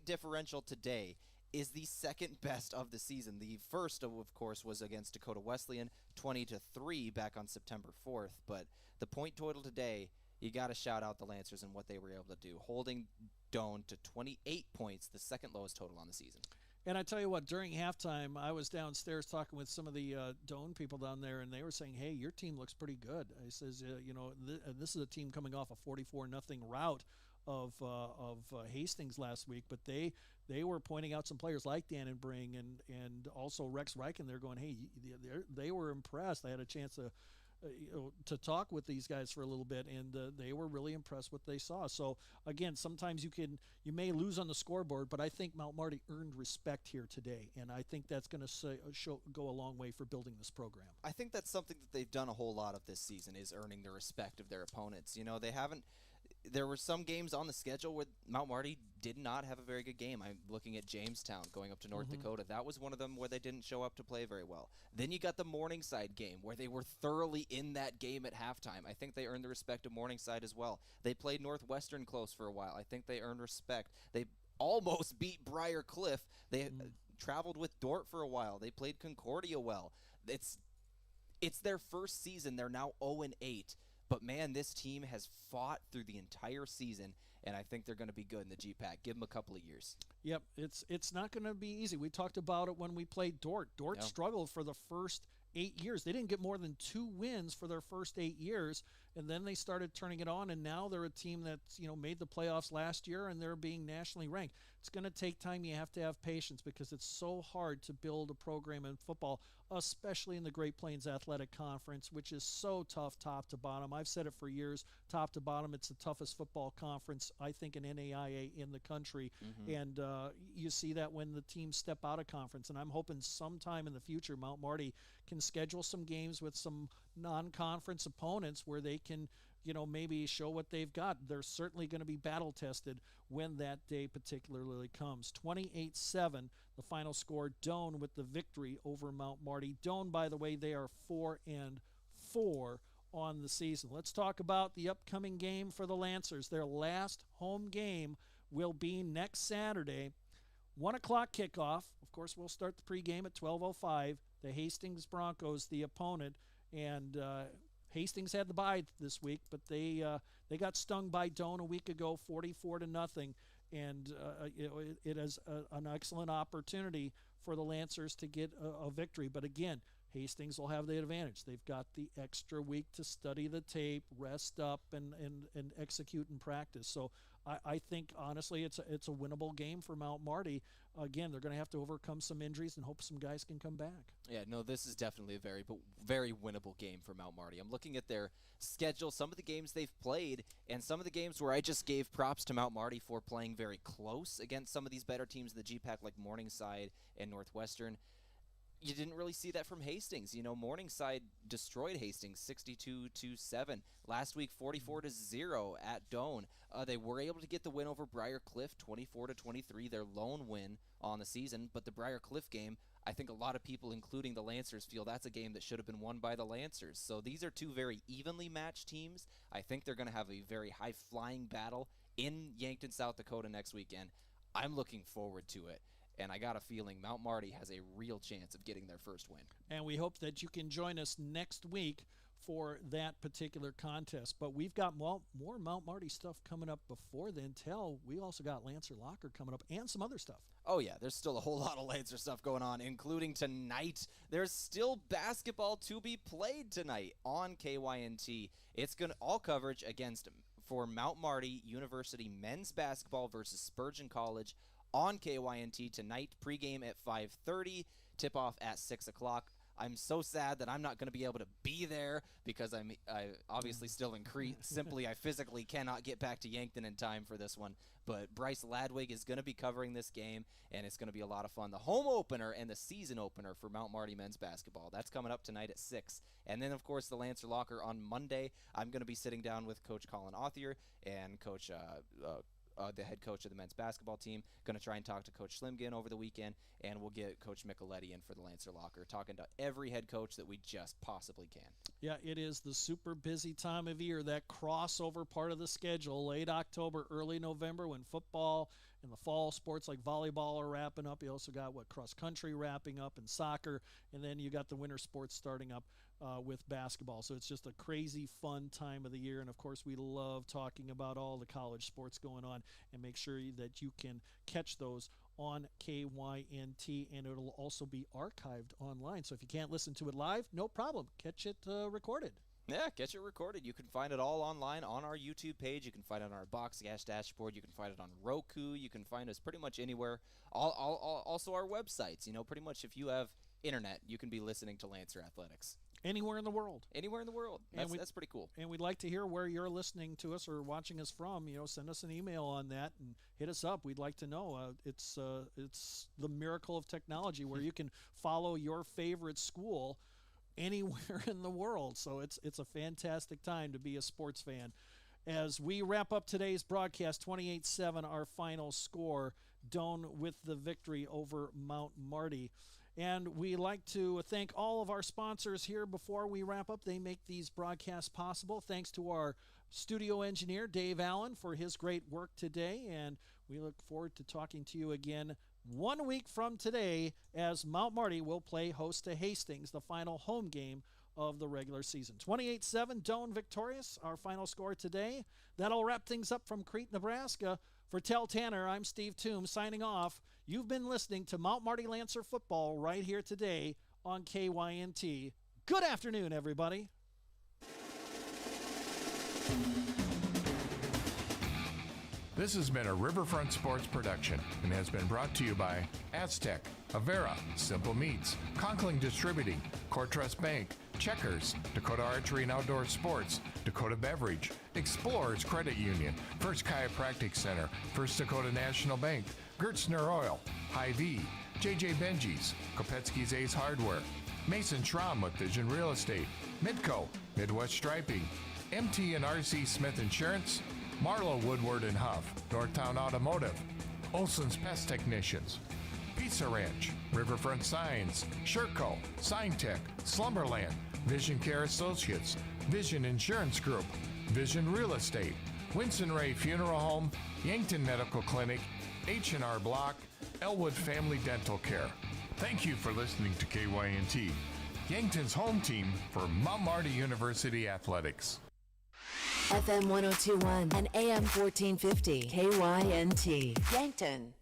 Speaker 2: differential today is the second best of the season. The first, of course, was against Dakota Wesleyan, 20-3 back on September 4th. But the point total today, you got to shout out the Lancers and what they were able to do, holding Doane to 28 points, the second lowest total on the season.
Speaker 1: And I tell you what, during halftime, I was downstairs talking with some of the Doane people down there, and they were saying, hey, your team looks pretty good. I says, this is a team coming off a 44-0 rout of Hastings last week, but they were pointing out some players like Dannenbring and also Rex Reichen. They're going, hey, they were impressed. I had a chance to talk with these guys for a little bit, and they were really impressed with what they saw. So again, sometimes you may lose on the scoreboard, but I think Mount Marty earned respect here today, and I think that's going to go a long way for building this program.
Speaker 2: I think that's something that they've done a whole lot of this season, is earning the respect of their opponents. They haven't. there were some games on the schedule where Mount Marty did not have a very good game. I'm looking at Jamestown going up to North Dakota. That was one of them where they didn't show up to play very well. Then you got the Morningside game where they were thoroughly in that game at halftime. I think they earned the respect of Morningside as well. They played Northwestern close for a while. I think they earned respect. They almost beat Briar Cliff. They traveled with Dort for a while. They played Concordia well. It's their first season. They're now 0-8. But, man, this team has fought through the entire season, and I think they're going to be good in the GPAC. Give them a couple of years.
Speaker 1: Yep, it's not going to be easy. We talked about it when we played Dort. Dort struggled for the first 8 years. They didn't get more than 2 wins for their first 8 years, and then they started turning it on, and now they're a team that's, made the playoffs last year, and they're being nationally ranked. It's going to take time. You have to have patience because it's so hard to build a program in football, especially in the Great Plains Athletic Conference, which is so tough top to bottom. I've said it for years, top to bottom, it's the toughest football conference, I think, in NAIA in the country. And you see that when the teams step out of conference. And I'm hoping sometime in the future Mount Marty can schedule some games with some non-conference opponents where they can, maybe show what they've got. They're certainly going to be battle-tested when that day particularly comes. 28-7, the final score. Doane with the victory over Mount Marty. Doane, by the way, they are 4-4 on the season. Let's talk about the upcoming game for the Lancers. Their last home game will be next Saturday. 1 o'clock kickoff. Of course, we'll start the pregame at 12:05. The Hastings Broncos, the opponent, and Hastings had the bye this week, but they got stung by Doane a week ago, 44-0, and it is an excellent opportunity for the Lancers to get a victory. But again, Hastings will have the advantage. They've got the extra week to study the tape, rest up, and execute and practice. So I think, honestly, it's a winnable game for Mount Marty. Again, they're going to have to overcome some injuries and hope some guys can come back.
Speaker 2: Yeah, no, this is definitely a very winnable game for Mount Marty. I'm looking at their schedule, some of the games they've played, and some of the games where I just gave props to Mount Marty for playing very close against some of these better teams in the GPAC like Morningside and Northwestern. You didn't really see that from Hastings. Morningside destroyed Hastings 62-7. Last week, 44-0 at Doane. They were able to get the win over Briar Cliff, 24-23, their lone win on the season. But the Briar Cliff game, I think a lot of people, including the Lancers, feel that's a game that should have been won by the Lancers. So these are two very evenly matched teams. I think they're going to have a very high-flying battle in Yankton, South Dakota next weekend. I'm looking forward to it. And I got a feeling Mount Marty has a real chance of getting their first win.
Speaker 1: And we hope that you can join us next week for that particular contest. But we've got more Mount Marty stuff coming up before then. We also got Lancer Locker coming up and some other stuff.
Speaker 2: Oh, yeah, there's still a whole lot of Lancer stuff going on, including tonight. There's still basketball to be played tonight on KYNT. It's going to all coverage for Mount Marty University men's basketball versus Spurgeon College on KYNT tonight, pregame at 5:30, tip-off at 6 o'clock. I'm so sad that I'm not going to be able to be there because I obviously still in Crete. Simply, I physically cannot get back to Yankton in time for this one. But Bryce Ladwig is going to be covering this game, and it's going to be a lot of fun. The home opener and the season opener for Mount Marty men's basketball. That's coming up tonight at 6. And then, of course, the Lancer Locker on Monday. I'm going to be sitting down with Coach Colin Authier and Coach the head coach of the men's basketball team. Going to try and talk to Coach Slimgin over the weekend, and we'll get Coach Micheletti in for the Lancer Locker, talking to every head coach that we just possibly can.
Speaker 1: Yeah, it is the super busy time of year, that crossover part of the schedule, late October, early November, when football and the fall sports like volleyball are wrapping up. You also got, cross-country wrapping up and soccer, and then you got the winter sports starting up with basketball. So it's just a crazy fun time of the year. And, of course, we love talking about all the college sports going on, and make sure that you can catch those on KYNT, and it'll also be archived online. So if you can't listen to it live, no problem. Catch it recorded.
Speaker 2: Yeah, catch it recorded. You can find it all online on our YouTube page. You can find it on our Boxcast dashboard. You can find it on Roku. You can find us pretty much anywhere. Also our websites. Pretty much if you have internet, you can be listening to Lancer Athletics.
Speaker 1: Anywhere in the world.
Speaker 2: Anywhere in the world. That's pretty cool.
Speaker 1: And we'd like to hear where you're listening to us or watching us from. Send us an email on that and hit us up. We'd like to know. It's the miracle of technology where you can follow your favorite school anywhere in the world. So it's a fantastic time to be a sports fan. as we wrap up today's broadcast. 28-7 our final score. Doane with the victory over Mount Marty. And we like to thank all of our sponsors here before we wrap up. They make these broadcasts possible. Thanks to our studio engineer, Dave Allen, for his great work today. And we look forward to talking to you again 1 week from today as Mount Marty will play host to Hastings, the final home game of the regular season. 28-7, Doane victorious, our final score today. That'll wrap things up from Crete, Nebraska. For Tell Tanner, I'm Steve Toombs signing off. You've been listening to Mount Marty Lancer football right here today on KYNT. Good afternoon, everybody.
Speaker 7: This has been a Riverfront Sports production and has been brought to you by Aztec, Avera, Simple Meats, Conkling Distributing, Core Trust Bank, Checkers, Dakota Archery and Outdoor Sports, Dakota Beverage, Explorers Credit Union, First Chiropractic Center, First Dakota National Bank, Gertzner Oil, Hy-Vee, JJ Benji's, Kopetsky's Ace Hardware, Mason Schramm with Vision Real Estate, Midco, Midwest Striping, MT and RC Smith Insurance, Marlowe Woodward and Huff, Northtown Automotive, Olson's Pest Technicians, Pizza Ranch, Riverfront Signs, Sherco, Signtech, Slumberland, Vision Care Associates, Vision Insurance Group, Vision Real Estate, Winston Ray Funeral Home, Yankton Medical Clinic, H&R Block, Elwood Family Dental Care. Thank you for listening to KYNT, Yankton's home team for Mount Marty University Athletics.
Speaker 4: FM 1021 and AM 1450, KYNT, Yankton.